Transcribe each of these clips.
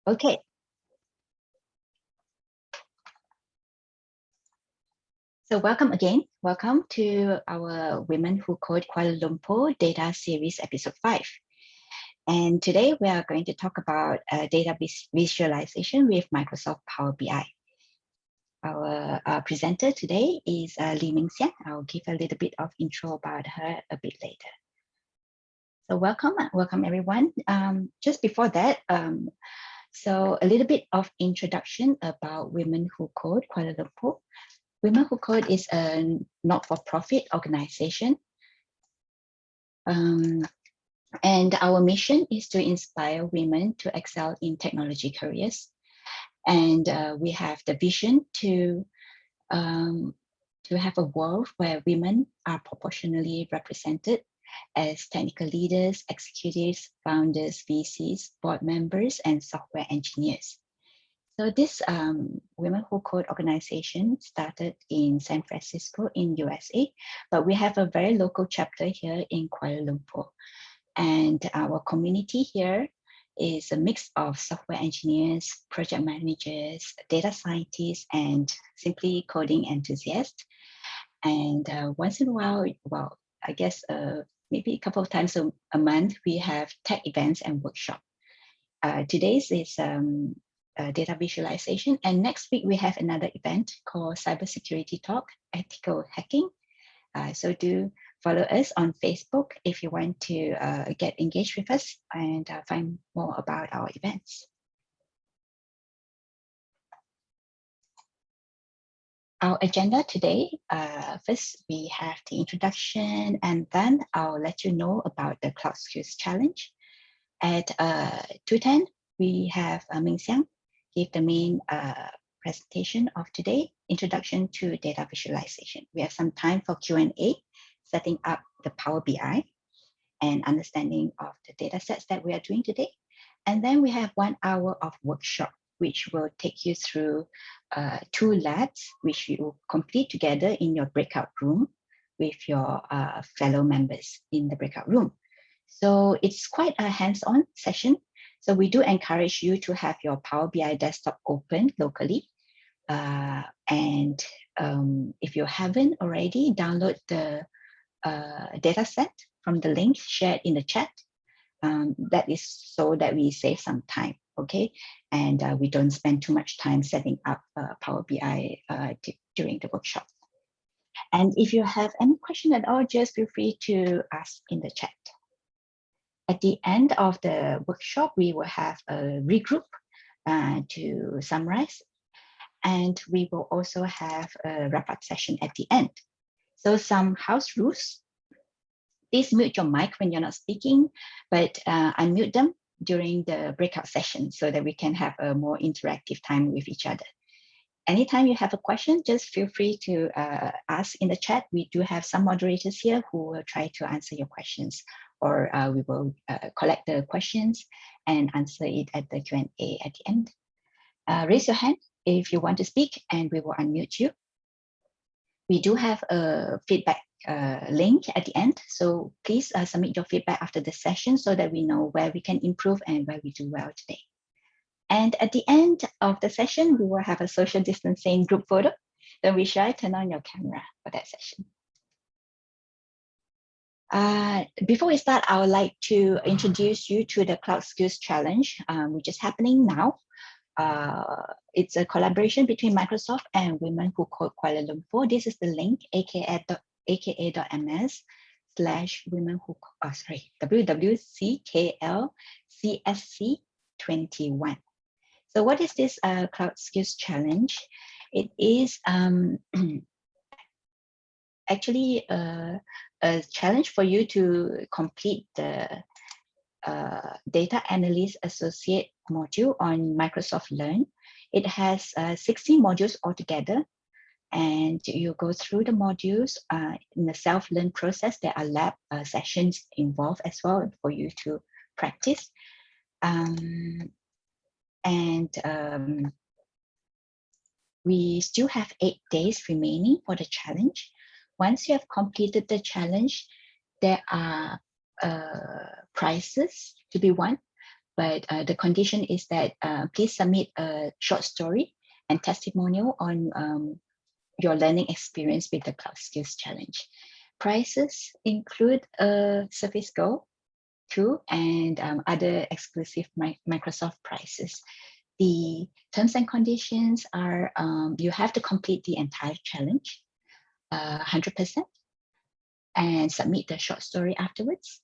Okay. So welcome again. Welcome to our Women Who Code Kuala Lumpur data series episode 5. And today we are going to talk about data visualization with Microsoft Power BI. Our presenter today is Lee Ming Xiang. I'll give a little bit of intro about her a bit later. So welcome everyone. Just before that, so a little bit of introduction about Women Who Code Kuala Lumpur. Women Who Code is a not-for-profit organization. And our mission is to inspire women to excel in technology careers. And we have the vision to have a world where women are proportionally represented as technical leaders, executives, founders, VCs, board members, and software engineers. So this Women Who Code organization started in San Francisco in USA, but we have a very local chapter here in Kuala Lumpur. And our community here is a mix of software engineers, project managers, data scientists, and simply coding enthusiasts. And once in a while, well, I guess maybe a couple of times a month, we have tech events and workshops. Today's is data visualization, and next week we have another event called Cybersecurity Talk, Ethical Hacking. So do follow us on Facebook if you want to get engaged with us and find more about our events. Our agenda today, first we have the introduction, and then I'll let you know about the Cloud Skills Challenge. At 2:10, we have Ming Xiang give the main presentation of today, Introduction to Data Visualization. We have some time for Q&A, setting up the Power BI and understanding of the data sets that we are doing today. And then we have 1 hour of workshop, which will take you through 2 labs, which you will complete together in your breakout room with your fellow members in the breakout room. So it's quite a hands-on session. So we do encourage you to have your Power BI desktop open locally. And if you haven't already, download the data set from the link shared in the chat. That is so that we save some time, okay? And we don't spend too much time setting up Power BI during the workshop. And if you have any question at all, just feel free to ask in the chat. At the end of the workshop, we will have a regroup to summarize. And we will also have a wrap-up session at the end. So some house rules. Please mute your mic when you're not speaking, but unmute them during the breakout session so that we can have a more interactive time with each other. Anytime you have a question, just feel free to ask in the chat. We do have some moderators here who will try to answer your questions, or we will collect the questions and answer it at the Q&A at the end. Raise your hand if you want to speak, and we will unmute you. We do have a feedback link at the end, so please submit your feedback after the session so that we know where we can improve and where we do well today. And at the end of the session, we will have a social distancing group photo. Don't be shy, turn on your camera for that session. Before we start, I would like to introduce you to the Cloud Skills Challenge, which is happening now. It's a collaboration between Microsoft and Women Who Code Kuala Lumpur. This is the link, aka.ms/women who, WWCKL CSC21. So what is this Cloud Skills Challenge? It is actually a challenge for you to complete the Data Analyst Associate module on Microsoft Learn. It has 60 modules altogether, and you go through the modules in the self-learn process. There are lab sessions involved as well for you to practice. We still have 8 days remaining for the challenge. Once you have completed the challenge, there are prizes to be won. but the condition is that please submit a short story and testimonial on your learning experience with the Cloud Skills Challenge. Prizes include a Service Go too, and other exclusive Microsoft prizes. The terms and conditions are you have to complete the entire challenge 100% and submit the short story afterwards.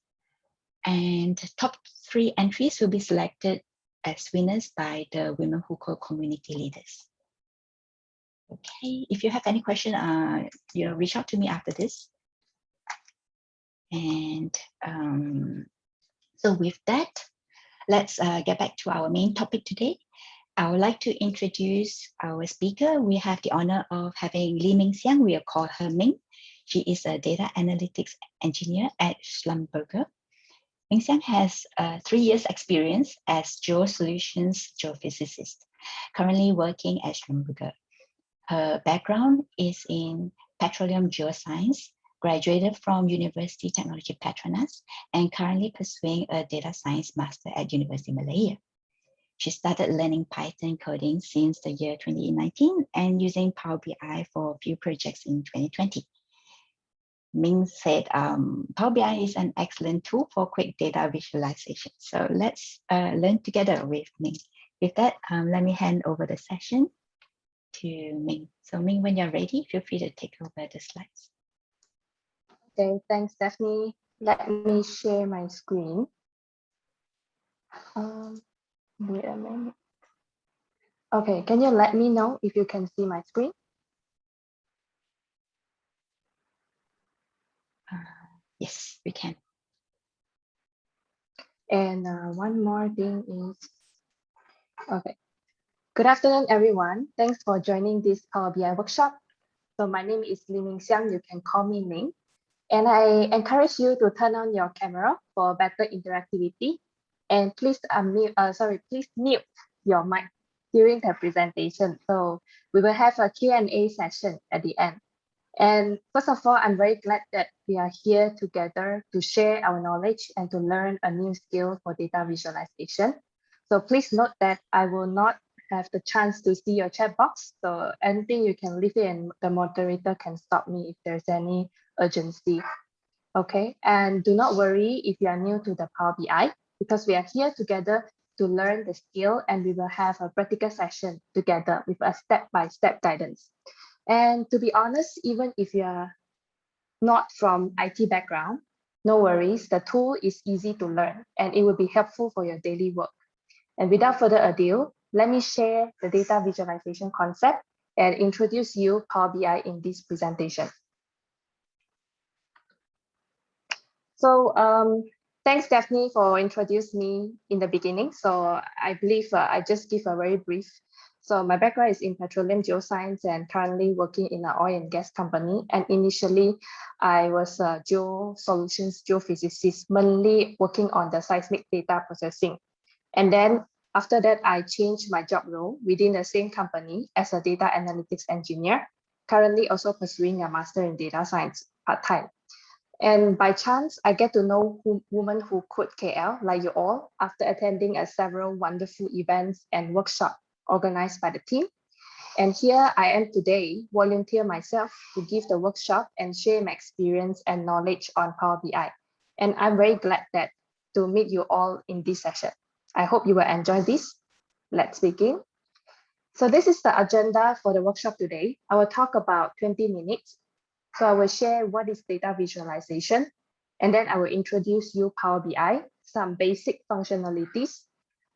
And top 3 entries will be selected as winners by the Women Who Code community leaders. Okay, if you have any question, reach out to me after this. And so with that, let's get back to our main topic today. I would like to introduce our speaker. We have the honor of having Lee Ming Xiang. We call her Ming. She is a data analytics engineer at Schlumberger. Ming Xiang has 3 years experience as geosolutions geophysicist, currently working at Schlumberger. Her background is in petroleum geoscience, graduated from University Technology Petronas, and currently pursuing a data science master at University Malaysia. She started learning Python coding since the year 2019 and using Power BI for a few projects in 2020. Ming said Power BI is an excellent tool for quick data visualization. So let's learn together with Ming. With that, let me hand over the session to Ming. So Ming, when you're ready, feel free to take over the slides. Okay, thanks, Stephanie. Let me share my screen. Wait a minute. Okay, can you let me know if you can see my screen? Yes, we can. And one more thing is, okay. Good afternoon, everyone. Thanks for joining this Power BI workshop. So my name is Lee Ming Xiang. You can call me Ming. And I encourage you to turn on your camera for better interactivity. And please please mute your mic during the presentation. So we will have a Q&A session at the end. And first of all, I'm very glad that we are here together to share our knowledge and to learn a new skill for data visualization. So please note that I will not have the chance to see your chat box. So anything you can leave it and the moderator can stop me if there's any urgency. Okay, and do not worry if you are new to the Power BI, because we are here together to learn the skill, and we will have a practical session together with a step-by-step guidance. And to be honest, even if you are not from IT background, no worries, the tool is easy to learn and it will be helpful for your daily work. And without further ado, let me share the data visualization concept and introduce you Power BI in this presentation. So thanks, Stephanie, for introducing me in the beginning. So I believe I just give a very brief. So my background is in petroleum geoscience and currently working in an oil and gas company. And initially, I was a geosolutions geophysicist, mainly working on the seismic data processing. And then after that, I changed my job role within the same company as a data analytics engineer, currently also pursuing a master in data science part-time. And by chance, I get to know Women Who Code KL, like you all, after attending several wonderful events and workshops organized by the team. And here I am today, volunteer myself to give the workshop and share my experience and knowledge on Power BI. And I'm very glad that to meet you all in this session. I hope you will enjoy this. Let's begin. So this is the agenda for the workshop today. I will talk about 20 minutes. So I will share what is data visualization, and then I will introduce you Power BI, some basic functionalities,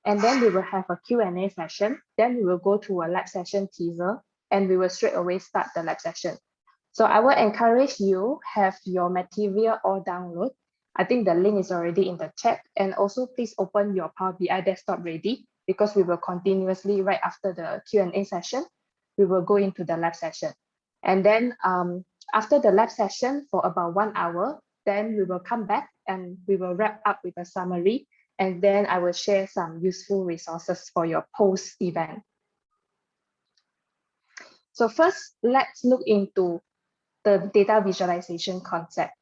and then we will have a Q&A session. Then we will go to a lab session teaser, and we will straight away start the lab session. So I will encourage you have your material all download. I think the link is already in the chat, and also please open your Power BI desktop ready, because we will continuously right after the Q&A session, we will go into the lab session. And then after the lab session for about 1 hour, then we will come back and we will wrap up with a summary, and then I will share some useful resources for your post-event. So first, let's look into the data visualization concept.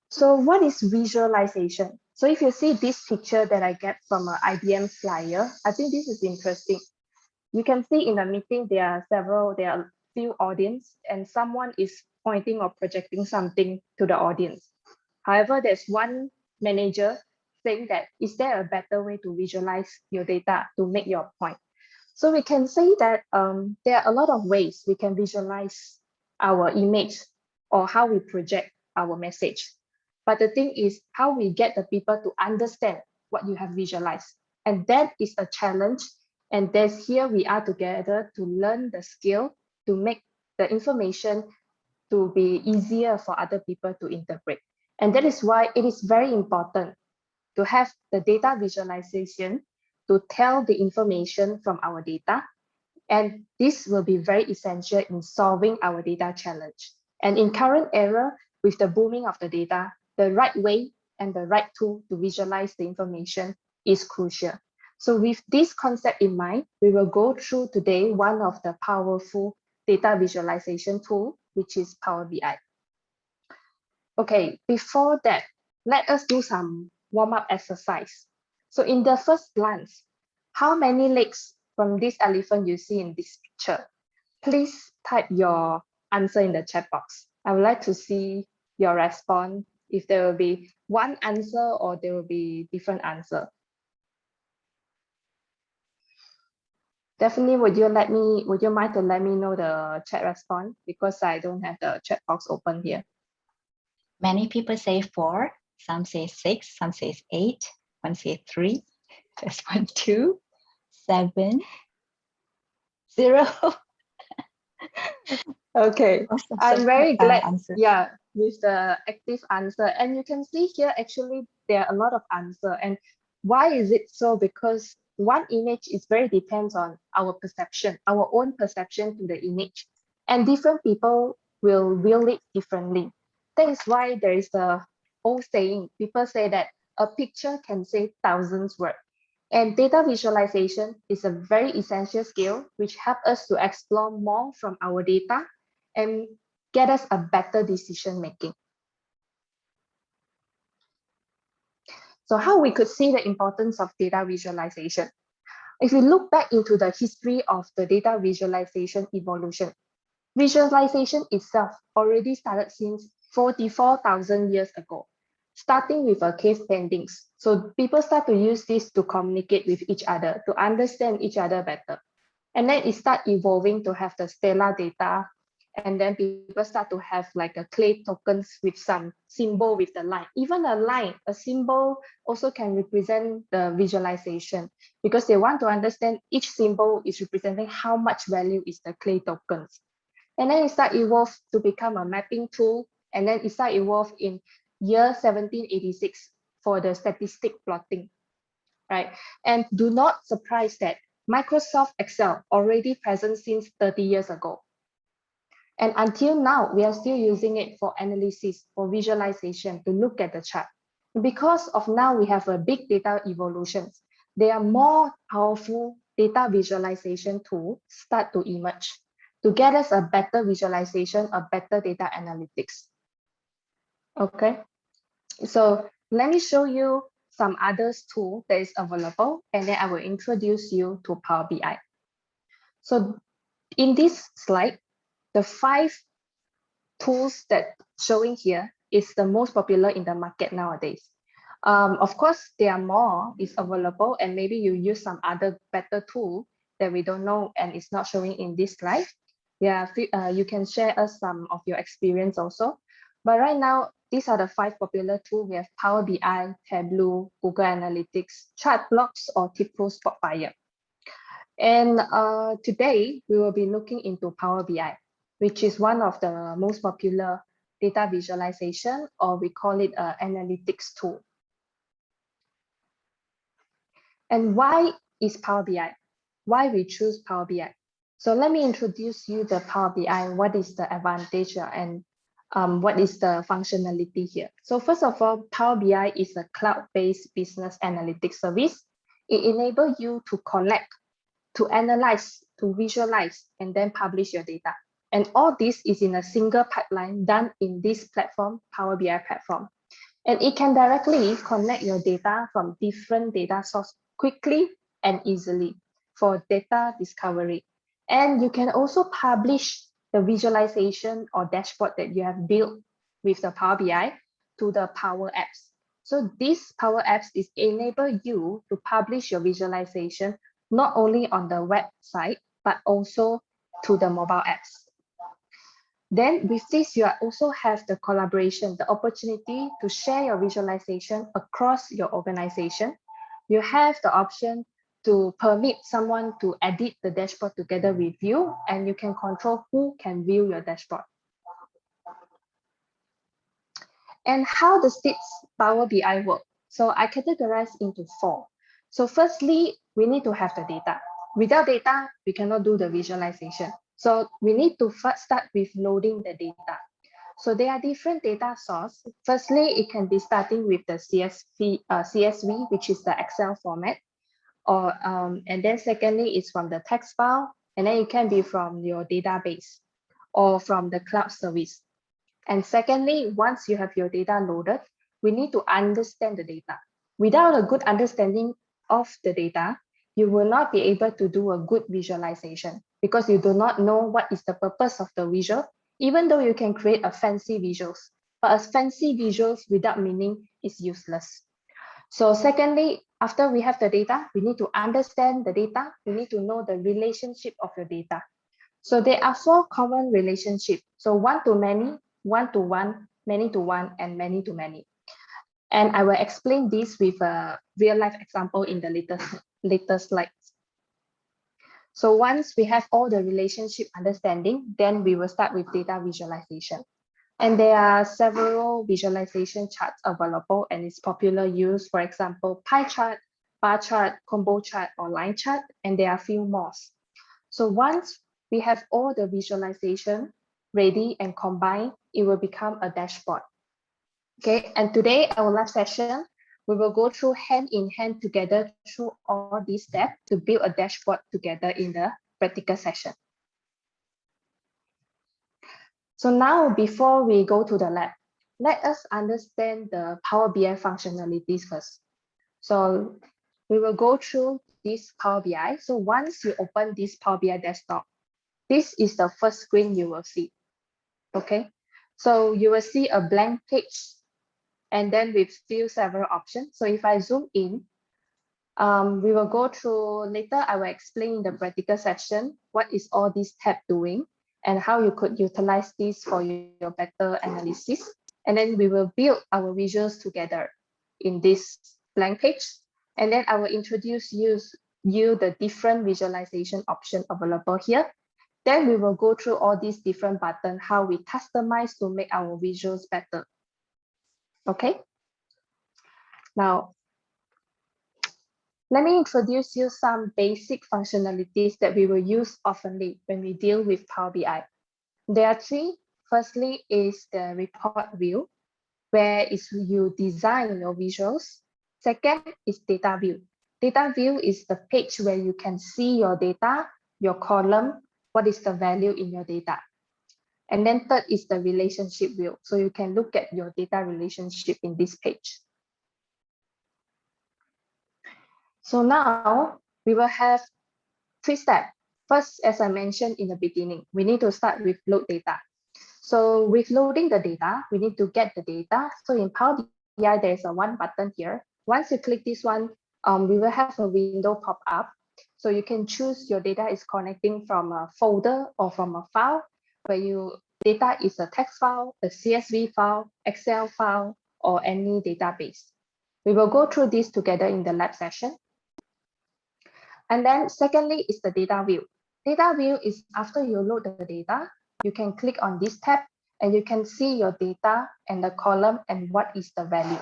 So what is visualization? So if you see this picture that I get from an IBM flyer, I think this is interesting. You can see in the meeting, there are few audience, and someone is pointing or projecting something to the audience. However, there's one manager saying that, is there a better way to visualize your data to make your point? So we can say that there are a lot of ways we can visualize our image or how we project our message. But the thing is how we get the people to understand what you have visualized. And that is a challenge. And that's here we are together to learn the skill to make the information to be easier for other people to interpret. And that is why it is very important to have the data visualization to tell the information from our data. And this will be very essential in solving our data challenge. And in current era, with the booming of the data, the right way and the right tool to visualize the information is crucial. So with this concept in mind, we will go through today one of the powerful data visualization tool, which is Power BI. Okay, before that, let us do some warm-up exercise. So in the first glance, how many legs from this elephant you see in this picture? Please type your answer in the chat box. I would like to see your response, if there will be one answer or there will be different answer. Definitely, would you mind to let me know the chat response, because I don't have the chat box open here. Many people say 4, some say 6, some say 8, one say 3, there's 1, 2, 7, 0. Okay, I'm very glad, answer. yeah, with the active answer. And you can see here, actually, there are a lot of answer. And why is it so? Because one image is very depends on our perception, our own perception to the image. And different people will view it differently. That is why there is a old saying, people say that a picture can say thousands words. And data visualization is a very essential skill which helps us to explore more from our data and get us a better decision making. So how we could see the importance of data visualization? If we look back into the history of the data visualization evolution, visualization itself already started since 44,000 years ago, starting with cave paintings. So people start to use this to communicate with each other, to understand each other better. And then it start evolving to have the stellar data. And then people start to have like a clay tokens with some symbol with the line. Even a line, a symbol also can represent the visualization, because they want to understand each symbol is representing how much value is the clay tokens. And then it start evolve to become a mapping tool. And then it start evolve in year 1786 for the statistic plotting, right? And do not surprise that Microsoft Excel already present since 30 years ago. And until now, we are still using it for analysis, for visualization, to look at the chart. Because of now we have a big data evolutions, there are more powerful data visualization tools start to emerge to get us a better visualization, a better data analytics. Okay, so let me show you some others tool that is available, and then I will introduce you to Power BI. So in this slide, the 5 tools that showing here is the most popular in the market nowadays. Of course, there are more is available, and maybe you use some other better tool that we don't know and it's not showing in this slide. Yeah, you can share us some of your experience also. But right now, these are the 5 popular tools. We have Power BI, Tableau, Google Analytics, Chartblocks, or Tipro Spotfire. And today, we will be looking into Power BI, which is one of the most popular data visualization, or we call it an analytics tool. And why is Power BI? Why we choose Power BI? So let me introduce you the Power BI, what is the advantage and what is the functionality here. So first of all, Power BI is a cloud-based business analytics service. It enables you to collect, to analyze, to visualize, and then publish your data. And all this is in a single pipeline done in this platform, Power BI platform. And it can directly connect your data from different data sources quickly and easily for data discovery. And you can also publish the visualization or dashboard that you have built with the Power BI to the Power Apps. So this Power Apps is enable you to publish your visualization not only on the website, but also to the mobile apps. Then with this, you also have the collaboration, the opportunity to share your visualization across your organization. You have the option to permit someone to edit the dashboard together with you, and you can control who can view your dashboard. And how does this Power BI work? So I categorize into 4. So firstly, we need to have the data. Without data, we cannot do the visualization. So we need to first start with loading the data. So there are different data sources. Firstly, it can be starting with the CSV, which is the Excel format. And then secondly, it's from the text file. And then it can be from your database or from the cloud service. And secondly, once you have your data loaded, we need to understand the data. Without a good understanding of the data, you will not be able to do a good visualization because you do not know what is the purpose of the visual, even though you can create a fancy visuals. But a fancy visuals without meaning is useless. So secondly, after we have the data, we need to understand the data. We need to know the relationship of your data. So there are 4 common relationships. So one-to-many, one-to-one, many-to-one, and many-to-many. And I will explain this with a real-life example in the later slides. So once we have all the relationship understanding, then we will start with data visualization. And there are several visualization charts available, and it's popular use, for example, pie chart, bar chart, combo chart, or line chart, and there are a few more. So once we have all the visualization ready and combined, it will become a dashboard. Okay, and today our live session, we will go through hand in hand together through all these steps to build a dashboard together in the practical session. So now, before we go to the lab, let us understand the Power BI functionalities first. So we will go through this Power BI. So once you open this Power BI desktop, this is the first screen you will see. Okay, so you will see a blank page and then with several options. So if I zoom in, we will go through later. I will explain in the practical section what is all this tab doing and how you could utilize this for your better analysis. And then we will build our visuals together in this blank page. And then I will introduce you the different visualization options available here. Then we will go through all these different buttons, how we customize to make our visuals better. Okay. Now, let me introduce you some basic functionalities that we will use oftenly when we deal with Power BI. There are 3. Firstly is the report view, where you design your visuals. Second is data view. Data view is the page where you can see your data, your column, what is the value in your data. And then third is the relationship view. So you can look at your data relationship in this page. So now we will have 3 steps. First, as I mentioned in the beginning, we need to start with load data. So with loading the data, we need to get the data. So in Power BI, there's a 1 button here. Once you click this one, we will have a window pop up. So you can choose your data is connecting from a folder or from a file, where your data is a text file, a CSV file, Excel file, or any database. We will go through this together in the lab session. And then secondly is the data view. Data view is after you load the data, you can click on this tab and you can see your data and the column and what is the value.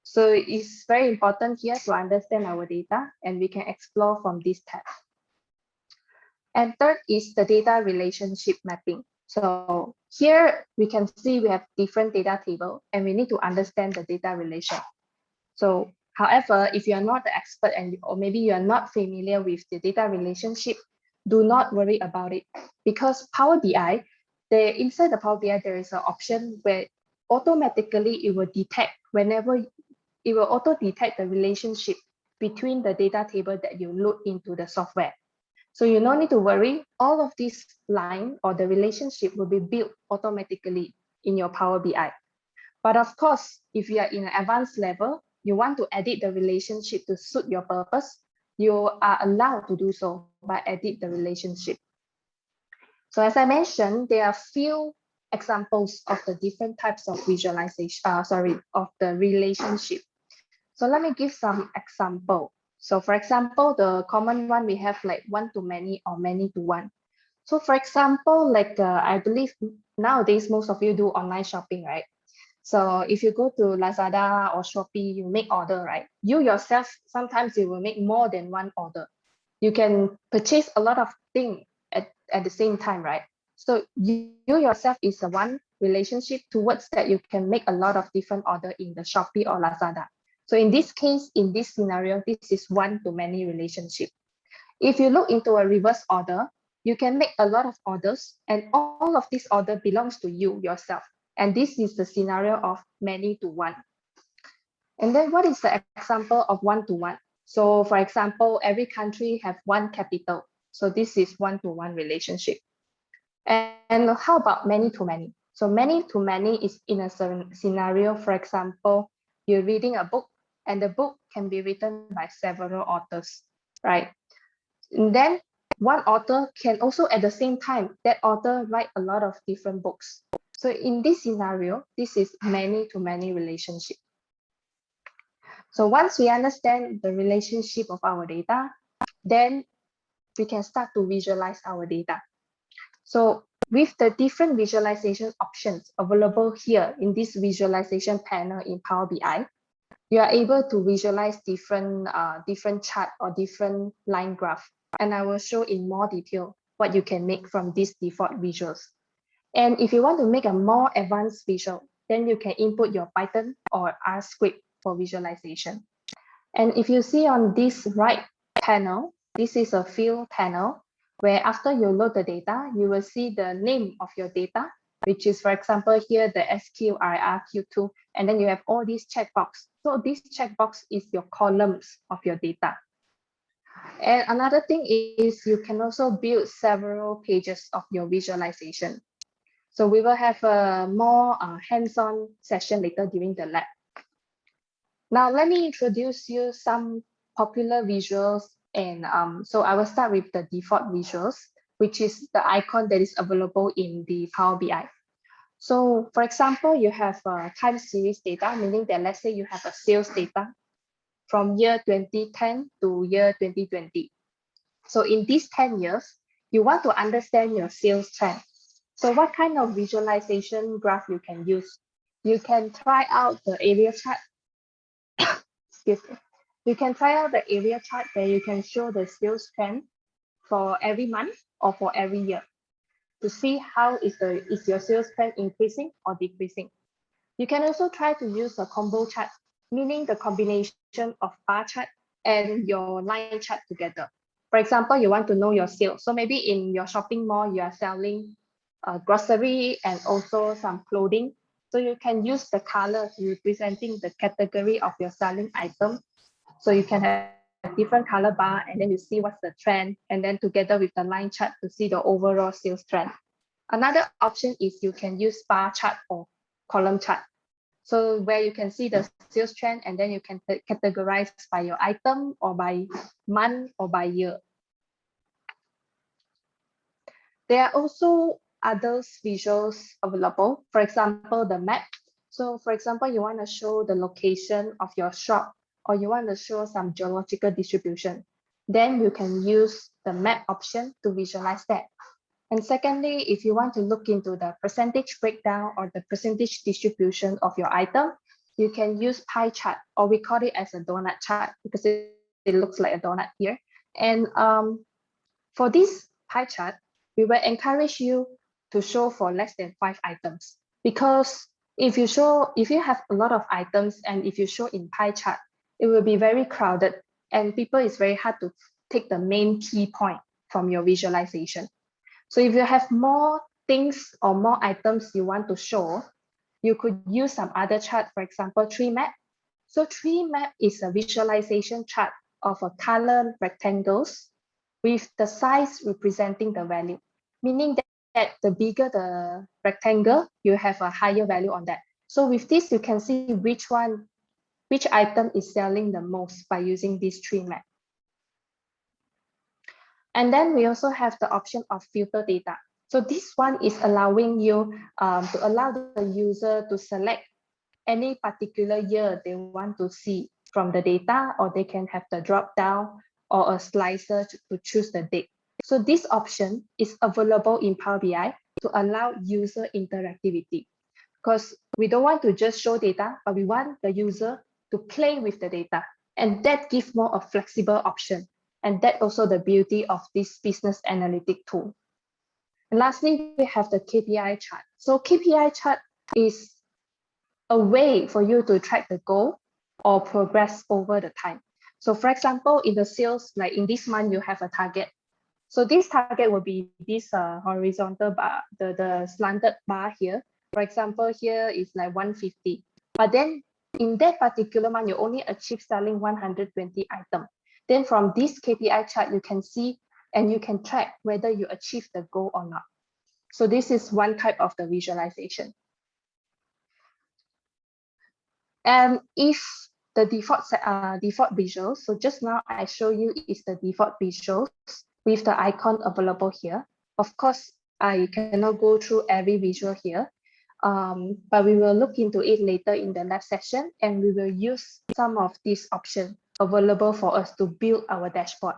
So it's very important here to understand our data, and we can explore from this tab. And third is the data relationship mapping. So here we can see we have different data table and we need to understand the data relation. So however, if you are not the expert or maybe you are not familiar with the data relationship, do not worry about it, because Power BI, inside the Power BI, there is an option where automatically it will detect whenever it will auto detect the relationship between the data table that you load into the software. So you don't need to worry. All of this line or the relationship will be built automatically in your Power BI. But of course, if you are in an advanced level, you want to edit the relationship to suit your purpose, you are allowed to do so by edit the relationship. So as I mentioned, there are few examples of the different types of visualization, of the relationship. So let me give some example. So for example, the common one we have like one-to-many or many-to-one. So for example, like I believe nowadays most of you do online shopping, right? So if you go to Lazada or Shopee, you make order, right? You yourself, sometimes you will make more than one order. You can purchase a lot of things at the same time, right? So you yourself is a one relationship towards that you can make a lot of different order in the Shopee or Lazada. So in this case, in this scenario, this is one-to-many relationship. If you look into a reverse order, you can make a lot of orders and all of this order belongs to you yourself. And this is the scenario of many-to-one. And then what is the example of one-to-one? So for example, every country have one capital. So this is one-to-one relationship. And how about many-to-many? So many-to-many is in a certain scenario. For example, you're reading a book and the book can be written by several authors, right? And then one author can also at the same time, that author write a lot of different books. So in this scenario, this is many-to-many relationship. So once we understand the relationship of our data, then we can start to visualize our data. So with the different visualization options available here in this visualization panel in Power BI, you are able to visualize different chart or different line graph. And I will show in more detail what you can make from these default visuals. And if you want to make a more advanced visual, then you can input your Python or R script for visualization. And if you see on this right panel, this is a field panel where after you load the data, you will see the name of your data, which is, for example, here, the SQRRQ2, and then you have all these checkbox. So this checkbox is your columns of your data. And another thing is you can also build several pages of your visualization. So we will have a more hands-on session later during the lab. Now, let me introduce you some popular visuals. And so I will start with the default visuals, which is the icon that is available in the Power BI. So for example, you have time series data, meaning that let's say you have a sales data from year 2010 to year 2020. So in these 10 years, you want to understand your sales trend. So what kind of visualization graph you can use? You can try out the area chart. Excuse me. You can try out the area chart where you can show the sales trend for every month or for every year to see how is your sales trend increasing or decreasing. You can also try to use a combo chart, meaning the combination of bar chart and your line chart together. For example, you want to know your sales. So maybe in your shopping mall, you are selling grocery and also some clothing. So you can use the color representing the category of your selling item. So you can have different color bar and then you see what's the trend, and then together with the line chart to see the overall sales trend. Another option is you can use bar chart or column chart. So where you can see the sales trend and then you can categorize by your item or by month or by year. There are also other visuals available. For example, the map. So for example, you want to show the location of your shop or you want to show some geological distribution. Then you can use the map option to visualize that. And secondly, if you want to look into the percentage breakdown or the percentage distribution of your item, you can use pie chart, or we call it as a donut chart because it looks like a donut here. And for this pie chart, we will encourage you to show for less than 5 items, because if you have a lot of items and if you show in pie chart, it will be very crowded and people is very hard to take the main key point from your visualization. So if you have more things or more items you want to show, you could use some other chart, for example, tree map. So tree map is a visualization chart of a color rectangles with the size representing the value, meaning that the bigger the rectangle, you have a higher value on that. So with this, you can see which item is selling the most by using this tree map. And then we also have the option of filter data. So this one is allowing you to allow the user to select any particular year they want to see from the data, or they can have the drop down or a slicer to choose the date. So this option is available in Power BI to allow user interactivity, because we don't want to just show data, but we want the user to play with the data. And that gives more a flexible option. And that's also the beauty of this business analytic tool. And lastly, we have the KPI chart. So KPI chart is a way for you to track the goal or progress over the time. So for example, in the sales, like in this month, you have a target. So this target will be this horizontal bar, the slanted bar here. For example, here is like 150. But then in that particular month, you only achieve selling 120 items. Then from this KPI chart, you can see and you can track whether you achieve the goal or not. So this is one type of the visualization. And if the default visuals, so just now I show you is the default visuals with the icon available here. Of course, I cannot go through every visual here, but we will look into it later in the lab session, and we will use some of these options available for us to build our dashboard.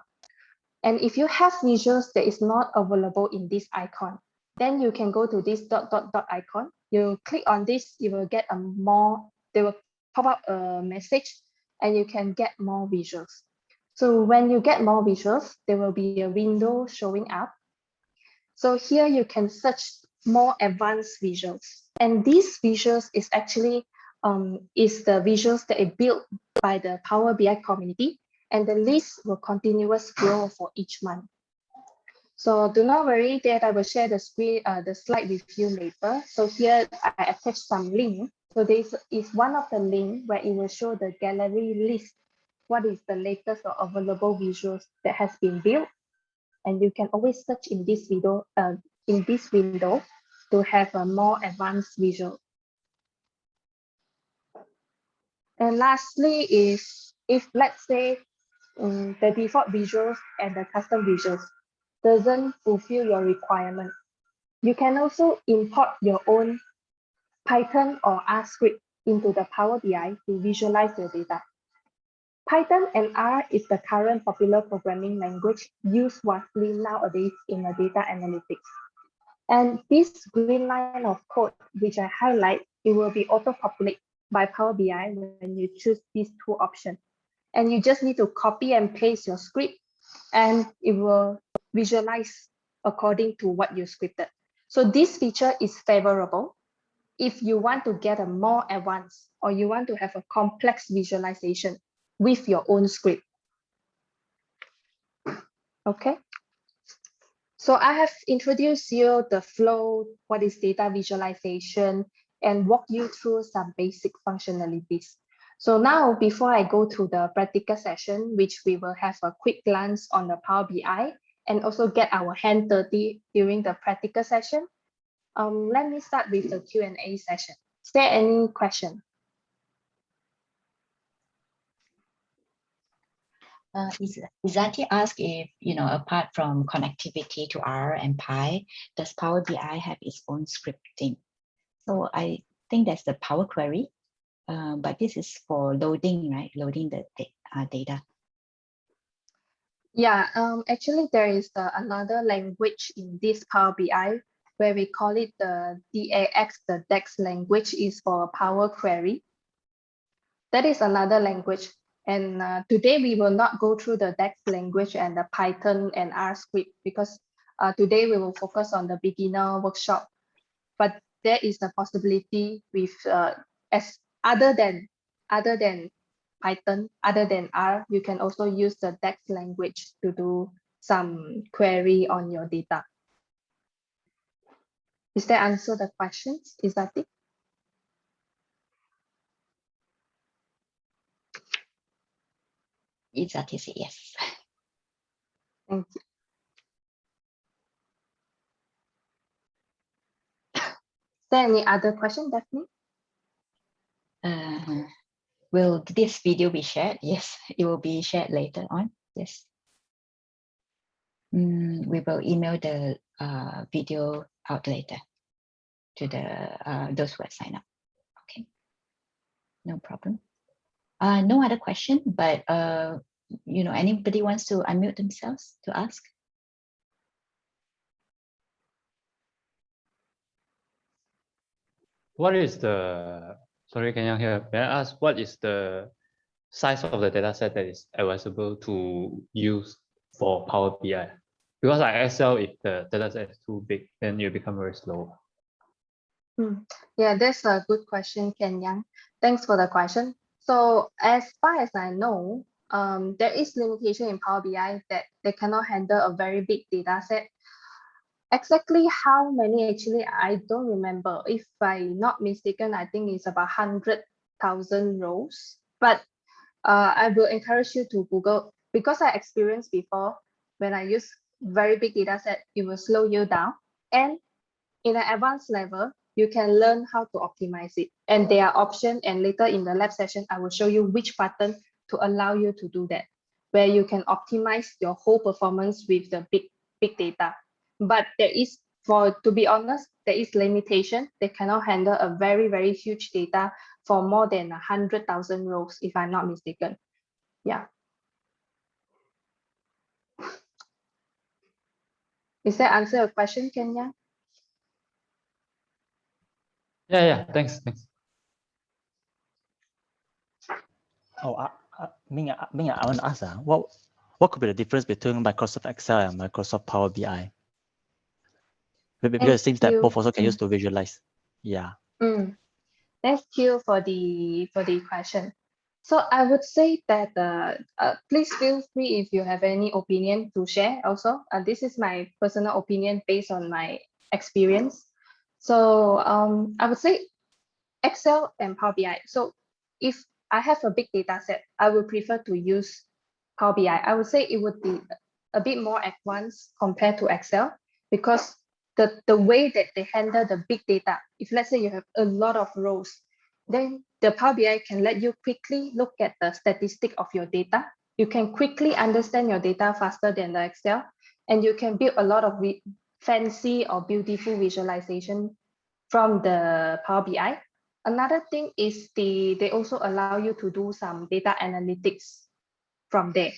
And if you have visuals that is not available in this icon, then you can go to this dot icon. You click on this, you will get they will pop up a message and you can get more visuals. So when you get more visuals, there will be a window showing up. So here you can search more advanced visuals. And these visuals is actually is the visuals that are built by the Power BI community, and the list will continuously grow for each month. So do not worry that I will share the screen, the slide with you later. So here I attached some link. So this is one of the link where it will show the gallery list. What is the latest or available visuals that has been built? And you can always search in this window to have a more advanced visual. And lastly is if let's say the default visuals and the custom visuals doesn't fulfill your requirement, you can also import your own Python or R script into the Power BI to visualize your data. Python and R is the current popular programming language used vastly nowadays in the data analytics. And this green line of code, which I highlight, it will be auto-populated by Power BI when you choose these two options. And you just need to copy and paste your script, and it will visualize according to what you scripted. So this feature is favorable if you want to get a more advanced or you want to have a complex visualization with your own script. Okay. So I have introduced you the flow, what is data visualization, and walk you through some basic functionalities. So now, before I go to the practical session, which we will have a quick glance on the Power BI and also get our hand dirty during the practical session, let me start with the Q&A session. Is there any question? Izati asked if, apart from connectivity to R and Pi, does Power BI have its own scripting? So I think that's the Power Query, but this is for loading, right? Loading the data. Yeah, actually there is another language in this Power BI where we call it the DAX, the DAX language is for Power Query. That is another language. And today we will not go through the DAX language and the Python and R script because today we will focus on the beginner workshop. But there is a possibility with as other than Python, other than R, you can also use the DAX language to do some query on your data. Is that answer the questions? Is that it? It's RTC, yes. Thank you. Is there any other question, Daphne? Will this video be shared? Yes, it will be shared later on. Yes. We will email the video out later to the those who have signed up. Okay, no problem. No other question, but you know, anybody wants to unmute themselves to ask? What is the, sorry, can you hear? May I ask what is the size of the data set that is advisable to use for Power BI? Because like Excel, if the data set is too big, then you become very slow. Yeah, that's a good question, Ken Yang. Thanks for the question. So as far as I know, there is limitation in Power BI that they cannot handle a very big data set. Exactly how many, actually, I don't remember. If I'm not mistaken, I think it's about 100,000 rows. But I will encourage you to Google, because I experienced before when I use very big data set, it will slow you down. And in an advanced level, you can learn how to optimize it. And there are options, and later in the lab session, I will show you which button to allow you to do that, where you can optimize your whole performance with the big data. But there is, to be honest, there is limitation. They cannot handle a very, very huge data for more than 100,000 rows, if I'm not mistaken. Yeah. Is that answer your question, Kenya? Yeah, thanks. Oh, I want to ask, what could be the difference between Microsoft Excel and Microsoft Power BI? Because it seems that both also can use to visualize. Yeah. Thank you for the question. So I would say that please feel free if you have any opinion to share also. This is my personal opinion based on my experience. So I would say Excel and Power BI. So if I have a big data set, I would prefer to use Power BI. I would say it would be a bit more advanced compared to Excel, because the way that they handle the big data, if let's say you have a lot of rows, then the Power BI can let you quickly look at the statistic of your data. You can quickly understand your data faster than the Excel, and you can build a lot of fancy or beautiful visualization from the Power BI. Another thing is they also allow you to do some data analytics from there,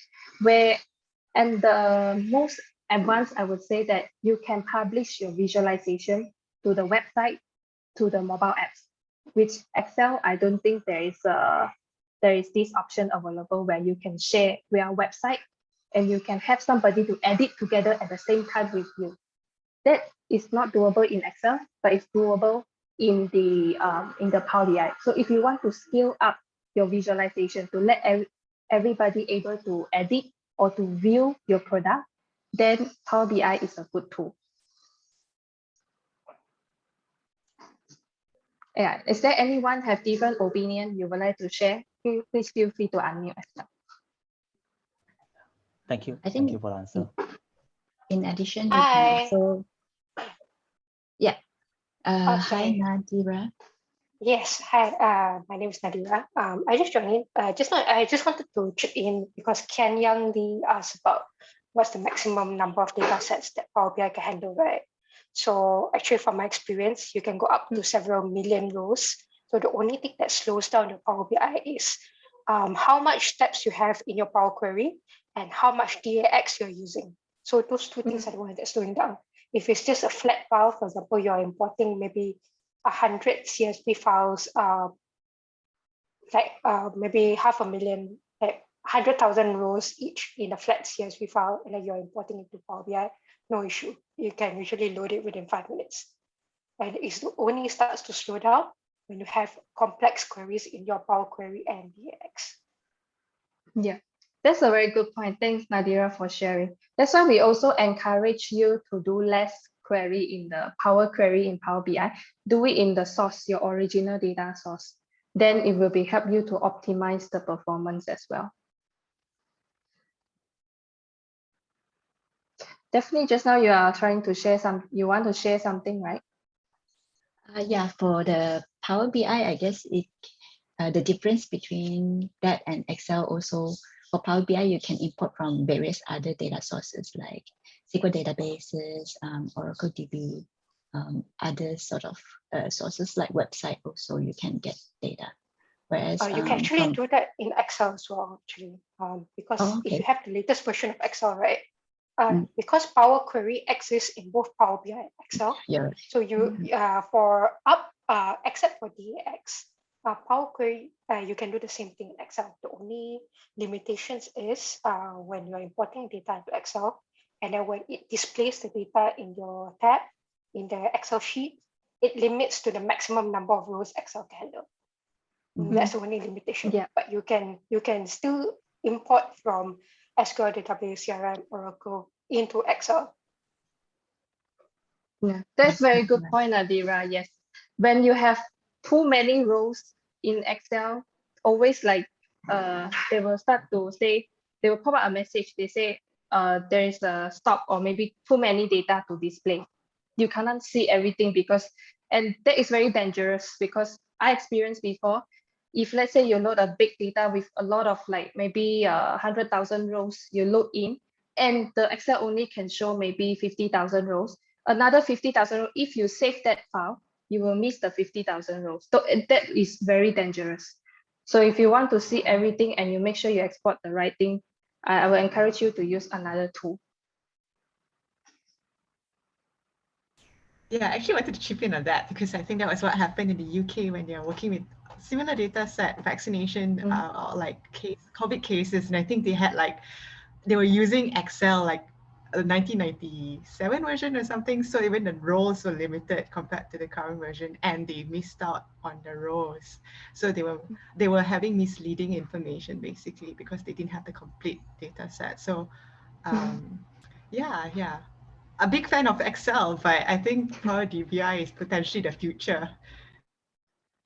and the most advanced, I would say that you can publish your visualization to the website, to the mobile apps, which Excel, I don't think there is this option available where you can share via website and you can have somebody to edit together at the same time with you. That is not doable in Excel, but it's doable in the Power BI. So if you want to scale up your visualization to let everybody able to edit or to view your product, then Power BI is a good tool. Yeah, is there anyone have different opinion you would like to share? Please feel free to unmute as well. Thank you. I think Thank you for the answer. in addition, you can also, yeah. Hi, Nadira. Yes, hi. My name is Nadira. I just joined in. I just wanted to chip in because Ken Yang Lee asked about what's the maximum number of data sets that Power BI can handle, right? So actually, from my experience, you can go up to several million rows. So the only thing that slows down your Power BI is how much steps you have in your Power Query and how much DAX you're using. So those two things are the ones that's slowing down. If it's just a flat file, for example, you're importing maybe 100 CSV files, maybe 500,000, like 100,000 rows each in a flat CSV file, and then you're importing into Power BI, no issue. You can usually load it within 5 minutes. And it only starts to slow down when you have complex queries in your Power Query and DAX. Yeah, that's a very good point. Thanks, Nadira, for sharing. That's why we also encourage you to do less query in the Power Query in Power BI. Do it in the source, your original data source. Then it will help you to optimize the performance as well. Definitely, just now you are trying to share you want to share something, right? Yeah, for the Power BI, I guess the difference between that and Excel also, for Power BI, you can import from various other data sources like SQL databases, Oracle DB, other sort of sources like website also you can get data. Whereas You can actually do that in Excel as well, actually, because if you have the latest version of Excel, right? Because Power Query exists in both Power BI and Excel. Yeah. So you except for DAX, Power Query, you can do the same thing in Excel. The only limitations is when you're importing data into Excel, and then when it displays the data in your tab in the Excel sheet, it limits to the maximum number of rows Excel can handle. That's the only limitation. Yeah. But you can still import from SQL database, CRM, Oracle into Excel. Yeah, that's very good point, Adira. Yes, when you have too many rows in Excel, always like they will start to say, they will pop up a message. They say there is a stop or maybe too many data to display. You cannot see everything and that is very dangerous because I experienced before. If let's say you load a big data with a lot of like maybe 100,000 rows, you load in, and the Excel only can show maybe 50,000 rows. Another 50,000 rows, if you save that file, you will miss the 50,000 rows. So that is very dangerous. So if you want to see everything and you make sure you export the right thing, I will encourage you to use another tool. Yeah, I actually wanted to chip in on that because I think that was what happened in the UK when they're working with similar data set, vaccination or like COVID cases. And I think they were using Excel like a 1997 version or something. So even the rows were limited compared to the current version, and they missed out on the rows. So they were having misleading information basically because they didn't have the complete data set. So yeah. A big fan of Excel, but I think Power BI is potentially the future.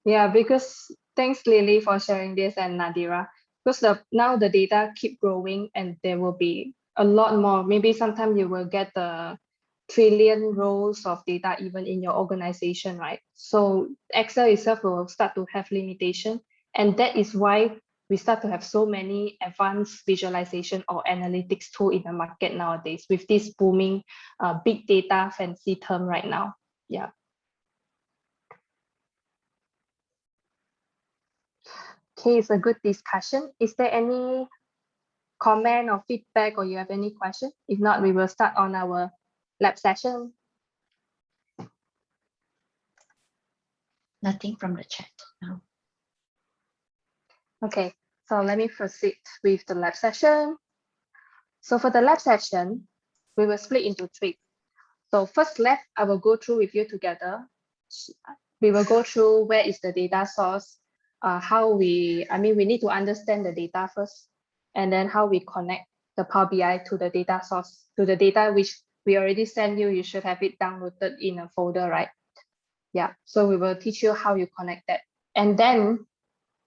Yeah, because thanks Lily for sharing this and Nadira. Because now the data keep growing and there will be a lot more. Maybe sometime you will get the trillion rows of data even in your organization, right? So Excel itself will start to have limitation, and that is why we start to have so many advanced visualization or analytics tool in the market nowadays with this booming big data fancy term right now. Yeah. Okay, it's a good discussion. Is there any comment or feedback, or you have any question? If not, we will start on our lab session. Nothing from the chat now. Okay, so let me proceed with the lab session. So for the lab session, we will split into 3. So first lab, I will go through with you together. We will go through where is the data source, we need to understand the data first, and then how we connect the Power BI to the data source, to the data which we already sent you. You should have it downloaded in a folder, right? Yeah, so we will teach you how you connect that. And then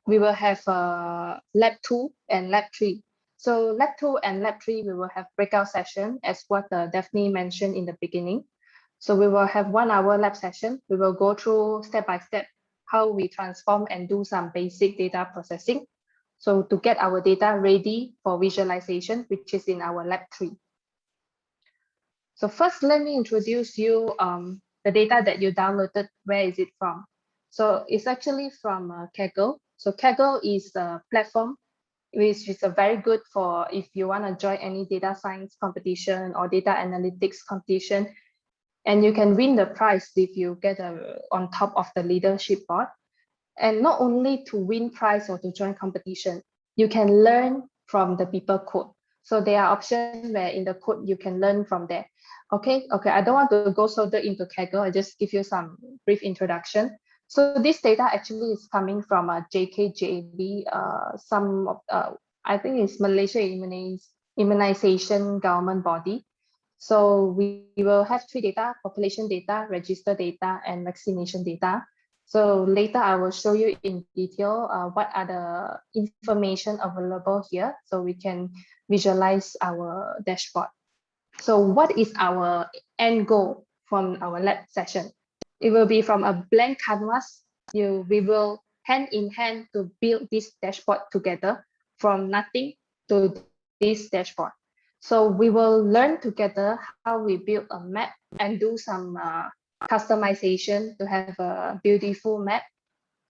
we will have lab 2 and lab 3. So lab 2 and lab 3, we will have breakout session as what Daphne mentioned in the beginning. So we will have 1 hour lab session. We will go through step by step how we transform and do some basic data processing. So to get our data ready for visualization, which is in our lab 3. So first, let me introduce you the data that you downloaded. Where is it from? So it's actually from Kaggle. So Kaggle is a platform which is very good for if you want to join any data science competition or data analytics competition, and you can win the prize if you get on top of the leadership board. And not only to win prize or to join competition, you can learn from the people code. So there are options where in the code you can learn from there. Okay, I don't want to go so deep into Kaggle. I just give you some brief introduction. So this data actually is coming from a JKJB, I think it's Malaysia immunization government body. So we will have 3 data: population data, register data, and vaccination data. So later I will show you in detail what are the information available here so we can visualize our dashboard. So what is our end goal from our lab session? It will be from a blank canvas. We will hand in hand to build this dashboard together from nothing to this dashboard. So we will learn together how we build a map and do some customization to have a beautiful map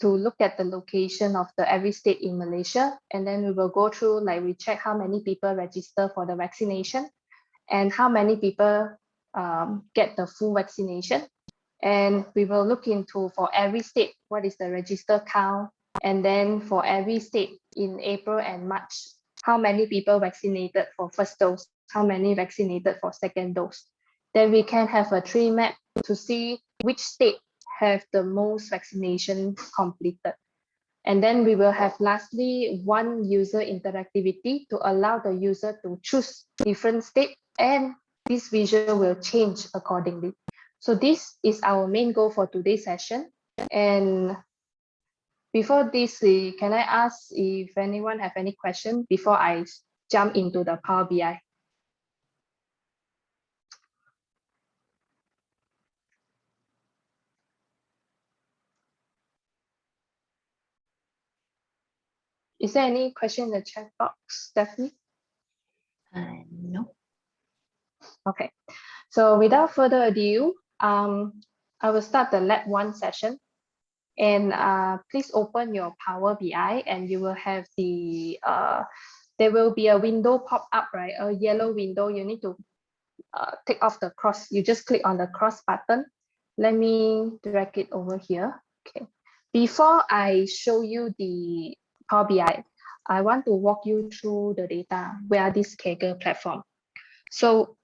to look at the location of every state in Malaysia. And then we will go through, like we check how many people register for the vaccination and how many people get the full vaccination. And we will look into for every state, what is the register count? And then for every state in April and March, how many people vaccinated for first dose, how many vaccinated for second dose. Then we can have a tree map to see which state have the most vaccination completed. And then we will have lastly one user interactivity to allow the user to choose different state, and this visual will change accordingly. So this is our main goal for today's session. And before this, can I ask if anyone have any question before I jump into the Power BI? Is there any question in the chat box, Stephanie? No. Okay, so without further ado, I will start the lab 1 session. And please open your Power BI and you will have the, there will be a window pop up, right? A yellow window. You need to take off the cross. You just click on the cross button. Let me drag it over here. Okay. Before I show you the Power BI, I want to walk you through the data via this Kaggle platform. So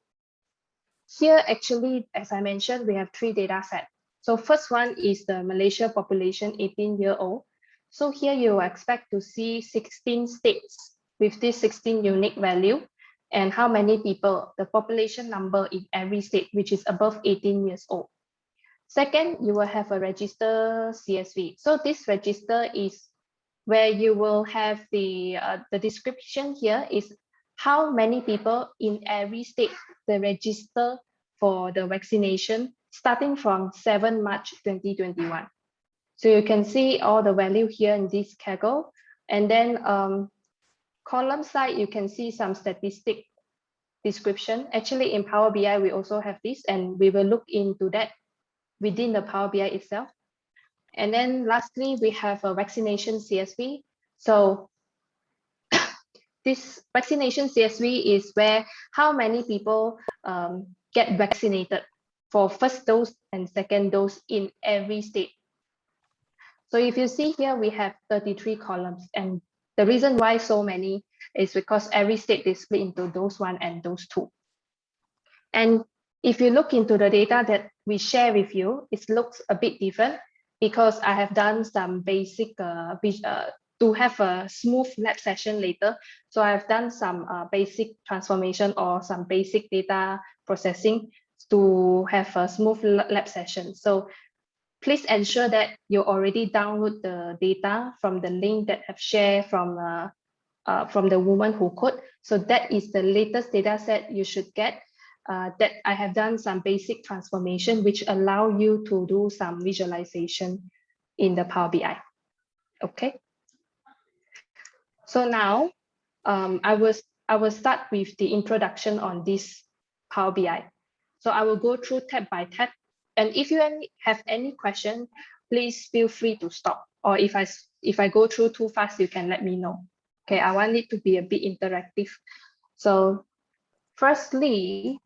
here, actually, as I mentioned, we have 3 data sets. So first one is the Malaysia population 18-year-old. So here you expect to see 16 states with this 16 unique value and how many people, the population number in every state, which is above 18 years old. Second, you will have a register CSV. So this register is where you will have the description here is how many people in every state they register for the vaccination starting from 7 March 2021. So you can see all the value here in this Kaggle. And then column side, you can see some statistic description. Actually, in Power BI, we also have this, and we will look into that within the Power BI itself. And then lastly, we have a vaccination CSV. So this vaccination CSV is where how many people get vaccinated for first dose and second dose in every state. So if you see here, we have 33 columns. And the reason why so many is because every state is split into those 1 and those 2. And if you look into the data that we share with you, it looks a bit different because I have done some basic to have a smooth lab session later. So I've done some basic transformation or some basic data processing to have a smooth lab session. So please ensure that you already download the data from the link that I've shared from the woman who code. So that is the latest data set you should get. That I have done some basic transformation which allow you to do some visualization in the Power BI. Okay. So now I will start with the introduction on this Power BI. So I will go through tab by tab. And if you have any question, please feel free to stop. Or if I go through too fast, you can let me know. Okay, I want it to be a bit interactive. So firstly,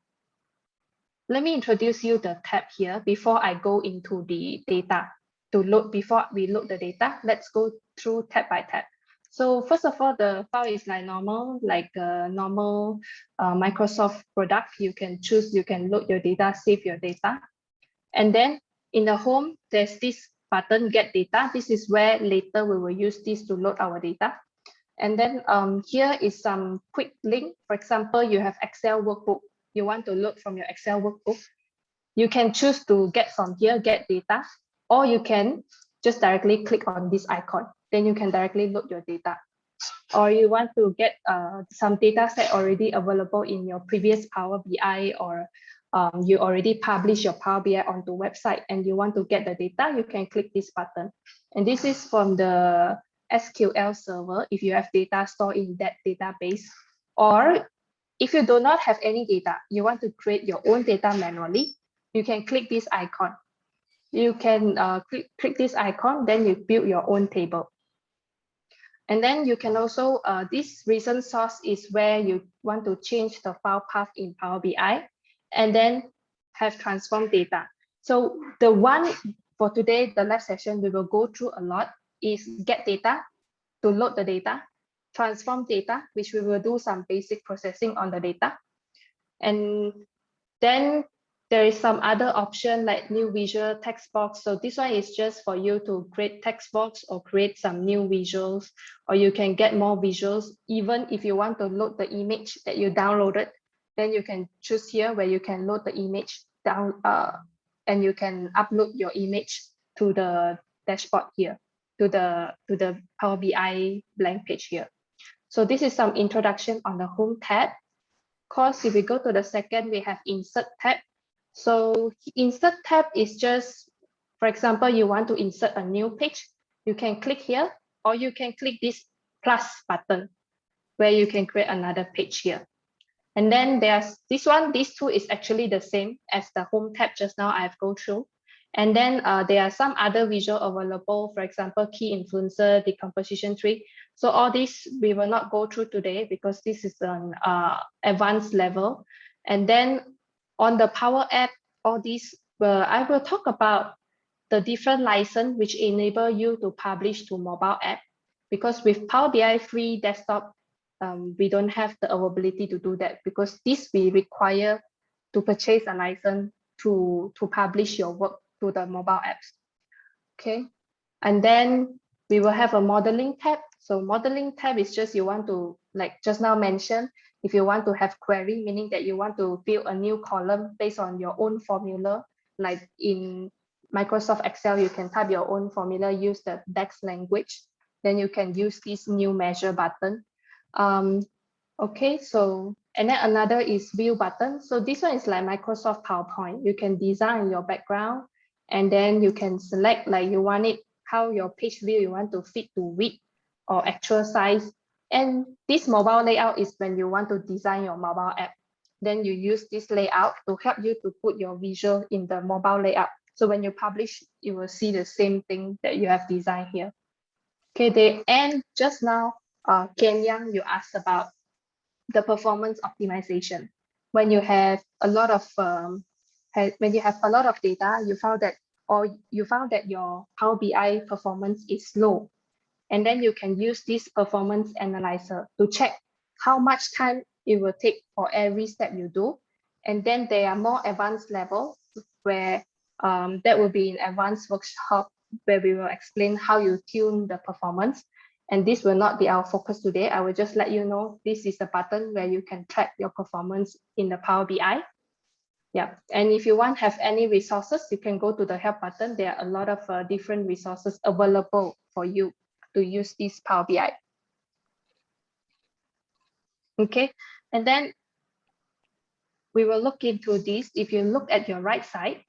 let me introduce you the tab here before I go into the data to load. Before we load the data, let's go through tab by tab. So first of all, the file is like normal, like a normal Microsoft product. You can choose, you can load your data, save your data. And then in the home, there's this button, get data. This is where later we will use this to load our data. And then here is some quick link. For example, you have Excel workbook. You want to load from your Excel workbook. You can choose to get from here, get data, or you can just directly click on this icon. Then you can directly load your data. or you want to get some data set already available in your previous Power BI, or you already publish your Power BI onto website and you want to get the data, you can click this button. And this is from the SQL server if you have data stored in that database. Or if you do not have any data, you want to create your own data manually, you can click this icon. You can click this icon, then you build your own table. And then you can also, this recent source is where you want to change the file path in Power BI and then have transform data. So the one for today, the lab session, we will go through a lot is get data, to load the data, transform data, which we will do some basic processing on the data. And then there is some other option like new visual text box. So this one is just for you to create text box or create some new visuals, or you can get more visuals. Even if you want to load the image that you downloaded, then you can choose here where you can load the image down and you can upload your image to the dashboard here, to the Power BI blank page here. So this is some introduction on the home tab. Of course, if we go to the second, we have insert tab. So insert tab is just, for example, you want to insert a new page, you can click here, or you can click this plus button where you can create another page here. And then there's this one, these two is actually the same as the home tab just now I've go through. And then there are some other visual available, for example, key influencer, decomposition tree. So all this we will not go through today because this is an advanced level. And then on the Power App, all these, I will talk about the different license which enable you to publish to mobile app. Because with Power BI free desktop, we don't have the availability to do that, because this we require to purchase a license to publish your work to the mobile apps. Okay, and then we will have a modeling tab. So modeling tab is just you want to, like just now mentioned, if you want to have query, meaning that you want to build a new column based on your own formula, like in Microsoft Excel, you can type your own formula, use the DAX language, then you can use this new measure button. Okay, so, and then another is view button. So this one is like Microsoft PowerPoint. You can design your background and then you can select like you want it, how your page view you want to fit to width or actual size. And this mobile layout is when you want to design your mobile app. Then you use this layout to help you to put your visual in the mobile layout. So when you publish, you will see the same thing that you have designed here. Okay, and just now, Ken Yang, you asked about the performance optimization. When you have a lot of data, you found that your Power BI performance is low, and then you can use this performance analyzer to check how much time it will take for every step you do. And then there are more advanced levels where that will be an advanced workshop where we will explain how you tune the performance. And this will not be our focus today. I will just let you know this is the button where you can track your performance in the Power BI. Yeah, and if you want to have any resources, you can go to the help button. There are a lot of different resources available for you to use this Power BI. Okay, and then we will look into this. If you look at your right side,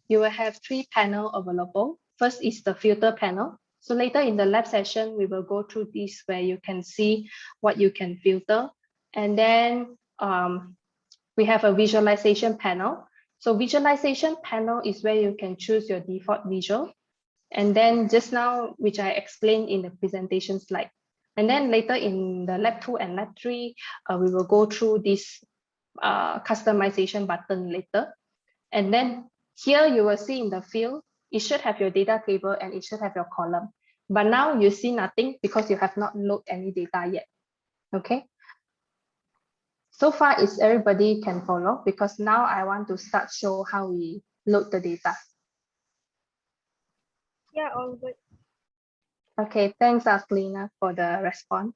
you will have 3 panels available. First is the filter panel. So later in the lab session, we will go through this where you can see what you can filter. And then we have a visualization panel. So visualization panel is where you can choose your default visual. And then just now, which I explained in the presentation slide. And then later in the lab 2 and lab 3, we will go through this customization button later. And then here you will see in the field, it should have your data table and it should have your column. But now you see nothing because you have not loaded any data yet. Okay. So far, is everybody can follow, because now I want to start show how we load the data. Yeah, all good. Okay, thanks, Aslina, for the response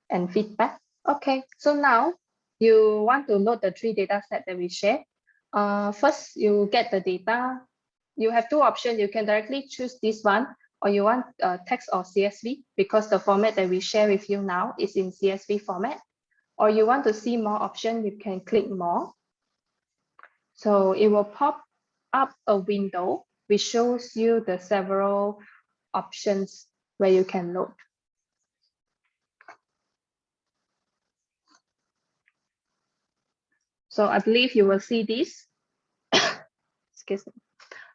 and feedback. Okay, so now you want to load the 3 data sets that we shared. First, you get the data. You have 2 options. You can directly choose this one, or you want text or CSV, because the format that we share with you now is in CSV format, or you want to see more options, you can click more. So it will pop up a window which shows you the several options where you can load. So I believe you will see this. Excuse me.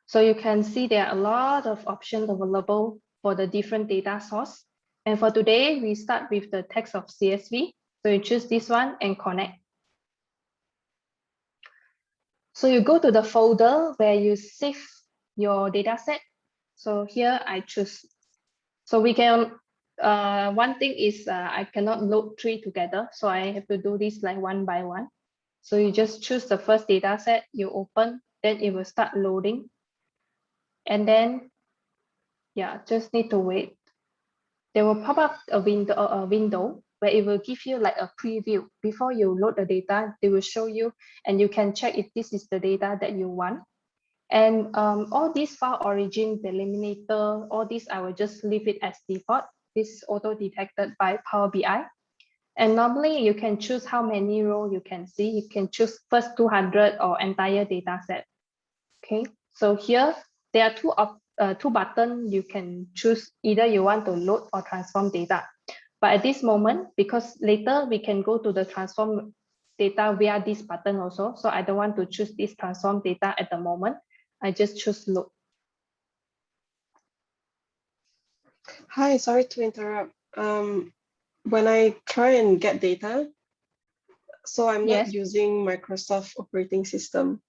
So you can see there are a lot of options available for the different data source. And for today, we start with the text of CSV. So you choose this one and connect. So you go to the folder where you save your data set. So here I choose. So we can, one thing is I cannot load 3 together. So I have to do this like one by one. So you just choose the first data set, you open, then it will start loading. And then, yeah, just need to wait. They will pop up a window where it will give you like a preview. Before you load the data, they will show you, and you can check if this is the data that you want. And all these file origin, delimiter, all this, I will just leave it as default. This is auto-detected by Power BI. And normally you can choose how many rows you can see. You can choose first 200 or entire data set. Okay, so here there are two buttons. You can choose either you want to load or transform data. But at this moment, because later we can go to the transform data via this button also. So I don't want to choose this transform data at the moment. I just choose load. Hi, sorry to interrupt. When I try and get data, so I'm not using Microsoft operating system.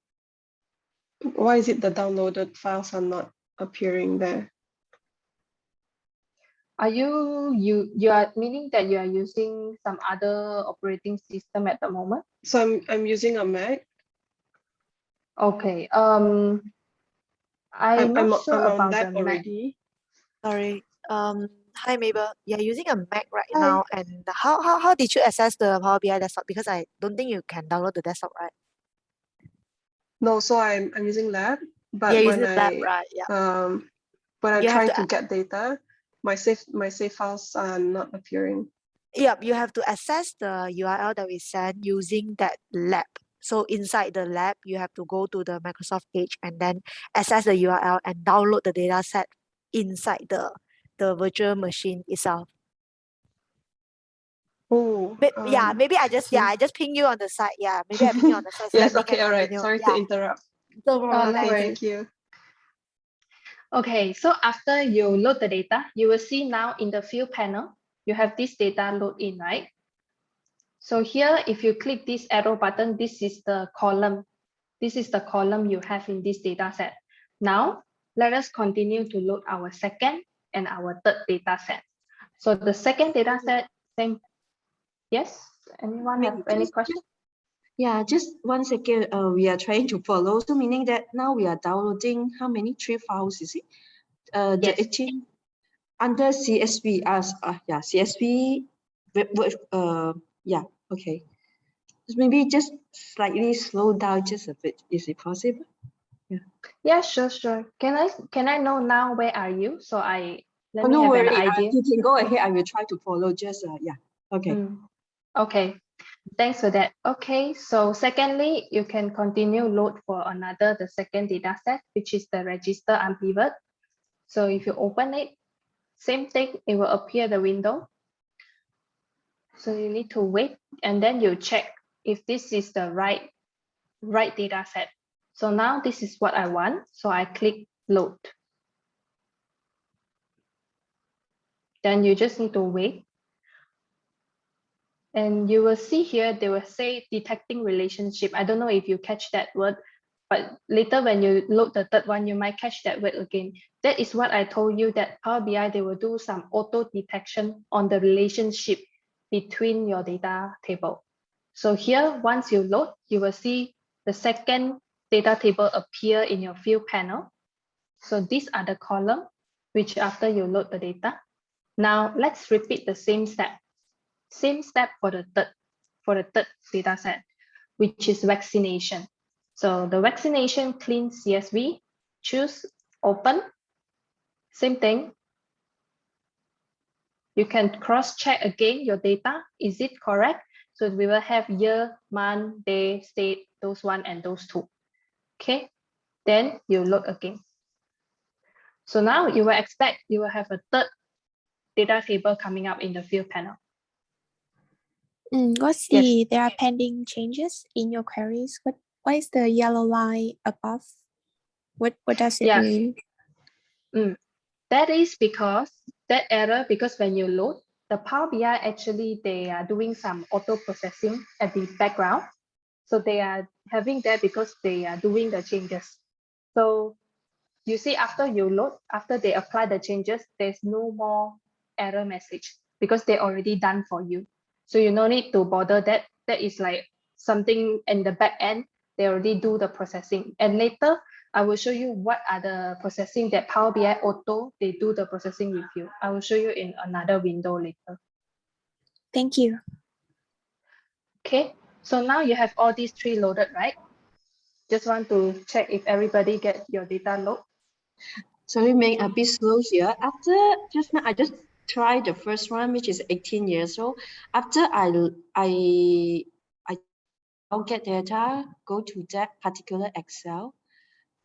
Why is it the downloaded files are not appearing there? Are you are meaning that you are using some other operating system at the moment? So I'm using a Mac. Okay. I'm not sure about the Mac. Already. Sorry. Hi Mabel. You're using a Mac right now, and how did you access the Power BI desktop? Because I don't think you can download the desktop, right? No, so I'm using Lab, but Yeah, when using Lab, right? Yeah. When I You have try to to get data, my save files are not appearing. Yep, you have to access the URL that we sent using that lab. So inside the lab, you have to go to the Microsoft page and then access the URL and download the data set inside the virtual machine itself. Oh, yeah, maybe I just ping you on the site. Yeah, maybe I ping you on the site. So yes, that we okay, can all right. continue. Sorry to interrupt. No problem. No Okay, worries. thank you. Okay, so after you load the data, you will see now in the field panel, you have this data load in, right? So here, if you click this arrow button, this is the column. This is the column you have in this data set. Now, let us continue to load our second and our third data set. So the second data set, same. Yes, anyone have any questions? Yeah, just 1 second. We are trying to follow. So meaning that now we are downloading how many 3 files is it? The 18 under CSV as yeah, CSV. Yeah, okay. Maybe just slightly slow down just a bit. Is it possible? Yeah. Yeah, sure. Can I know now where are you? So let me no have worry. an idea. You can go ahead. I will try to follow. Just yeah. Okay. Okay. Thanks for that. Okay, so secondly, you can continue load for the second data set, which is the register unpivot. So if you open it, same thing, it will appear the window. So you need to wait, and then you check if this is the right data set. So now this is what I want. So I click load. Then you just need to wait. And you will see here, they will say detecting relationship. I don't know if you catch that word, but later when you load the third one, you might catch that word again. That is what I told you, that Power BI, they will do some auto detection on the relationship between your data table. So here, once you load, you will see the second data table appear in your field panel. So these are the columns, which after you load the data. Now let's repeat the same step. Same step for the third data set, which is vaccination. So the vaccination clean CSV, choose open, same thing, you can cross-check again your data. Is it correct? So we will have year, month, day, state, those one and those two. Okay, then you load again. So now you will expect you will have a third data table coming up in the field panel. What's the there are pending changes in your queries? What is the yellow line above? What does it mean? That is because that error, because when you load the Power BI, actually they are doing some auto processing at the background. So they are having that because they are doing the changes. So you see, after you load, after they apply the changes, there's no more error message because they already done for you. So you no need to bother that. That is like something in the back end. They already do the processing. And later, I will show you what are the processing that Power BI Auto, they do the processing with you. I will show you in another window later. Thank you. Okay, so now you have all these three loaded, right? Just want to check if everybody get your data load. Sorry, Ming, a bit slow here. After just now, I just tried the first one, which is 18 years old. After I get data, go to that particular Excel.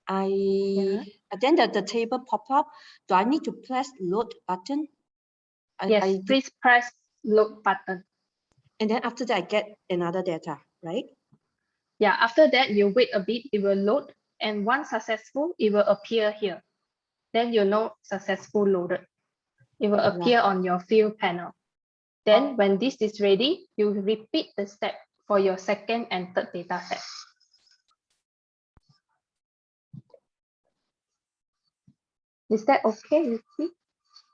Then the table pop up. Do I need to press load button? Yes, please press load button. And then after that, I get another data, right? Yeah, after that, you wait a bit, it will load. And once successful, it will appear here. Then you know successful loaded. It will appear on your field panel. Then when this is ready, you repeat the step for your second and third data set. Is that okay, you see?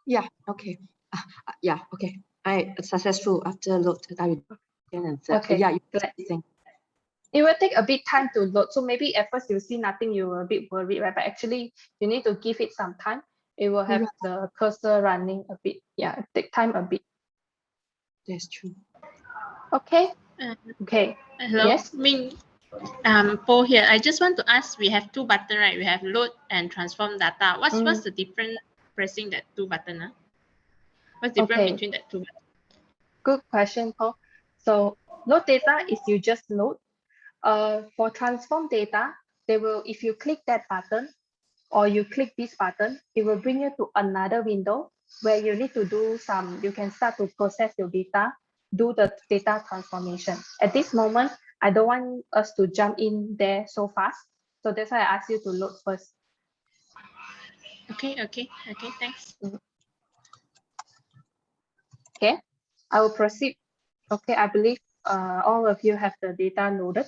Yeah, okay. Yeah, okay. I successful after load. Okay, yeah, it will take a bit time to load. So maybe at first you see nothing, you were a bit worried, right? But actually you need to give it some time. It will have the cursor running a bit. Yeah, take time a bit. That's true. Okay. Okay. Hello. Yes. Ming, Paul here. I just want to ask, we have two buttons, right? We have load and transform data. What's the difference pressing that two buttons? What's the difference between that two buttons? Good question, Paul. So load data is you just load. For transform data, they will, if you click that button or you click this button, it will bring you to another window where you need to do some, you can start to process your data, do the data transformation. At this moment, I don't want us to jump in there so fast. So that's why I asked you to load first. Okay, thanks. Okay, I will proceed. Okay, I believe all of you have the data loaded,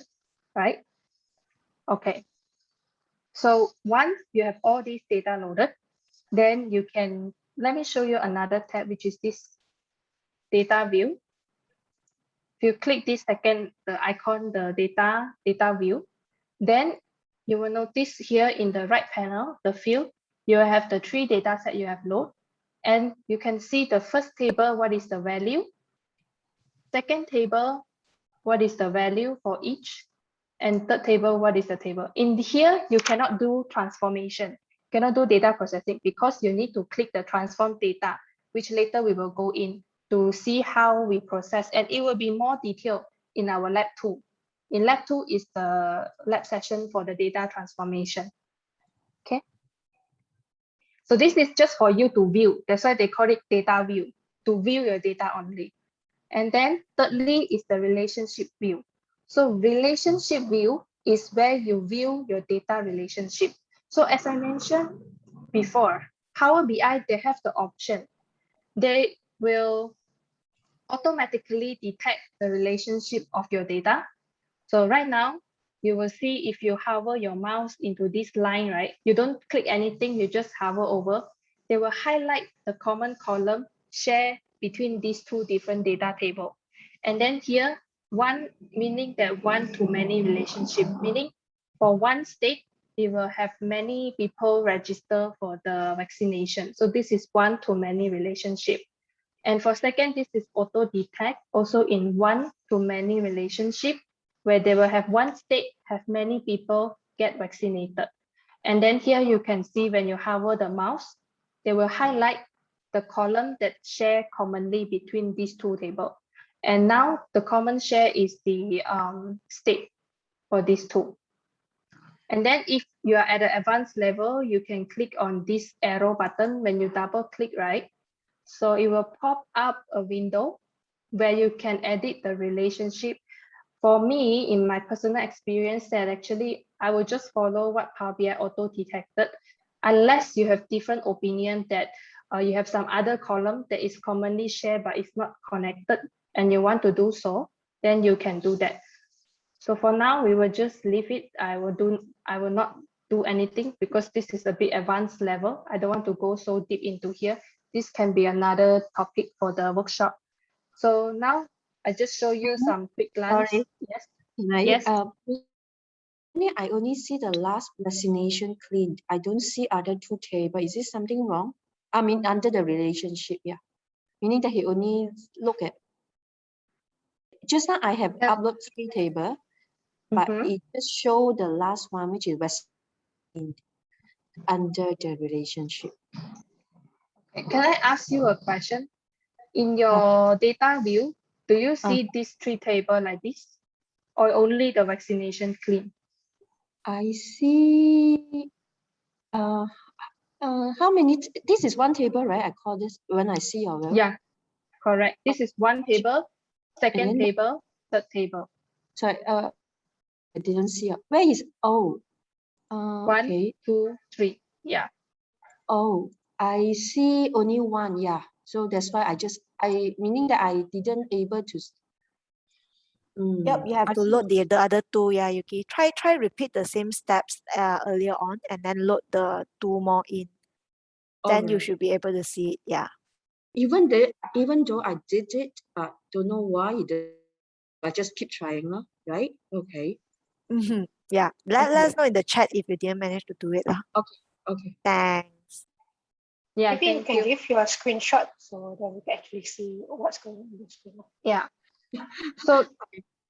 right? Okay. So once you have all these data loaded, then you can, let me show you another tab, which is this data view. If you click this second, the icon, the data view, then you will notice here in the right panel, the field, you have the three data set you have loaded. And you can see the first table, what is the value? Second table, what is the value for each? And third table, what is the table? In here, you cannot do transformation, cannot do data processing because you need to click the transform data, which later we will go in to see how we process. And it will be more detailed in our lab 2. In lab 2 is the lab session for the data transformation. Okay. So this is just for you to view. That's why they call it data view, to view your data only. And then thirdly is the relationship view. So relationship view is where you view your data relationship. So as I mentioned before, Power BI, they have the option. They will automatically detect the relationship of your data. So right now, you will see if you hover your mouse into this line, right? You don't click anything, you just hover over. They will highlight the common column, share between these two different data tables. And then here, one meaning that one to many relationship, meaning for one state, it will have many people register for the vaccination. So this is one to many relationship. And for second, this is auto detect, also in one to many relationship, where they will have one state, have many people get vaccinated. And then here you can see when you hover the mouse, they will highlight the column that share commonly between these two tables. And now the common share is the state for these two. And then if you are at an advanced level, you can click on this arrow button when you double click, right? So it will pop up a window where you can edit the relationship. For me, in my personal experience, that actually I will just follow what Power BI auto detected, unless you have different opinion that you have some other column that is commonly shared but it's not connected, and you want to do so, then you can do that. So for now, we will just leave it. I will not do anything because this is a bit advanced level. I don't want to go so deep into here. This can be another topic for the workshop. So now I just show you some quick glance. Sorry. Yes. Yes. Yes. I only see the last vaccination clean. I don't see other two tables. Is this something wrong? I mean, under the relationship, yeah. Meaning that he only look at. Just now I have upload 3 tables, but it just show the last one, which is vaccination under the relationship. Okay. Can I ask you a question? In your data view, do you see these 3 tables like this, or only the vaccination clean? I see. How many? This is one table, right? I call this when I see your well. Yeah, correct. This is one table, second table, third table. Sorry, I didn't see. Where is? Oh, 1, 2, 3. Yeah. Oh, I see only one. Yeah. So that's why meaning that I didn't able to. Yep, you have to load the other 2. Yeah, Yuki. Try repeat the same steps earlier on, and then load the 2 more in. Then you should be able to see it. Yeah. Even though I did it, but don't know why it did. I just keep trying, right? Okay. Yeah. Let us know in the chat if you didn't manage to do it. Okay. Thanks. Yeah. Maybe you can give your screenshot so that we can actually see what's going on in the screen. Yeah. So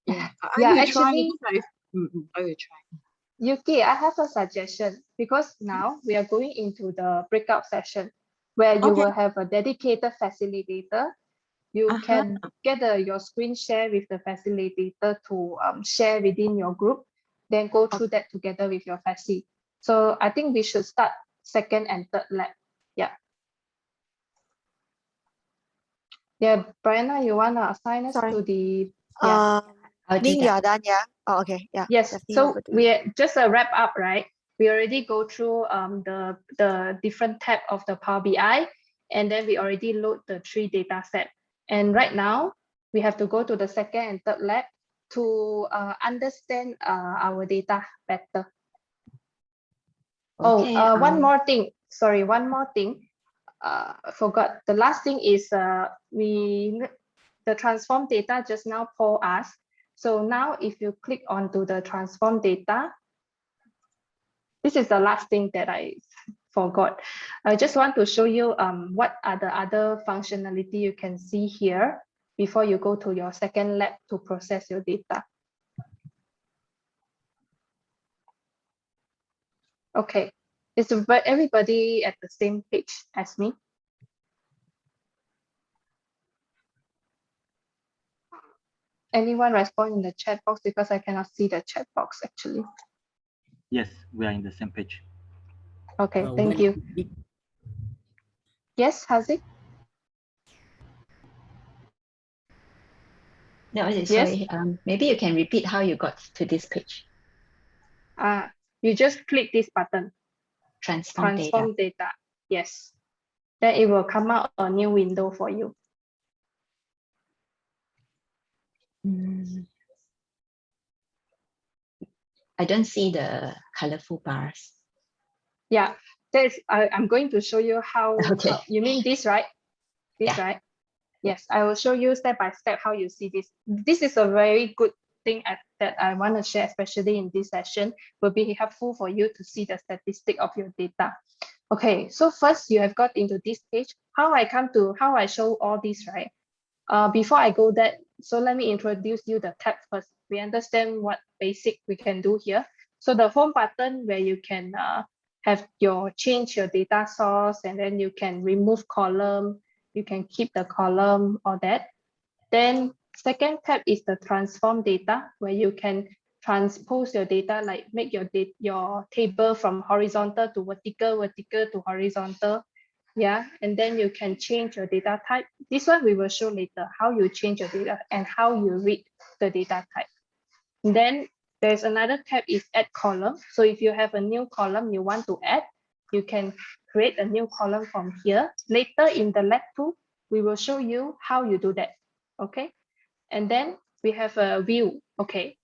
yeah, actually, I will try. Yuki, I have a suggestion because now we are going into the breakout session where you will have a dedicated facilitator. You can get your screen share with the facilitator to share within your group, then go through that together with your faci. So I think we should start second and third lab. Yeah. Yeah, Brianna, you want to assign us to the... Ning, you're done, yeah? Oh, okay, yeah. Yes, so we just a wrap up, right? We already go through the different tab of the Power BI, and then we already load the 3 data set. And right now, we have to go to the second and third lab to understand our data better. One more thing. Sorry, one more thing. I forgot. The last thing is the transform data just now Paul asked. So now if you click onto the transform data, this is the last thing that I forgot. I just want to show you what are the other functionality you can see here before you go to your second lab to process your data. Okay, is everybody at the same page as me? Anyone respond in the chat box because I cannot see the chat box actually. Yes, we are in the same page. Okay, thank you. Yes, Haziq? No, sorry. Maybe you can repeat how you got to this page. You just click this button. Transform data. Yes. Then it will come out a new window for you. I don't see the colorful bars. Yeah, I'm going to show you how you mean this, right? This, right? Yes, I will show you step by step how you see this. This is a very good thing that I want to share, especially in this session, will be helpful for you to see the statistic of your data. Okay, so first you have got into this page. How I show all this, right? Before I go that, so let me introduce you the tab first. We understand what basic we can do here. So the home button where you can have change your data source, and then you can remove column, you can keep the column, all that. Then second tab is the transform data, where you can transpose your data, like make your table from horizontal to vertical, vertical to horizontal. Yeah, and then you can change your data type. This one we will show later, how you change your data and how you read the data type. Then there's another tab is add column. So if you have a new column you want to add, you can create a new column from here. Later in the lab 2, we will show you how you do that. Okay. And then we have a view. Okay.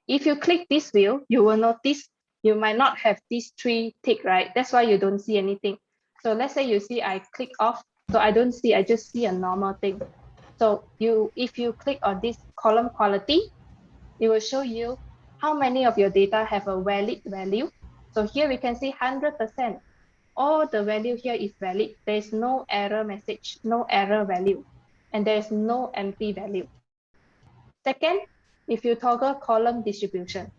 If you click this view, you will notice you might not have these 3 tick, right? That's why you don't see anything. So let's say you see I click off, so I don't see, I just see a normal thing. So if you click on this column quality, it will show you how many of your data have a valid value. So here we can see 100%. All the value here is valid. There is no error message, no error value, and there is no empty value. Second, if you toggle column distribution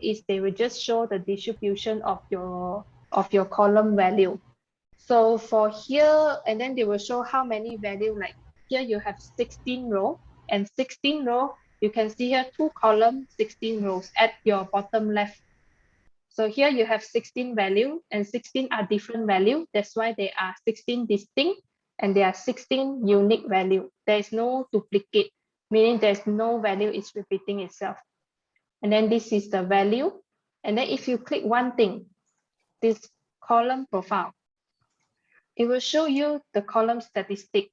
is they will just show the distribution of your column value. So for here, and then they will show how many value, like here you have 16 row and 16 row, you can see here 2 columns, 16 rows at your bottom left. So here you have 16 value and 16 are different value. That's why they are 16 distinct and there are 16 unique value. There is no duplicate, meaning there's no value is repeating itself. And then this is the value. And then if you click one thing, this column profile, it will show you the column statistic.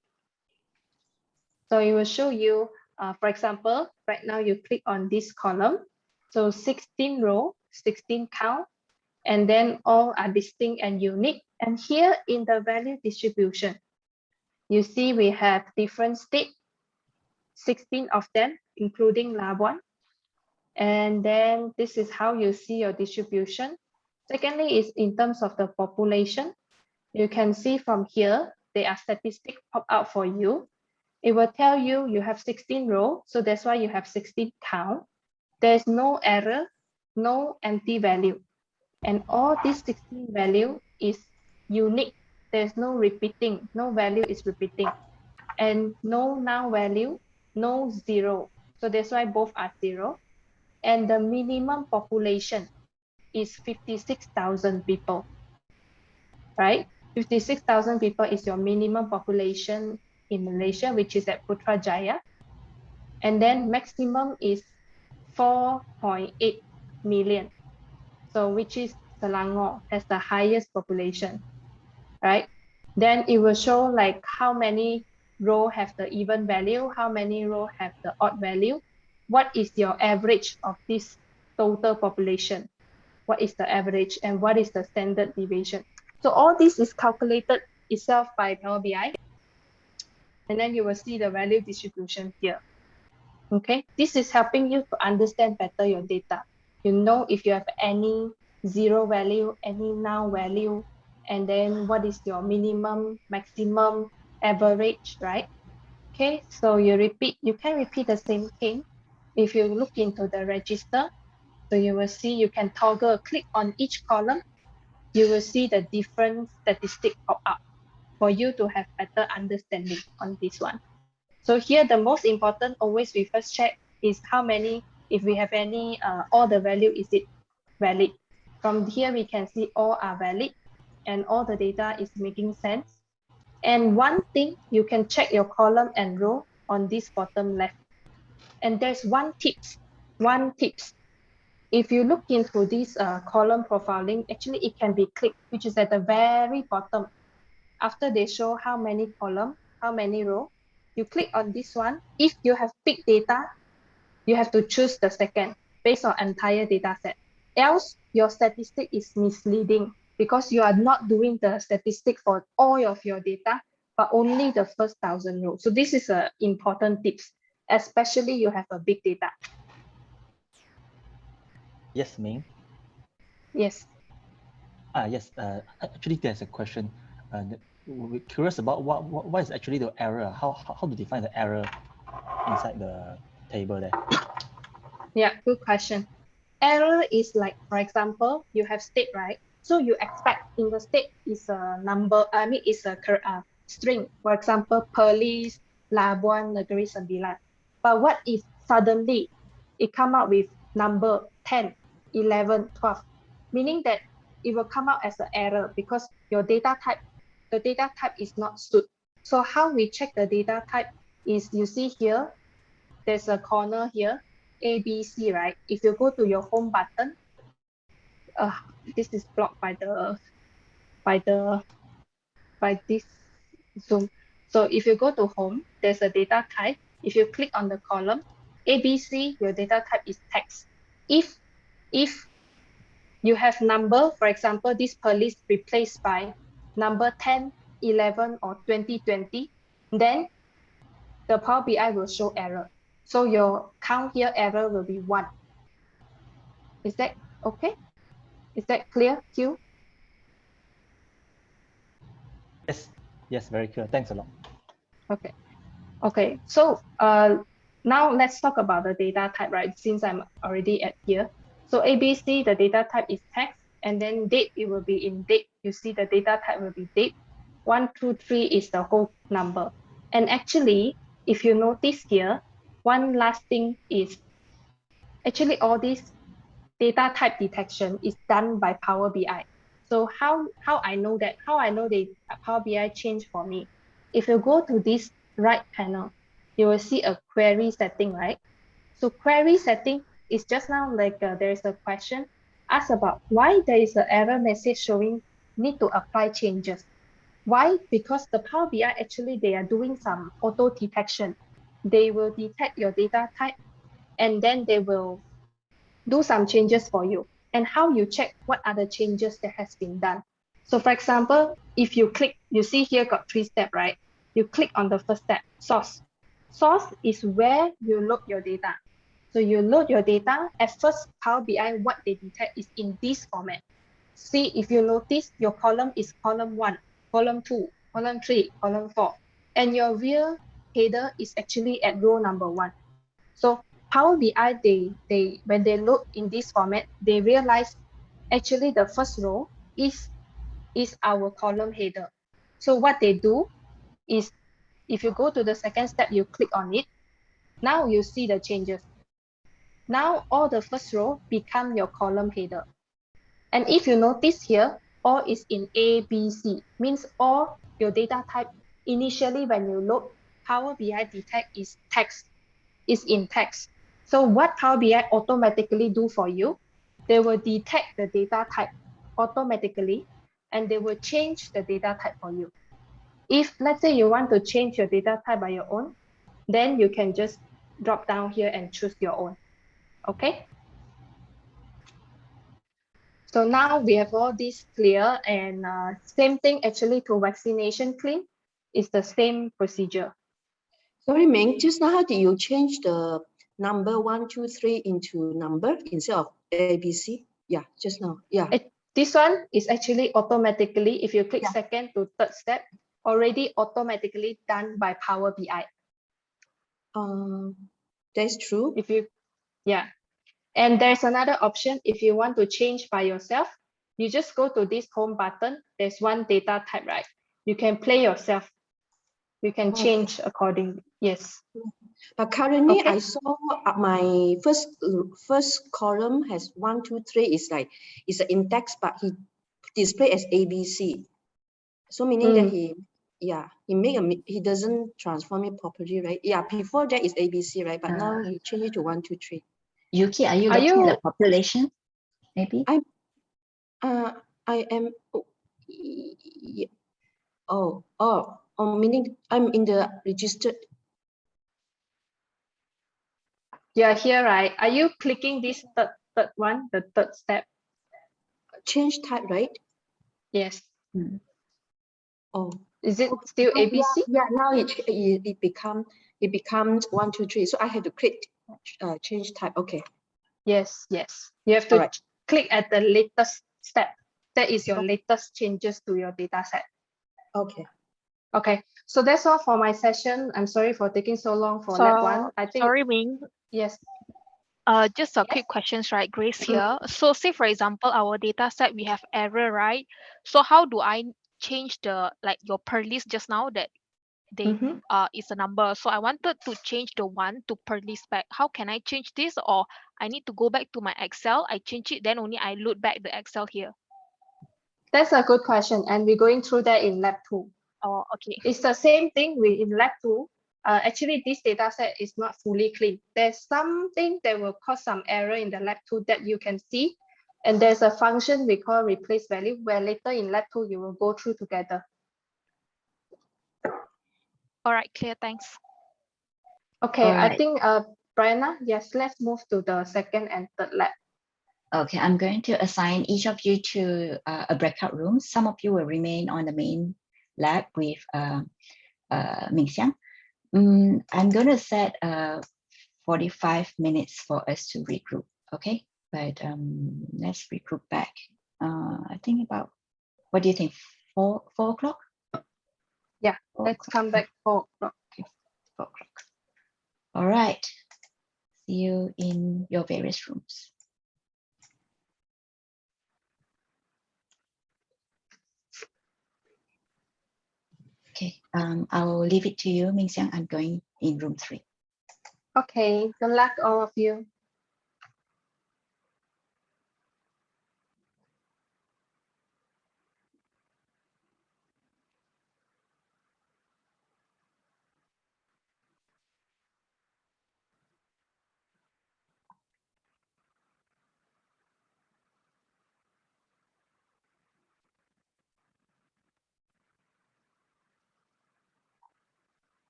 So it will show you, for example, right now you click on this column. So 16 row, 16 count, and then all are distinct and unique. And here in the value distribution, you see we have different state, 16 of them, including lab 1. And then this is how you see your distribution. Secondly is in terms of the population. You can see from here, there are statistics pop out for you. It will tell you you have 16 rows, so that's why you have 16 count. There's no error, no empty value. And all these 16 value is unique. There's no repeating, no value is repeating. And no null value, no 0. So that's why both are 0. And the minimum population is 56,000 people, right? 56,000 people is your minimum population in Malaysia, which is at Putrajaya. And then maximum is 4.8 million. So which is Selangor has the highest population, right? Then it will show like how many row have the even value, how many row have the odd value. What is your average of this total population? What is the average and what is the standard deviation? So all this is calculated itself by Power BI. And then you will see the value distribution here. Okay, this is helping you to understand better your data. You know if you have any 0 value, any null value, and then what is your minimum, maximum, average, right? Okay, so you can repeat the same thing. If you look into the register, so you will see you can toggle, click on each column, you will see the different statistics pop up for you to have better understanding on this one. So here, the most important, always we first check is how many, if we have any, all the value, is it valid? From here, we can see all are valid and all the data is making sense. And one thing, you can check your column and row on this bottom left. And there's one tips. If you look into this column profiling, actually it can be clicked, which is at the very bottom. After they show how many column, how many row, you click on this one. If you have big data, you have to choose the second based on entire data set. Else, your statistic is misleading because you are not doing the statistic for all of your data, but only the first 1,000 rows. So this is an important tips, especially you have a big data. Yes, Ming. Yes. Yes. Actually, there's a question. We're curious about what is actually the error. How to define the error inside the table there? Yeah, good question. error is like, for example, you have state, right? So you expect in the state is a number, is a string. For example, Perlis, Labuan, Negeri Sembilan. But what if suddenly it come out with number 10, 11, 12, meaning that it will come out as an error because your data type, the data type is not suit. So how we check the data type is, you see here, there's a corner here, A, B, C, right? If you go to your home button, this is blocked by this Zoom. So if you go to home, there's a data type. If you click on the column A, B, C, your data type is text. If you have number, for example, this Perlis replaced by number 10, 11, or 2020, then the Power BI will show error. So your count here error will be 1. Is that okay? Is that clear, Q? Yes, very clear. Thanks a lot. Okay. So now let's talk about the data type, right? Since I'm already at here. So ABC, the data type is text, and then date, it will be in date. You see the data type will be date. 1, 2, 3 is the whole number. And actually, if you notice here, one last thing is actually all this data type detection is done by Power BI. So how I know that? How I know the Power BI changed for me? If you go to this right panel, you will see a query setting, right? So query setting is just now like there is a question asked about why there is an error message showing need to apply changes. Why? Because the Power BI actually they are doing some auto detection. They will detect your data type and then they will do some changes for you. And how you check what are the changes that has been done. So for example, if you click, you see here got 3 steps, right? You click on the first step, source. Source is where you load your data. So you load your data. At first, Power BI, what they detect is in this format. See, if you notice, your column is column 1, column 2, column 3, column 4. And your real header is actually at row number 1. So Power BI, they when they load in this format, they realize actually the first row is our column header. So what they do is, if you go to the second step, you click on it. Now you see the changes. Now all the first row become your column header. And if you notice here, all is in A, B, C, means all your data type initially when you load, Power BI detect is text, is in text. So what Power BI automatically do for you, they will detect the data type automatically and they will change the data type for you. If let's say you want to change your data type by your own, then you can just drop down here and choose your own. Okay. So now we have all this clear, and same thing actually to vaccination claim is the same procedure. Sorry, Ming, just now how did you change the number 1, 2, 3 into number instead of ABC? Yeah, just now. Yeah. This one is actually automatically, if you click second to third step, already automatically done by Power BI. That's true. If you, and there's another option. If you want to change by yourself, you just go to this home button. There's one data type, right? You can play yourself. You can change accordingly. Yes. But currently, I saw my first column has 1, 2, 3. It's like it's an index, but he display as ABC. So meaning that he doesn't transform it properly, right? Yeah, before that is ABC, right? But now you change it to 1, 2, 3. Yuki, are you looking at the population? Maybe. I am. Meaning I'm in the registered. Yeah, here, right? Are you clicking this third one, the third step? Change type, right? Yes. Oh, is it still ABC? Yeah, now it becomes 1, 2, 3. So I have to click change type. Okay. Yes. You have to click at the latest step. That is your latest changes to your data set. Okay. So that's all for my session. I'm sorry for taking so long for that one. I think. Sorry, Ming. Yes. Just a quick questions, right, Grace here. So say for example, our data set, we have error, right? So how do I change the, like your per list just now that they is a number. So I wanted to change the one to per list back. How can I change this? Or I need to go back to my Excel, I change it, then only I load back the Excel here. That's a good question. And we're going through that in lab 2. Oh, okay. It's the same thing in lab 2. Actually, this data set is not fully clean. There's something that will cause some error in the lab 2 that you can see. And there's a function we call replace value, where later in lab 2, you will go through together. All right, clear, thanks. Okay, I think, Brianna, yes, let's move to the second and third lab. Okay, I'm going to assign each of you to a breakout room. Some of you will remain on the main lab with Ming Xiang. I'm going to set 45 minutes for us to regroup, okay? But let's regroup back. I think about, what do you think, 4 o'clock? Yeah, let's come back 4 o'clock. Okay, 4 o'clock. All right, see you in your various rooms. Okay, I'll leave it to you, Ming Xiang. I'm going in room 3. Okay, good luck, all of you.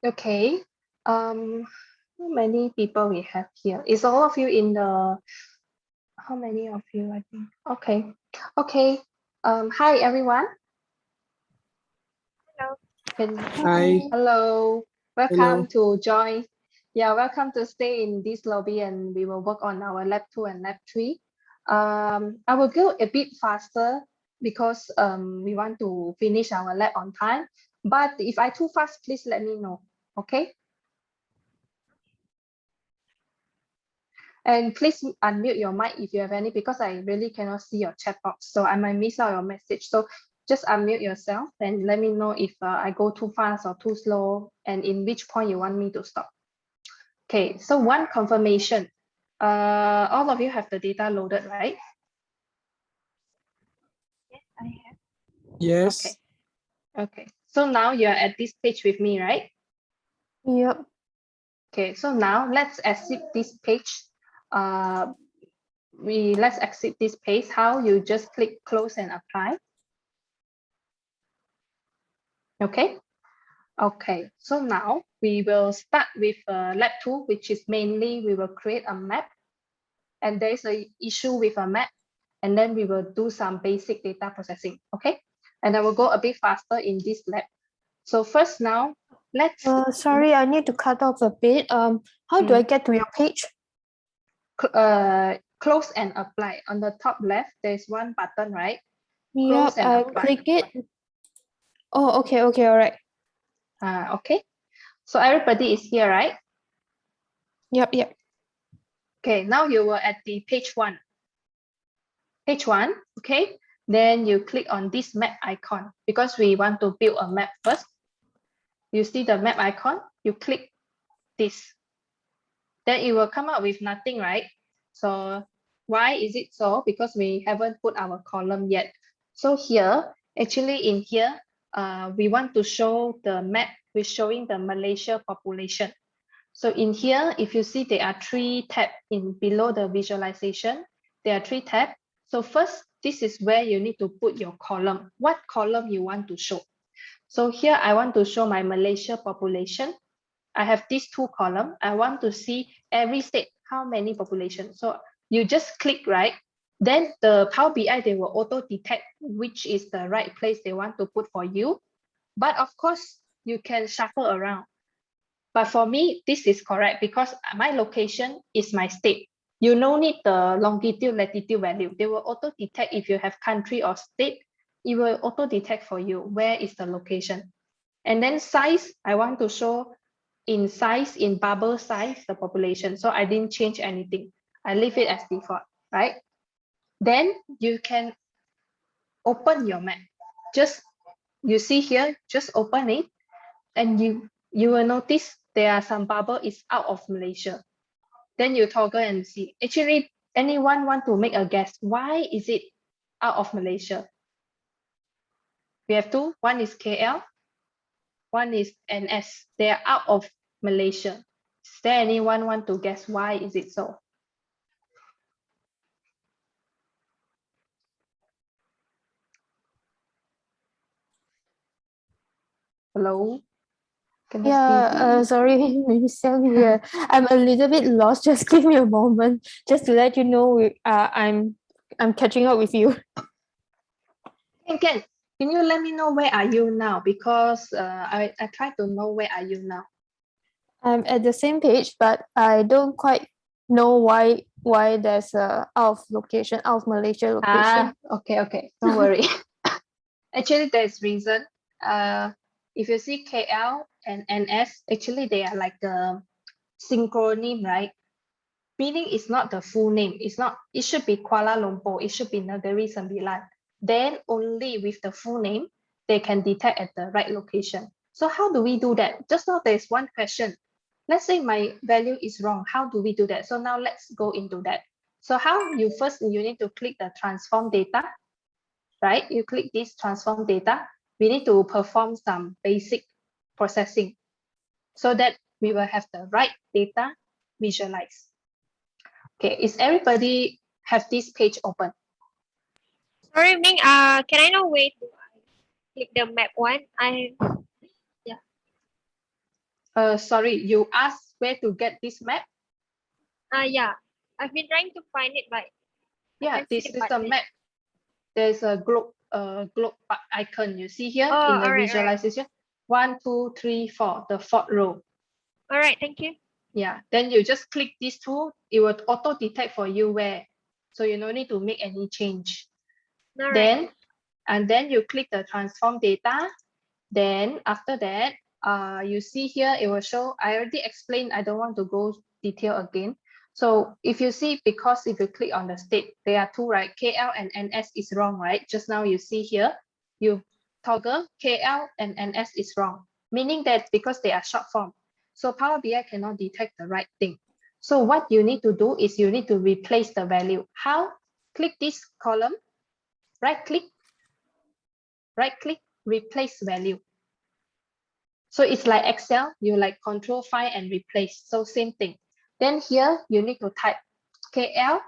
Okay, how many people we have here? Is all of you in the, how many of you, I think? Okay, okay. Hi, everyone. Hello. Hi. Hello, welcome Hello. to join. Yeah, welcome to stay in this lobby, and we will work on our lab 2 and lab 3. I will go a bit faster because we want to finish our lab on time. But if I too fast, please let me know. Okay. And please unmute your mic if you have any, because I really cannot see your chat box, so I might miss out your message. So just unmute yourself and let me know if I go too fast or too slow, and in which point you want me to stop. Okay, so one confirmation. All of you have the data loaded, right? Yes, I have. Yes. Okay. Okay, so now you're at this page with me, right? Yep. Okay, so now let's exit this page. Let's exit this page. How you just click close and apply. Okay. Okay, so now we will start with lab 2, which is mainly we will create a map, and there is an issue with a map, and then we will do some basic data processing. Okay, and I will go a bit faster in this lab. So first now, let's. Sorry, I need to cut off a bit. How do I get to your page? Close and apply. On the top left, there's one button, right? Yep, I click it. Oh, okay, okay, all right. Okay, so everybody is here, right? Yep, yep. Okay, now you were at the page 1. Page 1, okay? Then you click on this map icon because we want to build a map first. You see the map icon, you click this. Then it will come up with nothing, right? So why is it so? Because we haven't put our column yet. So here, actually in here, we want to show the map with showing the Malaysia population. So in here, if you see there are 3 tabs in below the visualization, there are 3 tabs. So first, this is where you need to put your column. What column you want to show? So here I want to show my Malaysia population. I have these 2 columns. I want to see every state, how many population. So you just click, right? Then the Power BI, they will auto detect which is the right place they want to put for you. But of course, you can shuffle around. But for me, this is correct because my location is my state. You no need the longitude, latitude value. They will auto detect if you have country or state. it will auto detect for you where is the location. And then size, I want to show in size, in bubble size, the population. So I didn't change anything. I leave it as default, right? Then you can open your map. Just, you see here, just open it. And you will notice there are some bubble is out of Malaysia. Then you toggle and see. Actually, anyone want to make a guess? Why is it out of Malaysia? We have two. One is KL. One is NS. They are out of Malaysia. Is there anyone want to guess why is it so? Hello? Sorry, Miss Xiang here. I'm a little bit lost. Just give me a moment, just to let you know I'm catching up with you. Can you let me know where are you now? Because I try to know where are you now. I'm at the same page, but I don't quite know why there's a out of Malaysia location. Okay, don't worry. Actually, there's reason. If you see KL and NS, actually they are like a synchronym, right? Meaning it's not the full name. It should be Kuala Lumpur. It should be Negeri Sembilan. Then only with the full name, they can detect at the right location. So how do we do that? Just now there's one question. Let's say my value is wrong. How do we do that? So now let's go into that. So first you need to click the transform data, right? You click this transform data. We need to perform some basic processing so that we will have the right data visualized. Okay, is everybody have this page open? Sorry, Ming, can I know where to click the map one? Sorry, you asked where to get this map? Yeah, I've been trying to find it, but yeah, this is the map. There's a globe icon you see here in the visualization. 1, 2, 3, 4, the fourth row. All right, thank you. Yeah, then you just click these two. It will auto detect for you where, so you don't need to make any change. All right. Then you click the transform data. Then after that, you see here it will show. I already explained. I don't want to go detail again. So if you see, because if you click on the state, there are two, right? KL and NS is wrong, right? Just now you see here, you toggle KL and NS is wrong, meaning that because they are short form. So Power BI cannot detect the right thing. So what you need to do is you need to replace the value. How? Click this column, right click, replace value. So it's like Excel, you like control find and replace. So same thing. Then here you need to type KL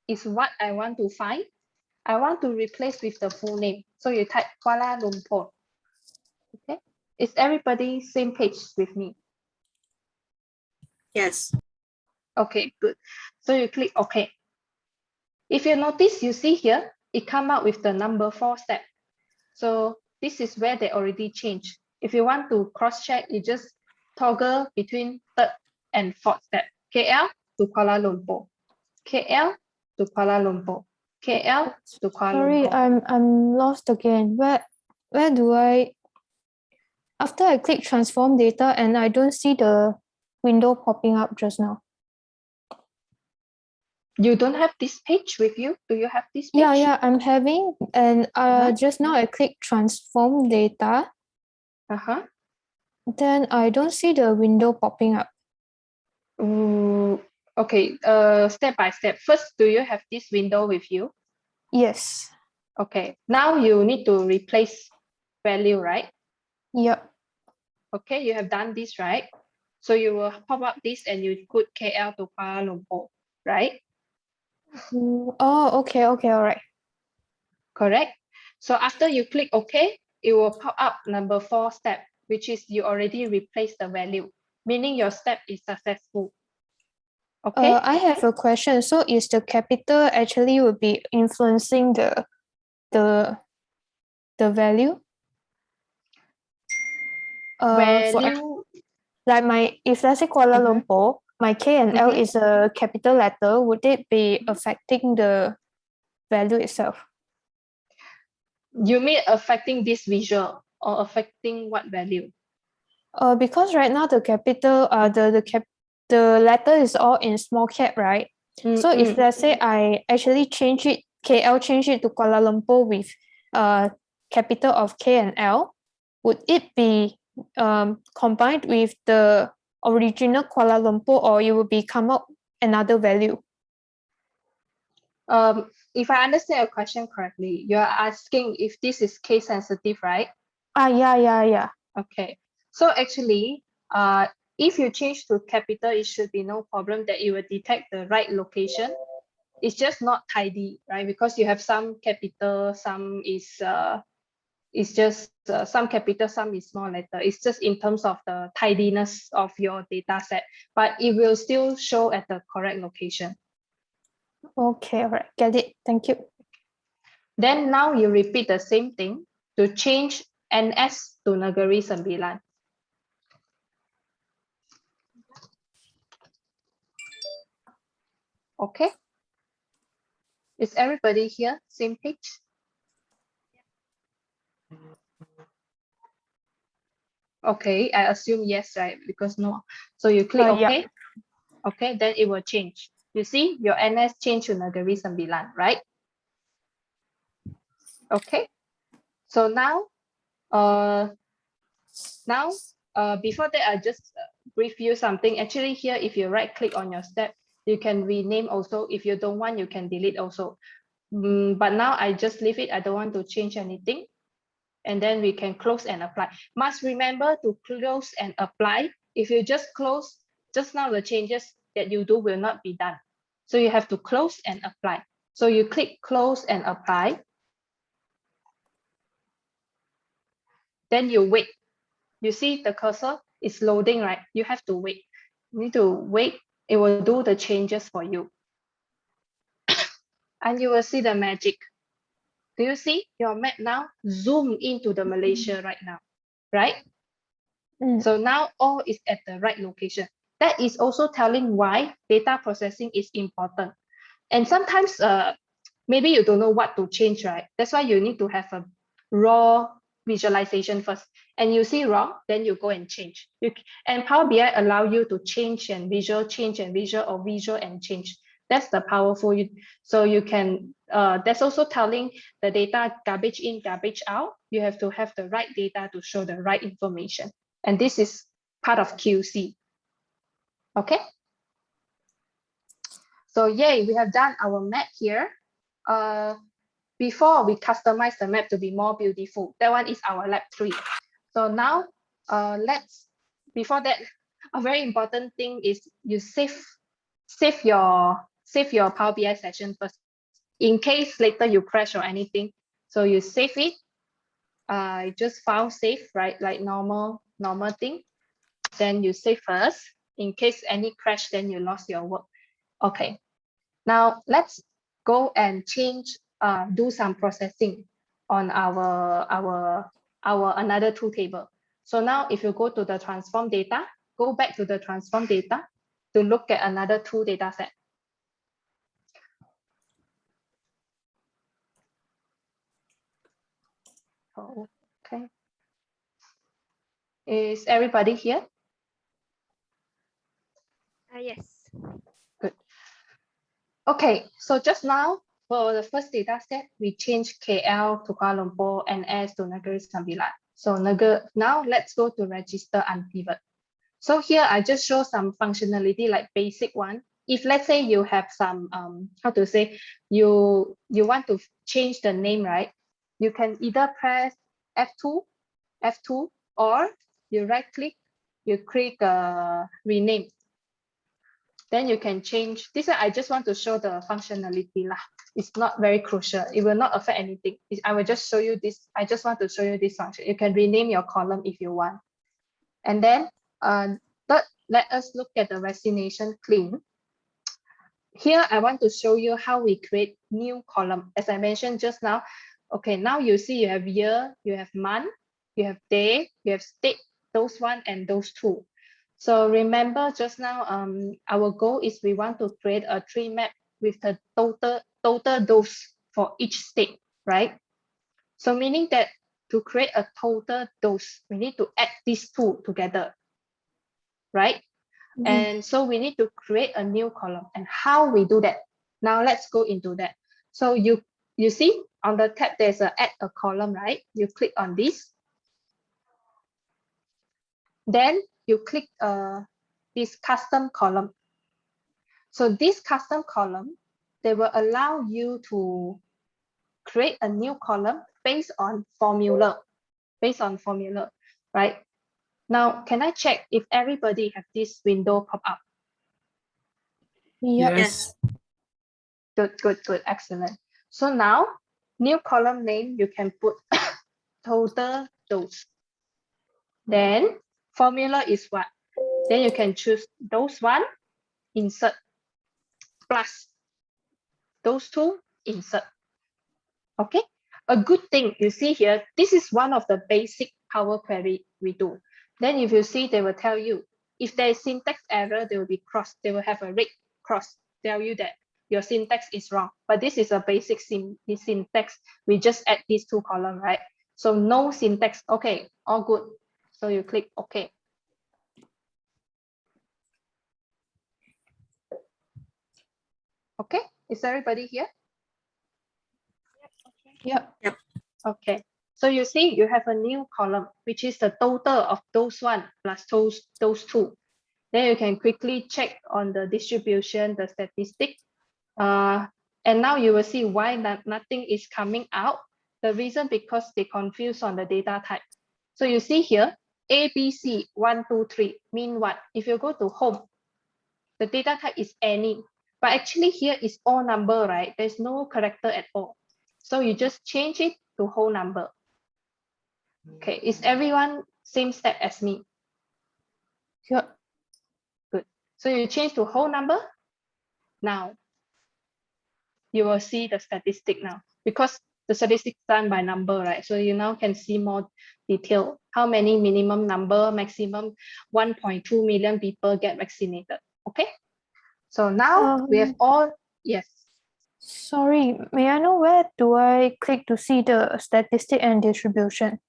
is what I want to find. I want to replace with the full name. So you type Kuala Lumpur. Okay. Is everybody same page with me? Yes. Okay, good. So you click OK. If you notice, you see here, it come out with the number 4 step. So this is where they already changed. If you want to cross-check, you just toggle between 3rd and 4th step. KL to Kuala Lumpur. KL to Kuala Lumpur. KL to Kuala Sorry, Lumpur. I'm lost again. Where do I, after I click transform data and I don't see the window popping up just now. You don't have this page with you? Do you have this page? Yeah, I'm having, and just now I click transform data. Then I don't see the window popping up. Okay, step by step. First, do you have this window with you? Yes. Okay, now you need to replace value, right? Yep. Okay, you have done this, right? So you will pop up this and you put KL to Kuala Lumpur, right? Oh, okay, all right. Correct. So after you click OK, it will pop up number 4 step, which is you already replaced the value, meaning your step is successful. Okay. I have a question. So is the capital actually would be influencing the value? Value. Like if let's say Kuala Lumpur, my K and L is a capital letter, would it be affecting the value itself? You mean affecting this visual or affecting what value? Because right now the capital, the letter is all in small cap, right? So if let's say I actually change it, KL change it to Kuala Lumpur with capital of K and L, would it be combined with the original Kuala Lumpur, or it will be come up another value? If I understand your question correctly, you are asking if this is case sensitive, right? Yeah. Okay. So actually, if you change to capital, it should be no problem that you will detect the right location. It's just not tidy, right? Because you have some capital, some is just some capital, some is small letter. It's just in terms of the tidiness of your data set, but it will still show at the correct location. Okay, all right, get it. Thank you. Then now you repeat the same thing to change NS to Negeri Sembilan. Okay. Is everybody here? Same page? Okay, I assume yes, right? Because no. So you click OK. Yeah. Okay, then it will change. You see your NS change to Negeri Sembilan, right? Okay. So now, before that, I just brief you something. Actually here, if you right click on your step, you can rename also. If you don't want, you can delete also. But now I just leave it. I don't want to change anything. And then we can close and apply. Must remember to close and apply. If you just close, just now the changes that you do will not be done. So you have to close and apply. So you click close and apply. Then you wait. You see the cursor is loading, right? You have to wait. You need to wait. It will do the changes for you. And you will see the magic. Do you see your map now? Zoom into the Malaysia right now, right? So now all is at the right location. That is also telling why data processing is important. And sometimes maybe you don't know what to change, right? That's why you need to have a raw visualization first. And you see raw, then you go and change. And Power BI allow you to change and visual, or visual and change. That's the powerful. So you can, that's also telling the data garbage in, garbage out. You have to have the right data to show the right information. And this is part of QC. Okay. So yay, we have done our map here. Before we customize the map to be more beautiful, that one is our lab 3. So now before that, a very important thing is you save your Power BI session first, in case later you crash or anything. So you save it, just file save, right? Like normal thing. Then you save first, in case any crash, then you lost your work. Okay, now let's go and change, do some processing on our another 2 table. So now if you go to the transform data, go back to the transform data to look at another 2 data set. Oh, okay. Is everybody here? Yes. Good. Okay, so just now for the first data set, we changed KL to Kuala Lumpur and S to Negeri Sembilan. So now let's go to register unpivot. So here I just show some functionality like basic one. If let's say you have some, how to say, you want to change the name, right? You can either press F2, or you right click, you click rename. Then you can change. This one I just want to show the functionality lah. It's not very crucial. It will not affect anything. I will just show you this. I just want to show you this function. You can rename your column if you want. And then third, let us look at the vaccination claim. Here I want to show you how we create new column. As I mentioned just now, okay, now you see you have year, you have month, you have day, you have state, those one and those 2. So remember just now, our goal is we want to create a tree map with the total dose for each state, right? So meaning that to create a total dose, we need to add these two together, right? And so we need to create a new column. And how we do that? Now let's go into that. So you see on the tab, there's a add a column, right? You click on this. Then you click this custom column. So this custom column, they will allow you to create a new column based on formula, right? Now, can I check if everybody have this window pop up? Yes. Good, excellent. So now, new column name, you can put total dose. Then formula is what? Then you can choose dose 1, insert, plus dose 2, insert. Okay, a good thing you see here, this is one of the basic Power Query we do. Then if you see, they will tell you, if there is syntax error, they will be cross. They will have a red cross, tell you that your syntax is wrong. But this is a basic syntax. We just add these two columns, right? So no syntax, okay, all good. So you click OK. Okay, is everybody here? Yep. Okay, so you see you have a new column, which is the total of those 1 plus those 2. Then you can quickly check on the distribution, the statistic. And now you will see why nothing is coming out. The reason because they confuse on the data type. So you see here, ABC 1, 2, 3 mean what? If you go to home, the data type is any, but actually here is all number, right? There's no character at all. So you just change it to whole number. Okay, is everyone same step as me? Sure. Good. So you change to whole number. Now you will see the statistic now, because the statistic done by number, right? So you now can see more detail. How many minimum number, maximum 1.2 million people get vaccinated. Okay. So now we have all, yes. Sorry, may I know where do I click to see the statistic and distribution?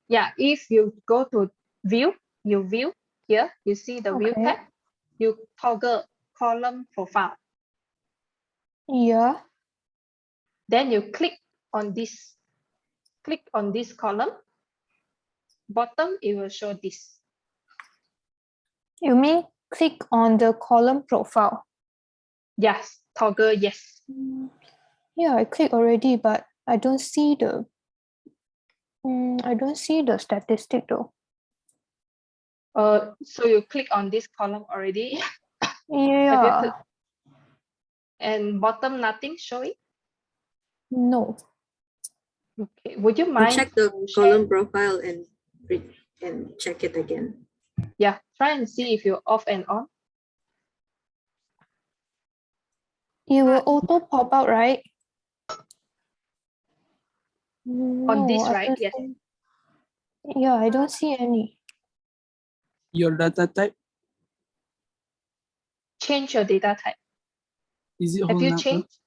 Yeah, if you go to view, you view here, you see the view tab, you toggle column profile. Yeah. Then you click on this column. Bottom, it will show this. You mean click on the column profile? Yes, toggle yes. Yeah, I click already, but I don't see the statistic though. So you click on this column already? Yeah. And bottom nothing showing? No. Okay, would you mind? Check the column profile and check it again. Yeah, try and see if you're off and on. It will auto pop out, right? On this, right? Yes. Yeah, I don't see any. Your data type? Change your data type. Is it Have whole you number? changed?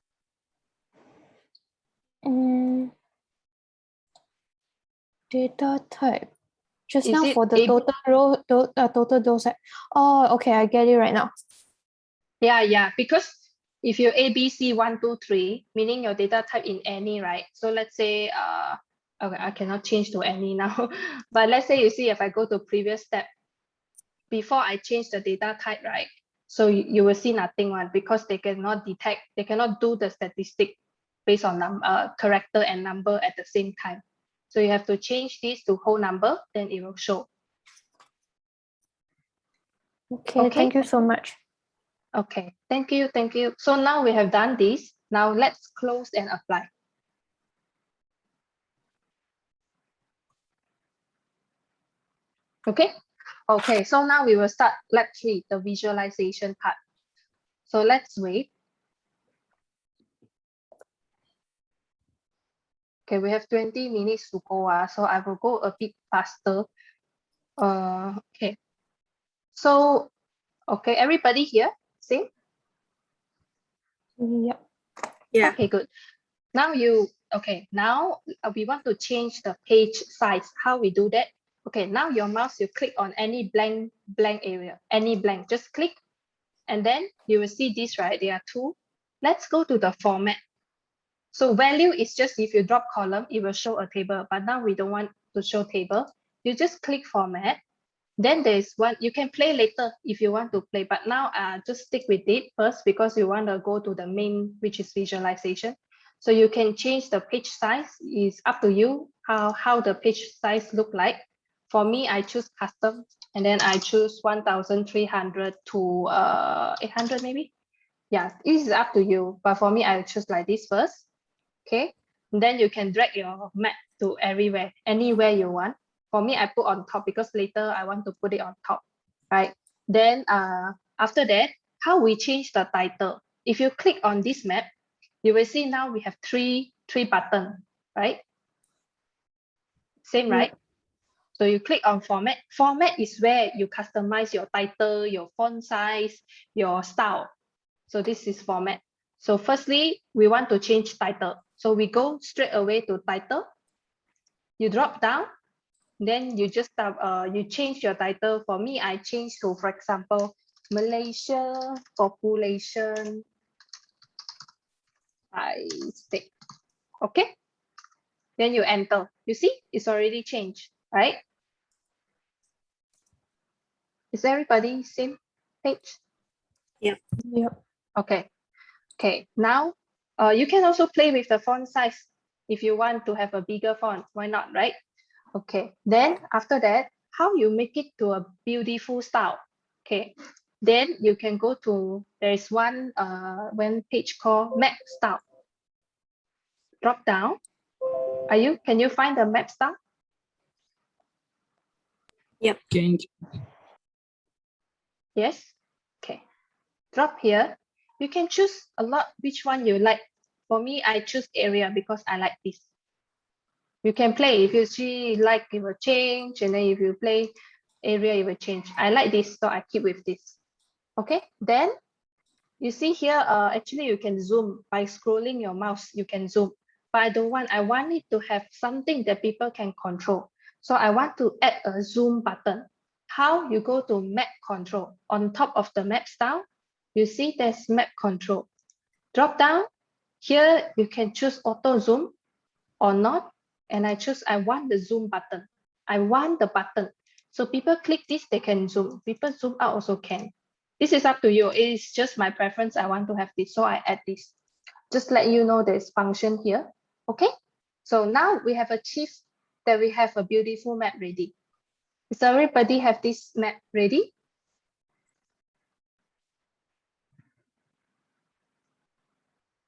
Data type. Just Is now it for the total row, total dose. Oh, okay, I get it right now. Yeah, because if you're ABC 1, 2, 3, meaning your data type in any, right? So let's say, okay, I cannot change to any now, but let's say you see if I go to previous step, before I change the data type, right? So you will see nothing one, because they cannot detect, they cannot do the statistic based on character and number at the same time. So you have to change this to whole number, then it will show. Okay, thank you so much. Okay, thank you. So now we have done this. Now let's close and apply. Okay, so now we will start lab 3, the visualization part. So let's wait. Okay, we have 20 minutes to go, so I will go a bit faster. Okay. So, okay, everybody here, see? Yeah. Okay, good. Now you Okay, now we want to change the page size. How we do that? Okay, now your mouse, you click on any blank area, any blank, just click. And then you will see this, right? There are two. Let's go to the format. So value is just if you drop column, it will show a table, but now we don't want to show table. You just click format. Then there's one, you can play later if you want to play, but now just stick with it first because we want to go to the main, which is visualization. So you can change the page size. It's up to you how the page size look like. For me, I choose custom, and then I choose 1,300 to 800 maybe. Yeah, it is up to you. But for me, I choose like this first. Okay, and then you can drag your map to everywhere, anywhere you want. For me, I put on top because later I want to put it on top, right? Then after that, how we change the title? If you click on this map, you will see now we have three buttons, right? Same, right? So you click on format. Format is where you customize your title, your font size, your style. So this is format. So firstly, we want to change title. So we go straight away to title. You drop down, then you just you change your title. For me, I change to, for example, Malaysia population by state. Okay. Then you enter. You see, it's already changed, right? Is everybody same page? Yeah. Yep. Okay. Okay. Now, you can also play with the font size if you want to have a bigger font. Why not, right? Okay. Then after that, how you make it to a beautiful style? Okay. Then you can go to, there is one page called map style. Drop down. Can you find the map style? Yep. Yes. Okay. Drop here. You can choose a lot which one you like. For me, I choose area because I like this. You can play. If you see like it will change, and then if you play area, it will change. I like this, so I keep with this. Okay. Then you see here, actually you can zoom by scrolling your mouse. You can zoom, but I don't want. I want it to have something that people can control. So I want to add a zoom button. How? You go to map control. On top of the map style, you see there's map control. Drop down. Here you can choose auto zoom or not. And I choose, I want the zoom button. I want the button. So people click this, they can zoom. People zoom out also can. This is up to you. It is just my preference. I want to have this, so I add this. Just let you know there's function here. Okay. So now we have achieved that we have a beautiful map ready. Does everybody have this map ready?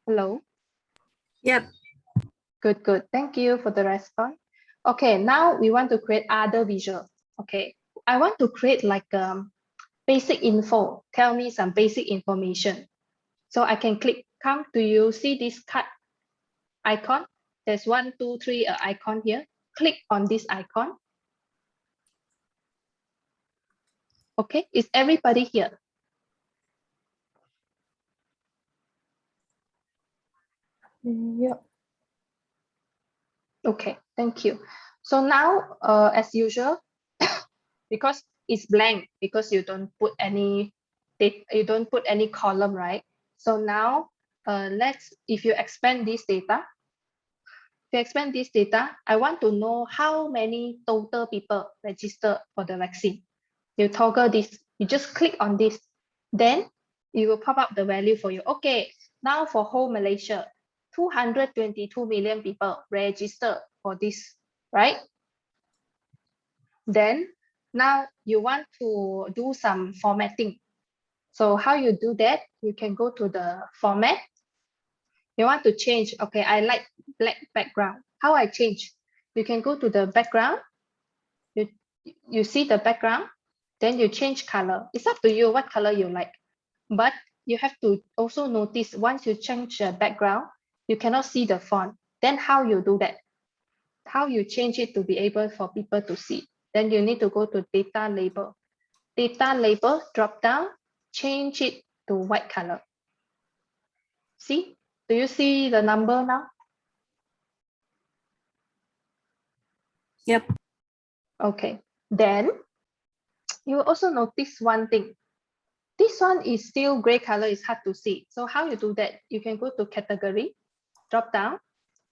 Hello? Yep. Good, good. Thank you for the response. Okay, now we want to create other visual. Okay, I want to create like basic info. Tell me some basic information. So I can click, come to you, see this cut icon. There's 1, 2, 3 icon here. Click on this icon. Okay, is everybody here? Yep. Okay, thank you. So now, as usual, because it's blank, because you don't put any column, right? So now, if you expand this data, I want to know how many total people registered for the vaccine. You toggle this, you just click on this, then it will pop up the value for you. Okay, now for whole Malaysia, 222 million people registered for this, right? Then now you want to do some formatting. So how you do that? You can go to the format. You want to change, okay, I like black background. How I change? You can go to the background. You see the background, then you change color. It's up to you what color you like. But you have to also notice once you change the background, you cannot see the font. Then how you do that? How you change it to be able for people to see? Then you need to go to data label. Data label, drop down, change it to white color. See? Do you see the number now? Yep. Okay. Then you will also notice one thing. This one is still gray color, it's hard to see. So how you do that? You can go to category, drop down,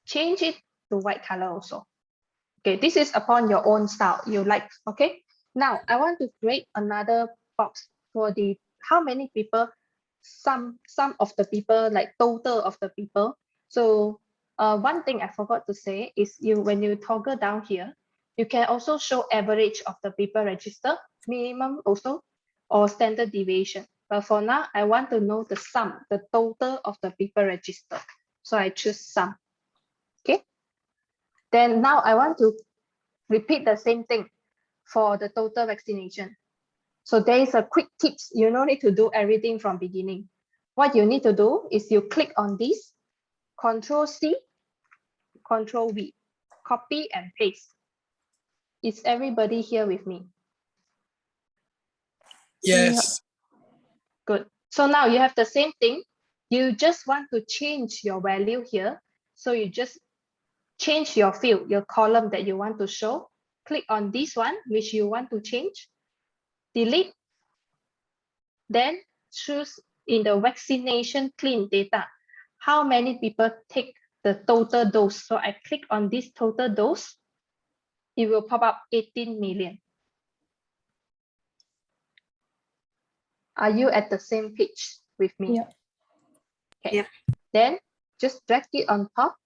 change it to white color also. Okay, this is upon your own style you like. Okay, now I want to create another box for the how many people, some of the people, like total of the people. So one thing I forgot to say is when you toggle down here, you can also show average of the people registered, minimum also, or standard deviation. But for now, I want to know the sum, the total of the people registered. So I choose sum. Okay. Then now I want to repeat the same thing for the total vaccination. So there is a quick tips. You don't need to do everything from beginning. What you need to do is you click on this, Control C, Control V, copy and paste. Is everybody here with me? Yes. Good. So now you have the same thing. You just want to change your value here. So you just change your field, your column that you want to show. Click on this one, which you want to change. Delete. Then choose in the vaccination clean data, how many people take the total dose. So I click on this total dose. It will pop up 18 million. Are you at the same page with me? Yeah. Okay. Yeah. Then just drag it on top,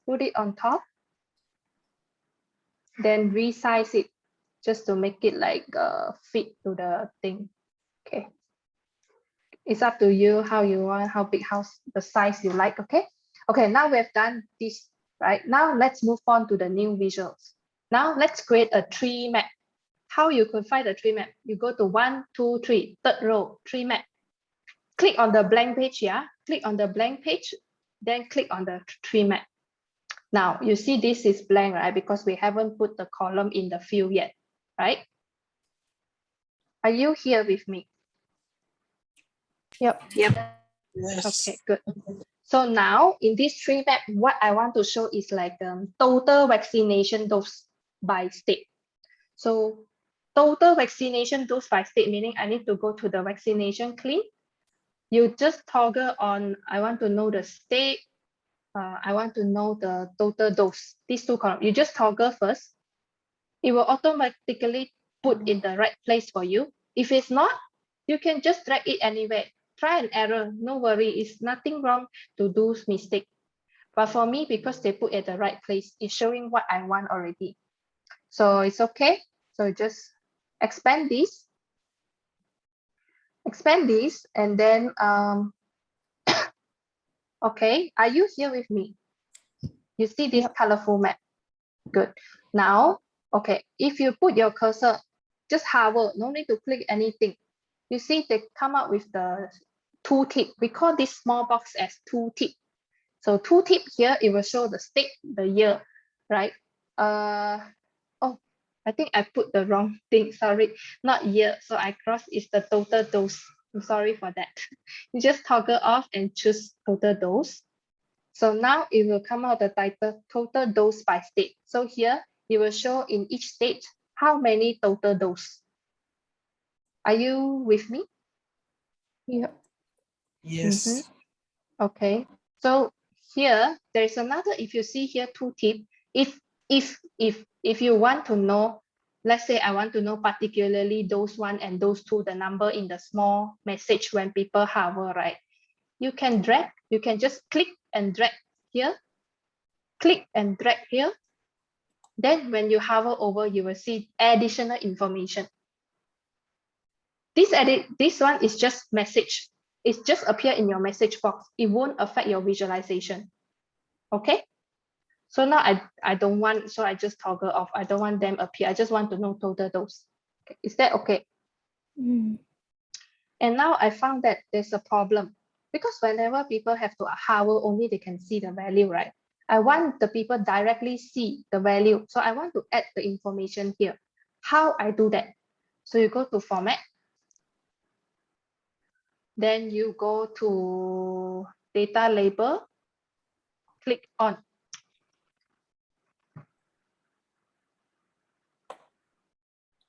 put it on top, then resize it just to make it like fit to the thing. Okay. It's up to you how you want, how big, how the size you like. Okay. Okay. Now we have done this, right? Now let's move on to the new visuals. Now let's create a tree map. How you could find the tree map? You go to 1, 2, 3, third row, tree map. Click on the blank page, yeah? Click on the blank page, then click on the tree map. Now you see this is blank, right? Because we haven't put the column in the field yet, right? Are you here with me? Yep. Yep. Yes. Okay, good. So now in this tree map, what I want to show is like total vaccination dose by state. So total vaccination dose by state, meaning I need to go to the vaccination clean. You just toggle on, I want to know the state. I want to know the total dose. These two columns, you just toggle first. It will automatically put in the right place for you. If it's not, you can just drag it anywhere. Try and error, no worry. It's nothing wrong to do mistake. But for me, because they put at the right place, it's showing what I want already. So it's okay. So just expand this, and then, okay, are you here with me? You see this colorful map? Good. Now, okay, if you put your cursor, just hover, no need to click anything. You see they come up with the tooltip. We call this small box as tooltip. So tooltip here, it will show the state, the year, right? Oh, I think I put the wrong thing, sorry, not year. So I cross is the total dose. I'm sorry for that. You just toggle off and choose total dose. So now it will come out the title total dose by state. So here it will show in each state how many total dose. Are you with me? Yeah. Yes. Okay. So here there's another. If you see here tooltip, if you want to know, let's say I want to know particularly those one and those two, the number in the small message when people hover, right? You can drag. You can just click and drag here. Click and drag here. Then when you hover over, you will see additional information. This one is just message. It's just appear in your message box. It won't affect your visualization. Okay. So now I don't want, so I just toggle off. I don't want them appear. I just want to know total dose. Okay. Is that okay? Mm. And now I found that there's a problem because whenever people have to hover, only they can see the value, right? I want the people directly see the value. So I want to add the information here. How I do that? So you go to format. Then you go to data label, click on.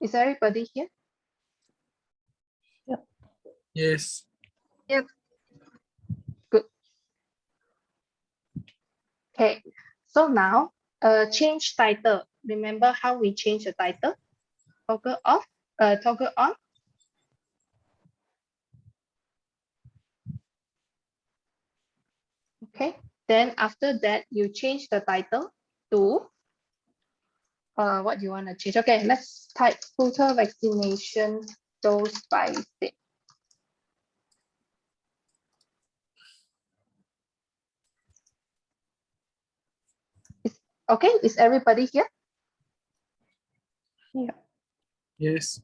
Is everybody here? Yep. Yes. Yep. Good. Okay, so now change title. Remember how we change the title? Toggle off, toggle on. Okay, then after that, you change the title to what do you want to change? Okay, let's type total vaccination dose by state. Okay, is everybody here? Yeah. Yes.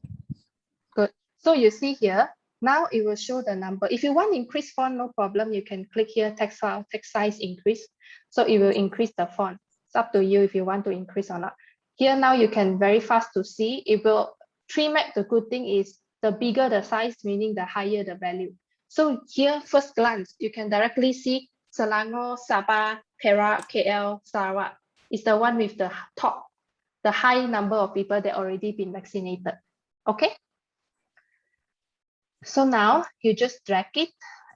Good. So you see here, now it will show the number. If you want increase font, no problem. You can click here, text file, text size increase. So it will increase the font. It's up to you if you want to increase or not. Here now you can very fast to see. It will 3Mac, the good thing is the bigger the size, meaning the higher the value. So here, first glance, you can directly see Selangor, Sabah, Perak, KL, Sarawak is the one with the top, the high number of people that already been vaccinated. Okay. So now you just drag it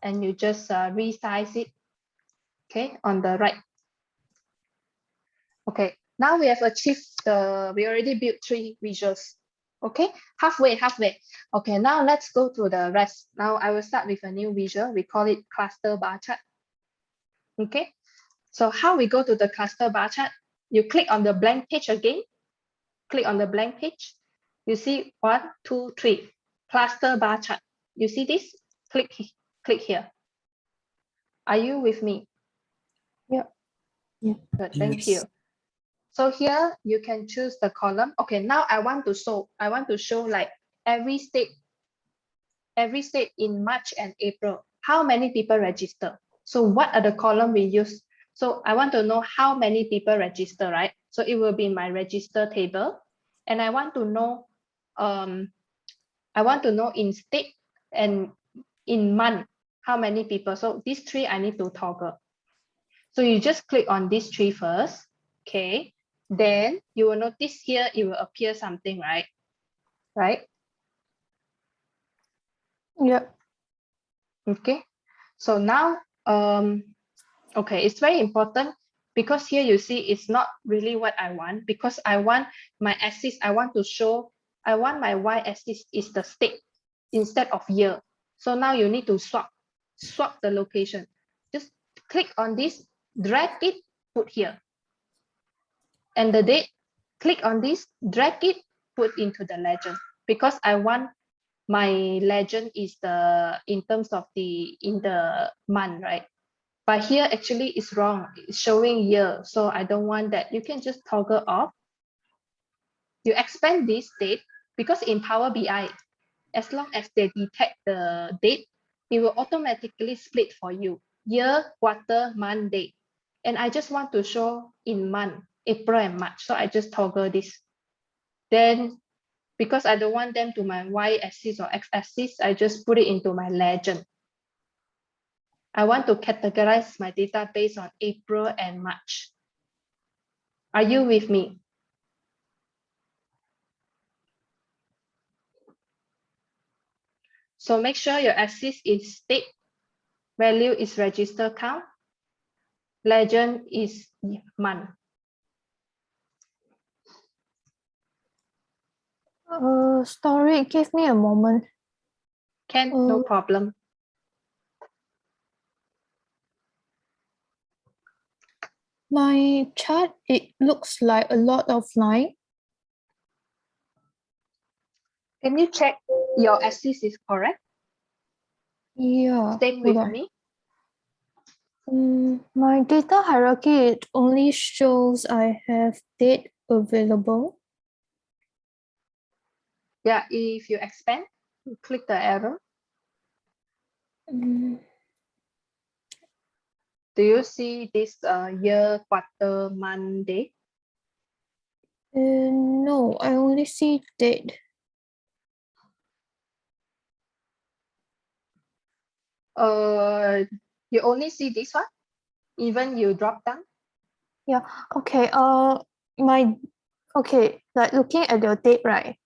and you just resize it, okay, on the right. Okay, now we have achieved we already built 3 visuals. Okay, halfway. Okay, now let's go to the rest. Now I will start with a new visual. We call it cluster bar chart. Okay, so how we go to the cluster bar chart? You click on the blank page again. Click on the blank page. You see 1, 2, 3, cluster bar chart. You see this? Click here. Are you with me? Yeah. Yeah. Good, thank you. So here you can choose the column. Okay, now I want to show like every state in March and April. How many people register? So what are the column we use? So I want to know how many people register, right? So it will be in my register table. And I want to know in state and in month, how many people. So these 3 I need to toggle. So you just click on these 3 first. Okay. Then you will notice here it will appear something, right? Right? Yeah. Okay. So now, okay, it's very important because here you see it's not really what I want, because I want my axis, I want my y-axis is the state instead of year. So now you need to swap the location. Just click on this, drag it, put here. And the date, click on this, drag it, put into the legend, because I want my legend is in terms of in the month, right? But here actually it's wrong, it's showing year, so I don't want that. You can just toggle off. You expand this date, because in Power BI, as long as they detect the date, it will automatically split for you, year, quarter, month, date. And I just want to show in month, April and March, so I just toggle this. Then because I don't want them to my y-axis or x-axis, I just put it into my legend. I want to categorize my data based on April and March. Are you with me? So make sure your axis is state, value is register count, legend is month. Sorry, give me a moment. No problem. My chart, it looks like a lot of line. Can you check your axis is correct? Yeah. Same with me. My data hierarchy, it only shows I have date available. Yeah, if you expand, you click the arrow. Do you see this year, quarter, month, day? No, I only see date. You only see this one? Even you drop down? Yeah, okay. Like looking at your date, right?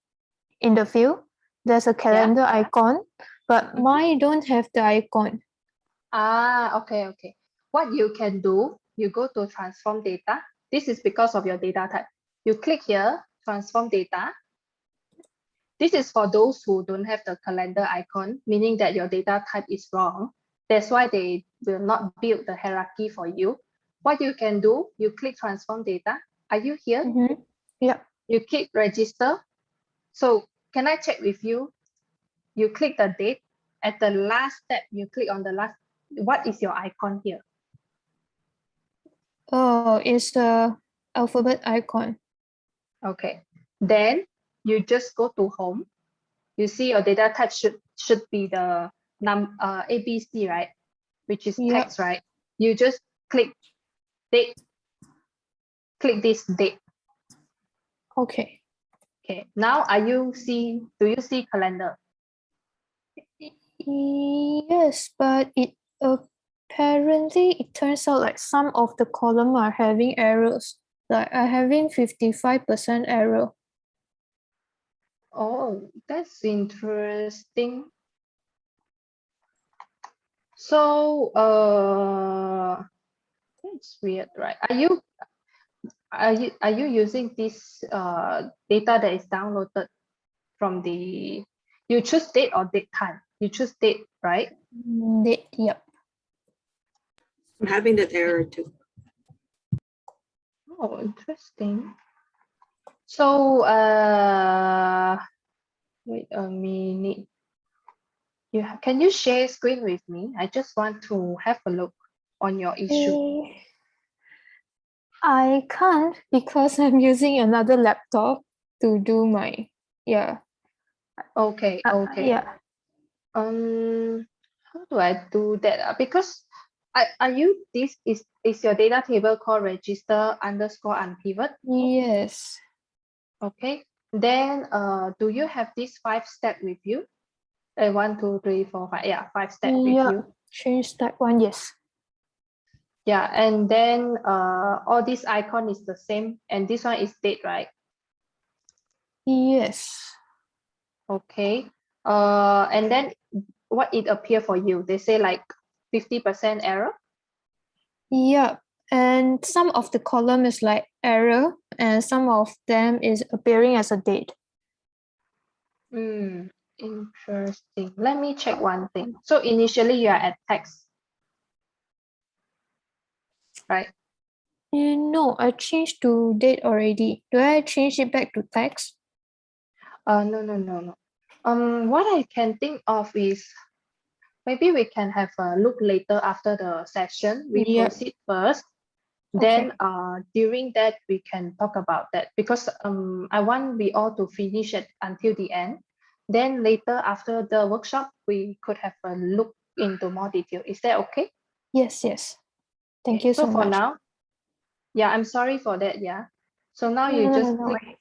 in the field, there's a calendar icon, but mine don't have the icon. Okay. What you can do, you go to transform data. This is because of your data type. You click here, transform data. This is for those who don't have the calendar icon, meaning that your data type is wrong. That's why they will not build the hierarchy for you. What you can do, you click transform data. Are you here? Yeah. You click register. So can I check with you? You click the date. At the last step, you click on the last. What is your icon here? Oh, it's the alphabet icon. Okay. Then you just go to home. You see your data type should be the ABC, right? Which is text, right? You just click date. Click this date. Okay. Okay. Now do you see calendar? Yes, but apparently it turns out like some of the column are having errors. Like I'm having 55% error. Oh, that's interesting. So that's weird, right? Are you using this data that is downloaded from the, you choose date or date time? You choose date, right? Date, yep. I'm having that error too. Oh, interesting. So wait a minute. Can you share screen with me? I just want to have a look on your issue. I can't because I'm using another laptop to do my, Okay. Yeah. How do I do that? Because are you is your data table called register _ unpivot? Yes. Okay. Then do you have this 5-step with you? 1, 2, 3, 4, 5. Yeah, 5-step with you. Change step 1, yes. Yeah, and then all this icon is the same, and this one is date, right? Yes. Okay. And then what it appear for you? They say like 50% error. Yeah, and some of the column is like error, and some of them is appearing as a date. Interesting. Let me check one thing. So initially you are at text, right? No, I changed to date already. Do I change it back to text? No. What I can think of is maybe we can have a look later after the session. We proceed first. Then during that we can talk about that, because I want we all to finish it until the end. Then later after the workshop we could have a look into more detail. Is that okay? Yes. Thank you so for much. now, yeah, I'm sorry for that. Yeah. So now you just click,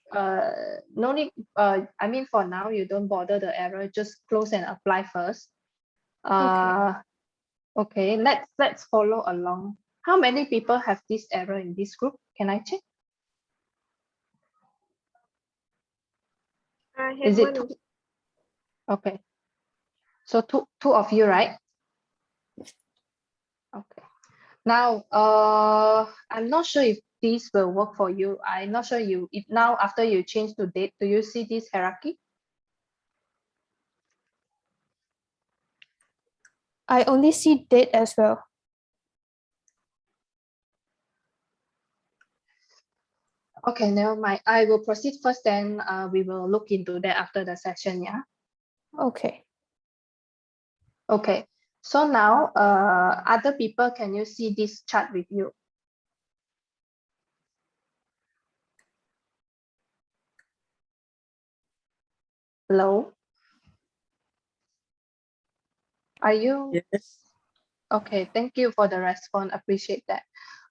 no need, I mean for now you don't bother the error, just close and apply first. Okay, let's follow along. How many people have this error in this group? Can I check? I have Is it one. two? Okay. So two of you, right? Okay. Now, I'm not sure if this will work for you. I'm not sure if now after you change to date, do you see this hierarchy? I only see date as well. Okay, never mind. I will proceed first, then we will look into that after the session, yeah? Okay. Okay, so now other people, can you see this chart with you? Hello? Are you? Yes. Okay, thank you for the response. Appreciate that.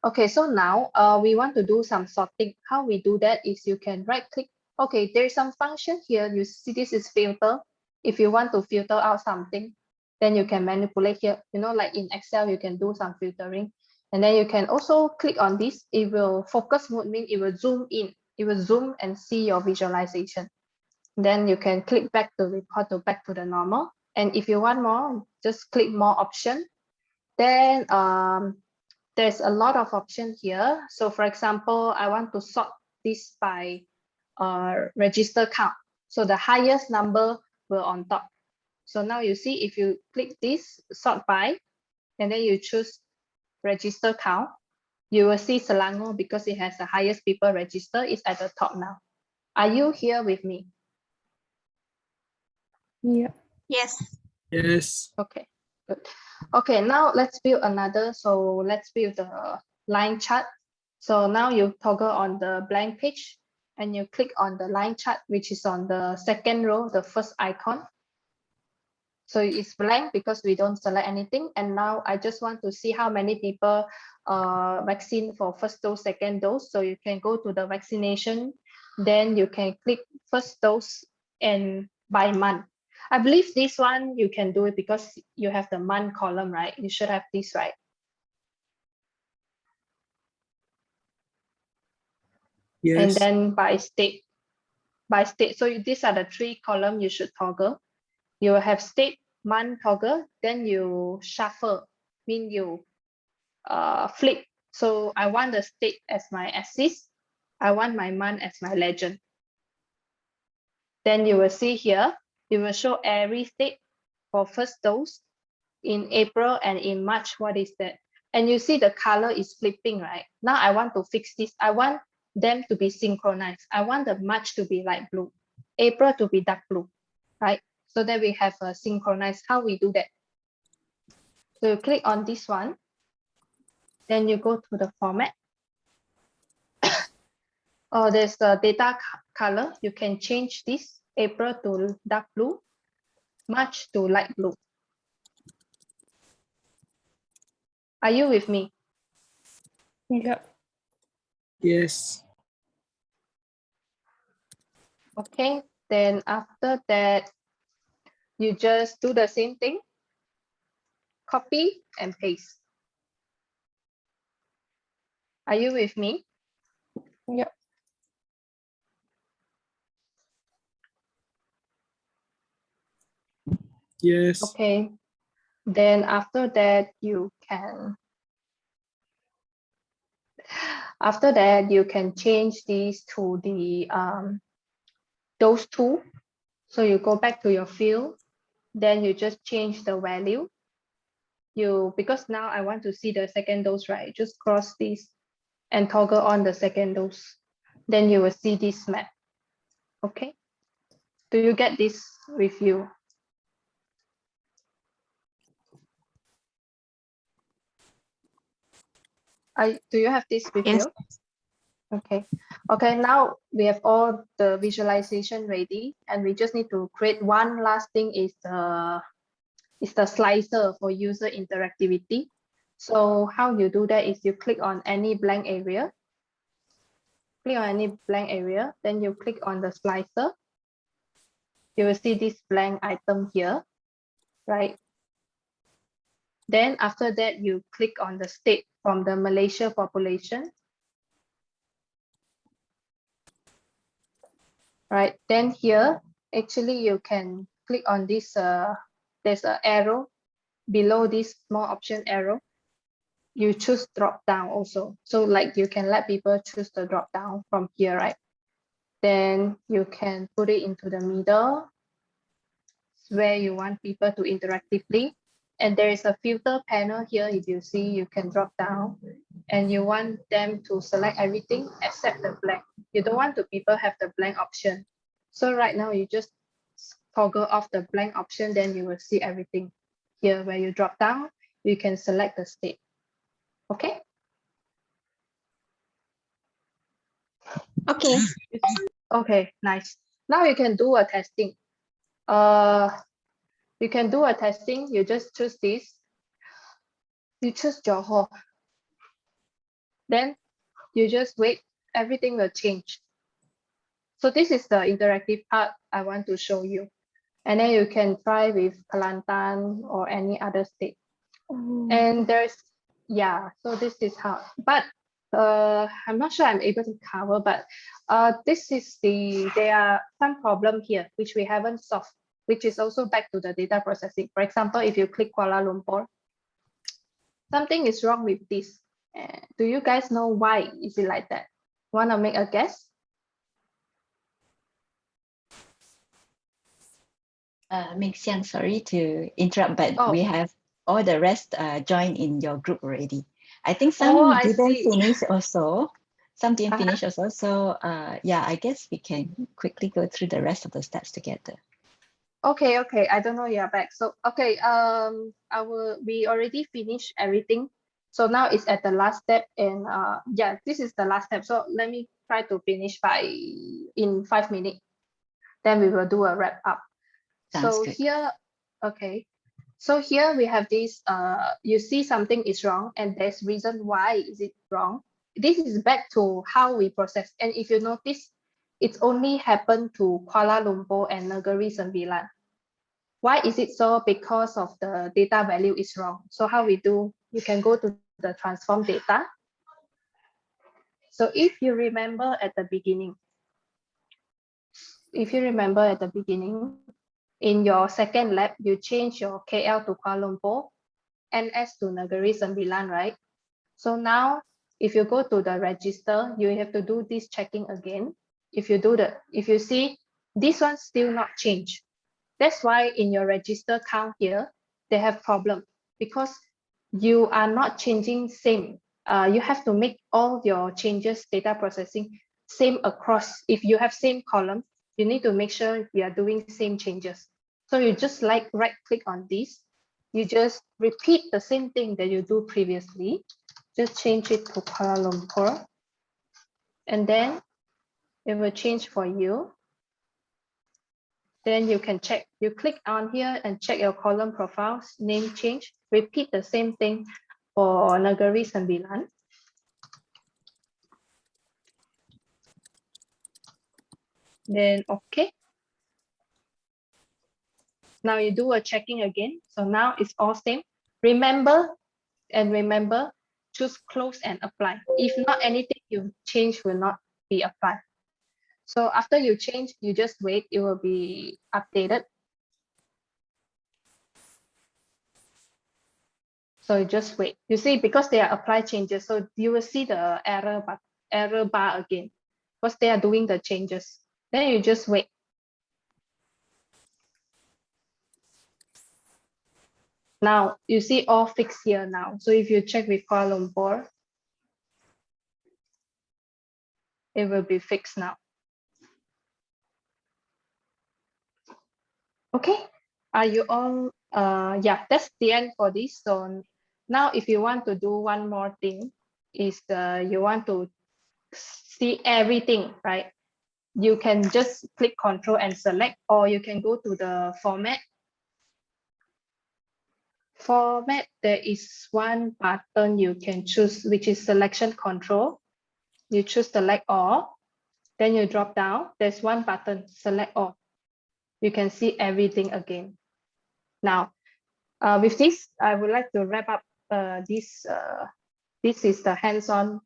Okay, so now we want to do some sorting. How we do that is you can right click. Okay, there's some function here. You see this is filter. If you want to filter out something, then you can manipulate here. You know, like in Excel, you can do some filtering. And then you can also click on this. It will focus mode, mean it will zoom in. It will zoom and see your visualization. Then you can click back to report to back to the normal. And if you want more, just click more option. Then there's a lot of options here. So for example, I want to sort this by register count. So the highest number will on top. So now you see, if you click this sort by, and then you choose register count, you will see Selangor, because it has the highest people register, is at the top now. Are you here with me? Yeah. Yes. Yes. Okay, good. Okay, now let's build another. So let's build the line chart. So now you toggle on the blank page and you click on the line chart, which is on the second row, the first icon. So it's blank because we don't select anything. And now I just want to see how many people vaccine for first dose, second dose. So you can go to the vaccination, then you can click first dose and by month. I believe this one you can do it because you have the month column, right? You should have this, right? Yes. And then by state. So these are the 3 columns you should toggle. You have state, month toggle, then you shuffle, mean you flip. So I want the state as my axis. I want my month as my legend. Then you will see here, it will show every state for first dose in April and in March. What is that? And you see the color is flipping, right? Now I want to fix this. I want them to be synchronized. I want the March to be light blue, April to be dark blue, right? So that we have a synchronized. How we do that? So you click on this one, then you go to the format. There's the data color. You can change this, April to dark blue, March to light blue. Are you with me? Yeah. Yes. Okay, then after that, you just do the same thing. Copy and paste. Are you with me? Yeah. Yes. Okay, then after that, you can change these to the those two. So you go back to your field, then you just change the value. Because now I want to see the second dose, right? Just cross this and toggle on the second dose. Then you will see this map. Okay. Do you get this with you? Do you have this with Yes. you? Okay. Okay, now we have all the visualization ready, and we just need to create one last thing, is the slicer for user interactivity. So how you do that is you click on any blank area. Click on any blank area, then you click on the slicer. You will see this blank item here, right? Then after that, you click on the state from the Malaysia population. Right, then here, actually you can click on this, there's an arrow below this small option arrow. You choose drop down also. So like you can let people choose the drop down from here, right? Then you can put it into the middle where you want people to interactively. And there is a filter panel here. If you see, you can drop down and you want them to select everything except the blank. You don't want to people have the blank option. So right now you just toggle off the blank option, then you will see everything. Here where you drop down, you can select the state. Okay? Okay. Okay, nice. Now you can do a testing. You can do a testing. You just choose this. You choose Johor. Then you just wait. Everything will change. So this is the interactive part I want to show you. And then you can try with Kelantan or any other state. And there's, yeah, so this is how, but I'm not sure I'm able to cover, but there are some problem here which we haven't solved, which is also back to the data processing. For example, if you click Kuala Lumpur, something is wrong with this. Do you guys know why is it like that? Want to make a guess? Ming Xiang, sorry to interrupt, but we have all the rest joined in your group already. I think some didn't finish also. Some didn't finish also. So yeah, I guess we can quickly go through the rest of the steps together. Okay, I don't know you're back. So okay, we already finished everything. So now it's at the last step, and yeah, this is the last step. So let me try to finish in 5 minutes. Then we will do a wrap up. Sounds so good. Here, okay. So here we have this, you see something is wrong and there's reason why is it wrong. This is back to how we process. And if you notice, it's only happened to Kuala Lumpur and Negeri Sembilan. Why is it so? Because of the data value is wrong. So how we do, you can go to the transform data. So if you remember at the beginning, in your second lab, you change your KL to Kuala Lumpur, NS to Negeri Sembilan, right? So now, if you go to the register, you have to do this checking again. If you see this one still not changed, that's why in your register count here, they have problem because you are not changing same. You have to make all your changes, data processing, same across. If you have same column, you need to make sure you are doing same changes. So you just right click on this. You just repeat the same thing that you do previously. Just change it to Kuala Lumpur. And then it will change for you. Then you can check, you click on here and check your column profiles, name change, repeat the same thing for Negeri Sembilan. Then okay. Now you do a checking again. So now it's all same. Remember, choose close and apply. If not, anything you change will not be applied. So after you change, you just wait, it will be updated. So you just wait. You see, because they are apply changes, so you will see the error bar again, because they are doing the changes. Then you just wait. Now you see all fixed here now. So if you check with Kuala Lumpur, it will be fixed now. Okay, are you all, yeah, that's the end for this. So now if you want to do one more thing, is you want to see everything, right? You can just click Control and select, or you can go to the format. Format, there is one button you can choose, which is selection control. You choose select all, then you drop down. There's one button, select all. You can see everything again. Now, with this, I would like to wrap up this. This is the hands-on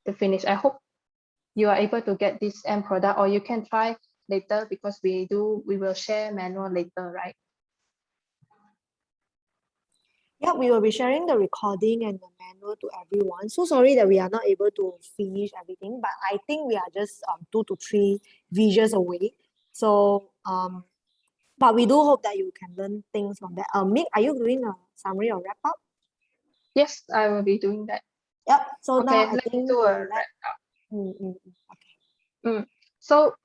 to finish. I hope you are able to get this end product, or you can try later because we will share manual later, right? Yeah, we will be sharing the recording and the manual to everyone. So sorry that we are not able to finish everything, but I think we are just 2 to 3 visuals away. So but we do hope that you can learn things from that. Mick, are you doing a summary or wrap up? Yes, I will be doing that. Yep. So okay, now I let think me do a wrap up. Okay. So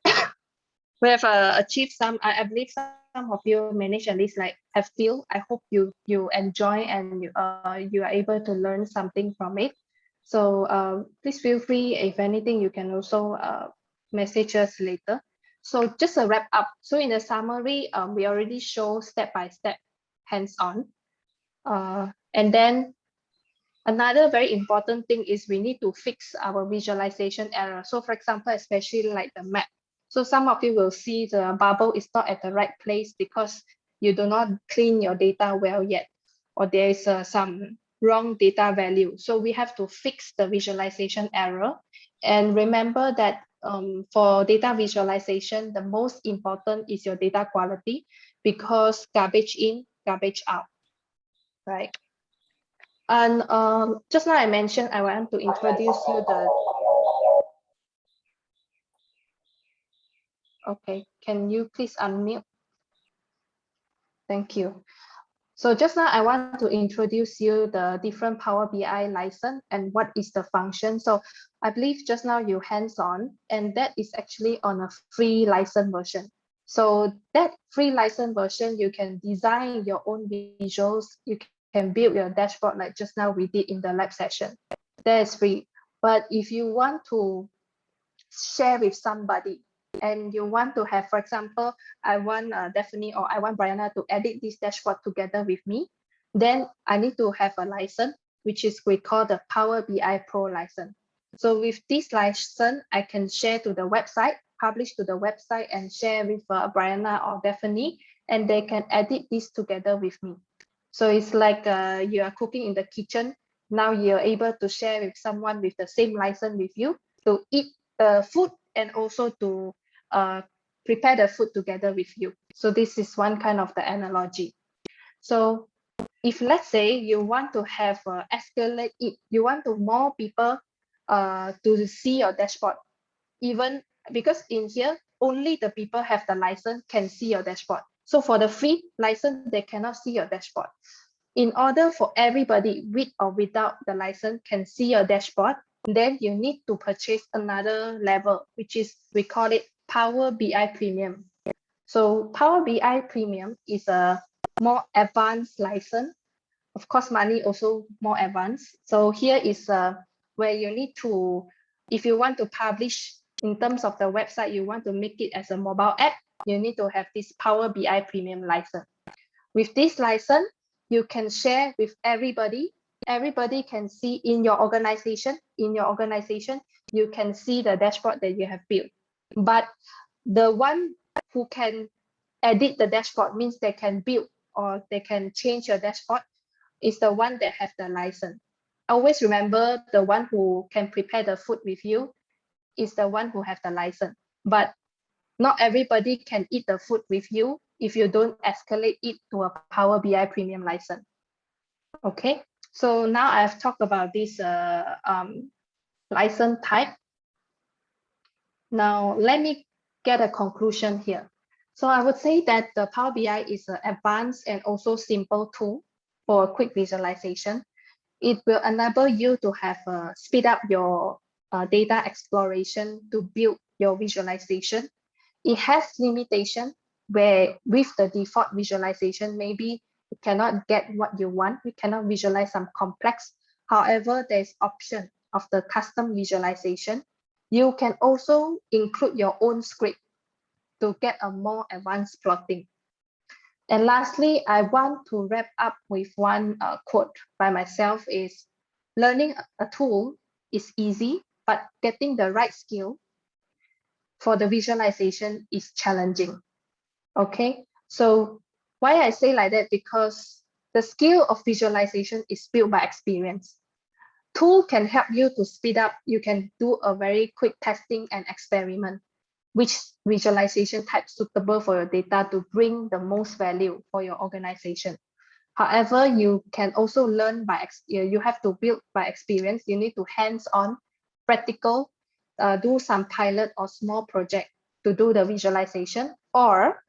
we have achieved some. I believe some of you managed at least like have feel. I hope you enjoy and you are able to learn something from it. So please feel free. If anything, you can also message us later. So just a wrap up. So in the summary, we already show step by step, hands-on, and then another very important thing is we need to fix our visualization error. So for example, especially like the map. So some of you will see the bubble is not at the right place because you do not clean your data well yet, or there is some wrong data value. So we have to fix the visualization error. And remember that for data visualization, the most important is your data quality, because garbage in, garbage out, right? And just now I mentioned I want to introduce you the. Okay, can you please unmute? Thank you. So just now I want to introduce you the different Power BI license and what is the function. So I believe just now you hands-on, and that is actually on a free license version. So that free license version, you can design your own visuals. You can build your dashboard like just now we did in the lab session. That is free. But if you want to share with somebody, and you want to have, for example, I want Daphne or I want Brianna to edit this dashboard together with me, then I need to have a license, which is we call the Power BI Pro license. So with this license, I can share to the website, publish to the website, and share with Brianna or Daphne, and they can edit this together with me. So it's like you are cooking in the kitchen. Now you're able to share with someone with the same license with you to eat the food and also to prepare the food together with you. So this is one kind of the analogy. So if let's say you want to have escalate it, you want to more people to see your dashboard, even because in here only the people have the license can see your dashboard. So for the free license, they cannot see your dashboard. In order for everybody with or without the license can see your dashboard, then you need to purchase another level, which is, we call it Power BI Premium. So Power BI Premium is a more advanced license. Of course, money also more advanced. So here is where you need to, if you want to publish in terms of the website, you want to make it as a mobile app, you need to have this Power BI Premium license. With this license, you can share with everybody. Everybody can see in your organization. In your organization, you can see the dashboard that you have built. But the one who can edit the dashboard, means they can build or they can change your dashboard, is the one that have the license. Always remember, the one who can prepare the food with you is the one who have the license. But not everybody can eat the food with you if you don't escalate it to a Power BI Premium license. Okay, so now I've talked about this license type. Now let me get a conclusion here. So I would say that the Power BI is an advanced and also simple tool for quick visualization. It will enable you to have speed up your data exploration to build your visualization. It has limitation where with the default visualization, maybe you cannot get what you want. We cannot visualize some complex. However, there's option of the custom visualization. You can also include your own script to get a more advanced plotting. And lastly, I want to wrap up with one quote by myself is, learning a tool is easy, but getting the right skill for the visualization is challenging. Okay, so why I say like that? Because the skill of visualization is built by experience. Tool can help you to speed up. You can do a very quick testing and experiment, which visualization type suitable for your data to bring the most value for your organization. However, you can also learn by, you have to build by experience. You need to hands-on, practical, do some pilot or small project to do the visualization, or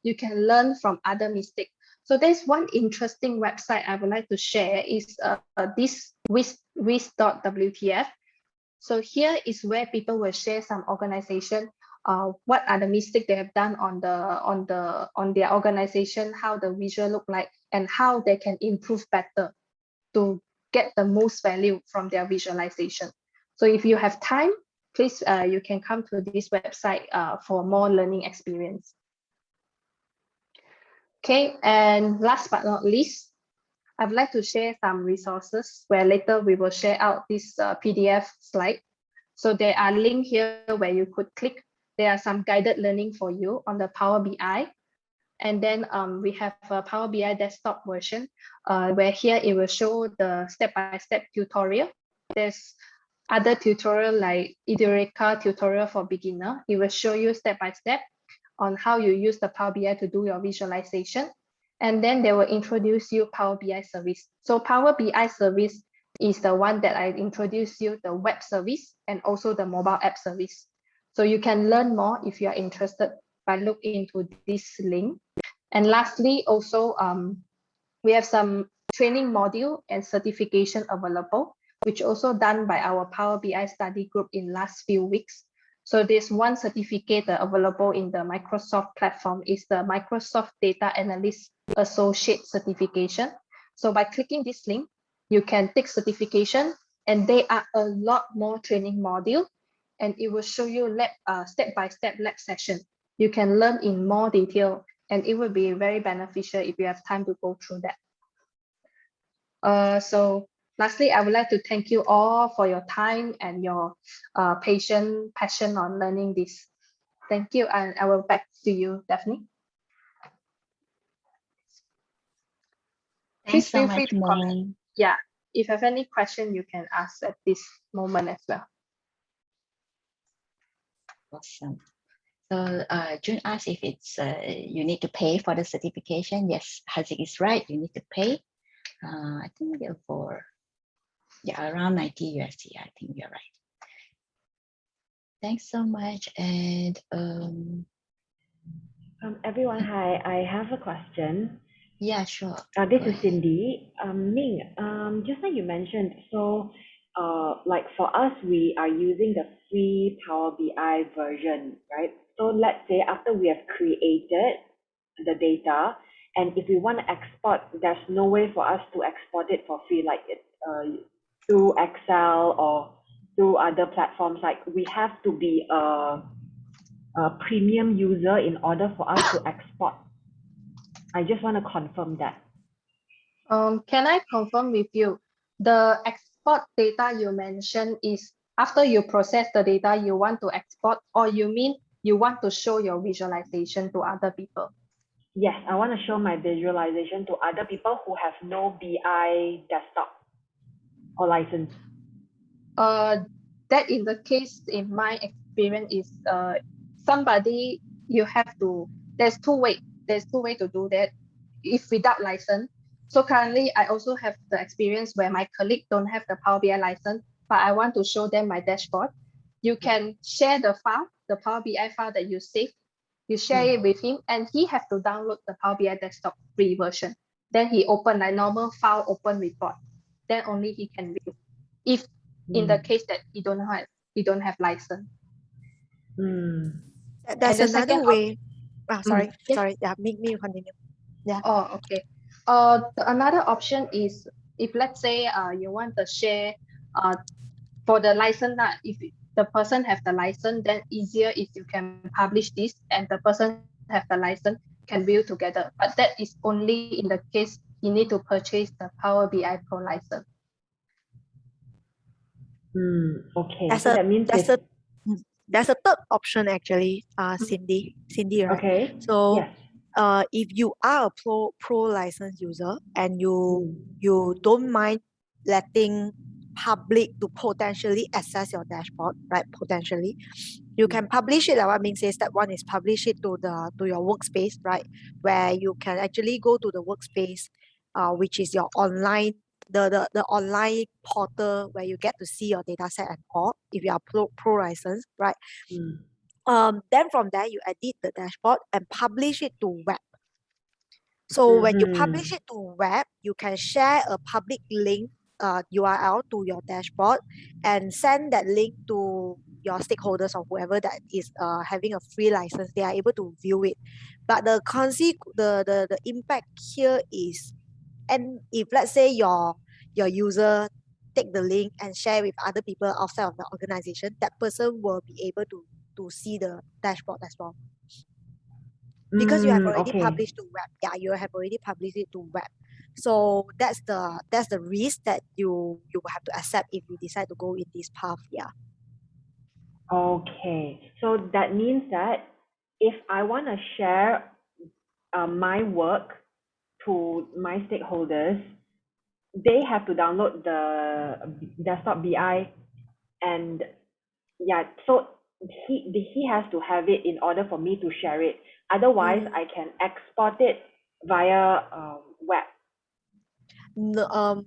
you can learn from other mistakes. So there's one interesting website I would like to share is this wiz.wtf. So here is where people will share some organization, what are the mistakes they have done on their organization, how the visual look like, and how they can improve better to get the most value from their visualization. So if you have time, please you can come to this website for more learning experience. Okay, and last but not least, I'd like to share some resources where later we will share out this PDF slide. So there are links here where you could click. There are some guided learning for you on the Power BI. And then we have a Power BI desktop version where here it will show the step-by-step tutorial. There's other tutorial like Eureka tutorial for beginner. It will show you step-by-step on how you use the Power BI to do your visualization. And then they will introduce you Power BI service. So Power BI service is the one that I introduced you, the web service and also the mobile app service. So you can learn more if you are interested by look into this link. And lastly, also we have some training module and certification available, which also done by our Power BI study group in last few weeks. So there's one certificate available in the Microsoft platform is the Microsoft Data Analyst Associate certification. So by clicking this link, you can take certification and there are a lot more training module and it will show you step-by-step lab session. You can learn in more detail and it will be very beneficial if you have time to go through that. So lastly, I would like to thank you all for your time and your passion on learning this. Thank you, and I will back to you, Daphne. Thanks Please feel so free much, to comment. Ming. Yeah, if you have any question, you can ask at this moment as well. Awesome. So June asked if it's you need to pay for the certification. Yes, Haziq is right. You need to pay. I think for around 90 USD. I think you're right. Thanks so much. And everyone, hi. I have a question. Yeah, sure. This is Cindy. Ming, just like you mentioned, so like for us, we are using the free Power BI version, right? So let's say after we have created the data, and if we want to export, there's no way for us to export it for free, like through Excel or through other platforms. Like we have to be a premium user in order for us to export. I just want to confirm that. Can I confirm with you, the export data you mentioned is after you process the data you want to export, or you mean you want to show your visualization to other people? Yes, I want to show my visualization to other people who have no BI desktop or license. That in the case, in my experience, is somebody you have to. There's two ways to do that. If without license. So currently, I also have the experience where my colleague don't have the Power BI license, but I want to show them my dashboard. You can share the file, the Power BI file that you save. You share it with him, and he has to download the Power BI desktop free version. Then he open like normal file open report. Then only he can view. If in the case that he don't have license. There's another way. Sorry. Yeah, me continue. Yeah. Oh, okay. Another option is if let's say you want to share for the license, if the person have the license, then easier if you can publish this and the person have the license can view together. But that is only in the case you need to purchase the Power BI Pro license. Okay. That's so that means there's a third option actually, Cindy, right? Okay. So yes. If you are a pro license user and you don't mind letting public to potentially access your dashboard, right? Potentially, you can publish it. Like what Ming says, step one is publish it to your workspace, right? Where you can actually go to the workspace, which is your online the online portal where you get to see your data set and all if you are pro license, right? Then from there you edit the dashboard and publish it to web. So when you publish it to web, you can share a public link URL to your dashboard and send that link to your stakeholders or whoever that is having a free license. They are able to view it. But the impact here is, and if let's say your user take the link and share with other people outside of the organization, that person will be able to see the dashboard as well. Because you have already published to web. Yeah, you have already published it to web. So that's the risk that you will have to accept if you decide to go in this path. Yeah. Okay. So that means that if I want to share my work to my stakeholders, they have to download the desktop BI, and yeah, so he has to have it in order for me to share it. Otherwise, I can export it via web. No,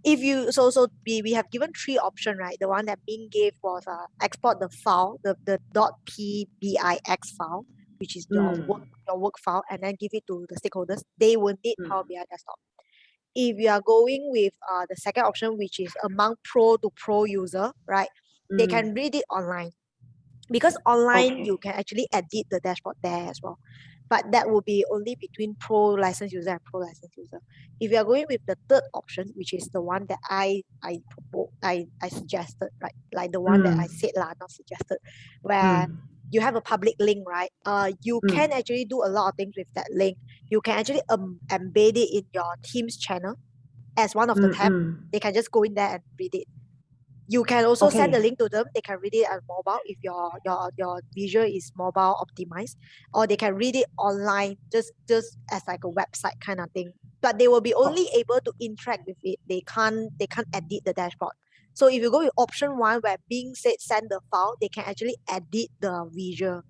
if you we have given 3 options, right? The one that Ming gave was export the file, the .pbix file, which is your work file, and then give it to the stakeholders. They will need Power BI desktop. If you are going with the second option, which is among pro to pro user, right? They can read it online, because online you can actually edit the dashboard there as well. But that will be only between pro license user and pro license user. If you are going with the third option, which is the one that I suggested, right? Like the one that I said not suggested, where you have a public link, right? You can actually do a lot of things with that link. You can actually embed it in your Teams channel as one of the tabs. They can just go in there and read it. You can also send the link to them. They can read it on mobile if your visual is mobile optimized, or they can read it online just as like a website kind of thing. But they will be only able to interact with it. They can't edit the dashboard. So if you go with option 1, where Bing said send the file, they can actually edit the visual.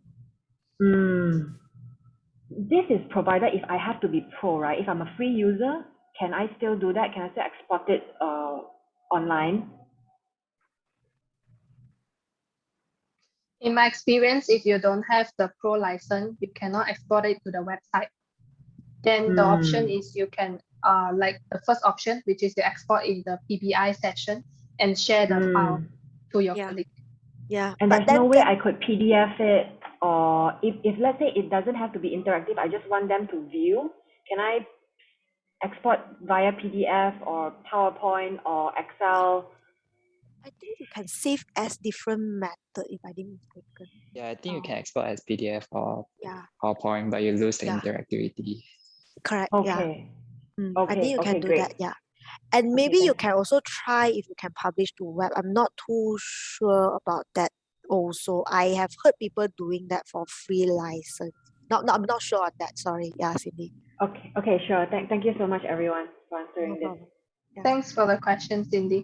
This is provided if I have to be pro, right? If I'm a free user, can I still do that? Can I still export it online? In my experience, if you don't have the pro license, you cannot export it to the website. Then the option is you can like the first option, which is to export in the PBI section and share the file to your colleague. Yeah. And there's no way I could PDF it, or if let's say it doesn't have to be interactive, I just want them to view, can I export via PDF or PowerPoint or Excel? I think you can save as different method, if I didn't mistaken. Yeah, I think you can export as PDF or Yeah. PowerPoint, but you lose the interactivity. Correct. Okay. I think you can do that. Yeah. And maybe you can also try if you can publish to web. I'm not too sure about that also. I have heard people doing that for free license. No, I'm not sure on that. Sorry. Yeah, Cindy. Okay, sure. Thank you so much, everyone, for answering this. Yeah. Thanks for the question, Cindy.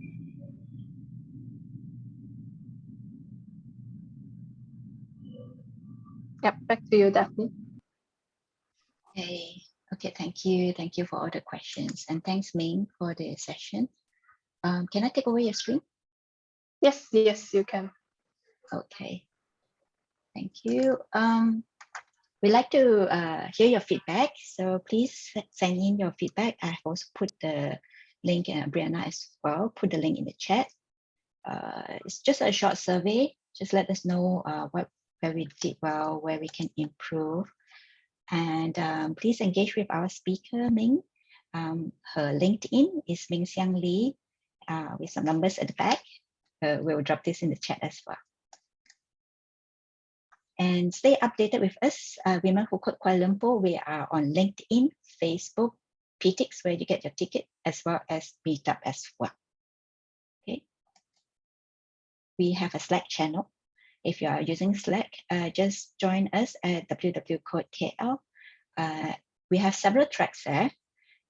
Yep, back to you, Daphne. Okay, thank you. Thank you for all the questions. And thanks, Ming, for the session. Can I take away your screen? Yes, you can. Okay, thank you. We'd like to hear your feedback. So please send in your feedback. I've also put the link, Brianna as well, put the link in the chat. It's just a short survey. Just let us know where we did well, where we can improve. And please engage with our speaker, Ming. Her LinkedIn is Ming Xiang Lee, with some numbers at the back. We'll drop this in the chat as well. And stay updated with us, Women Who Code Kuala Lumpur. We are on LinkedIn, Facebook, PTIX, where you get your ticket, as well as Meetup as well. Okay. We have a Slack channel. If you are using Slack, just join us at WWCode KL. We have several tracks there.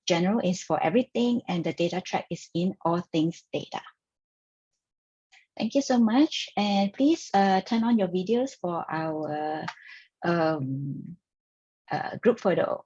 General is for everything, and the data track is in all things data. Thank you so much. And please turn on your videos for our group photo.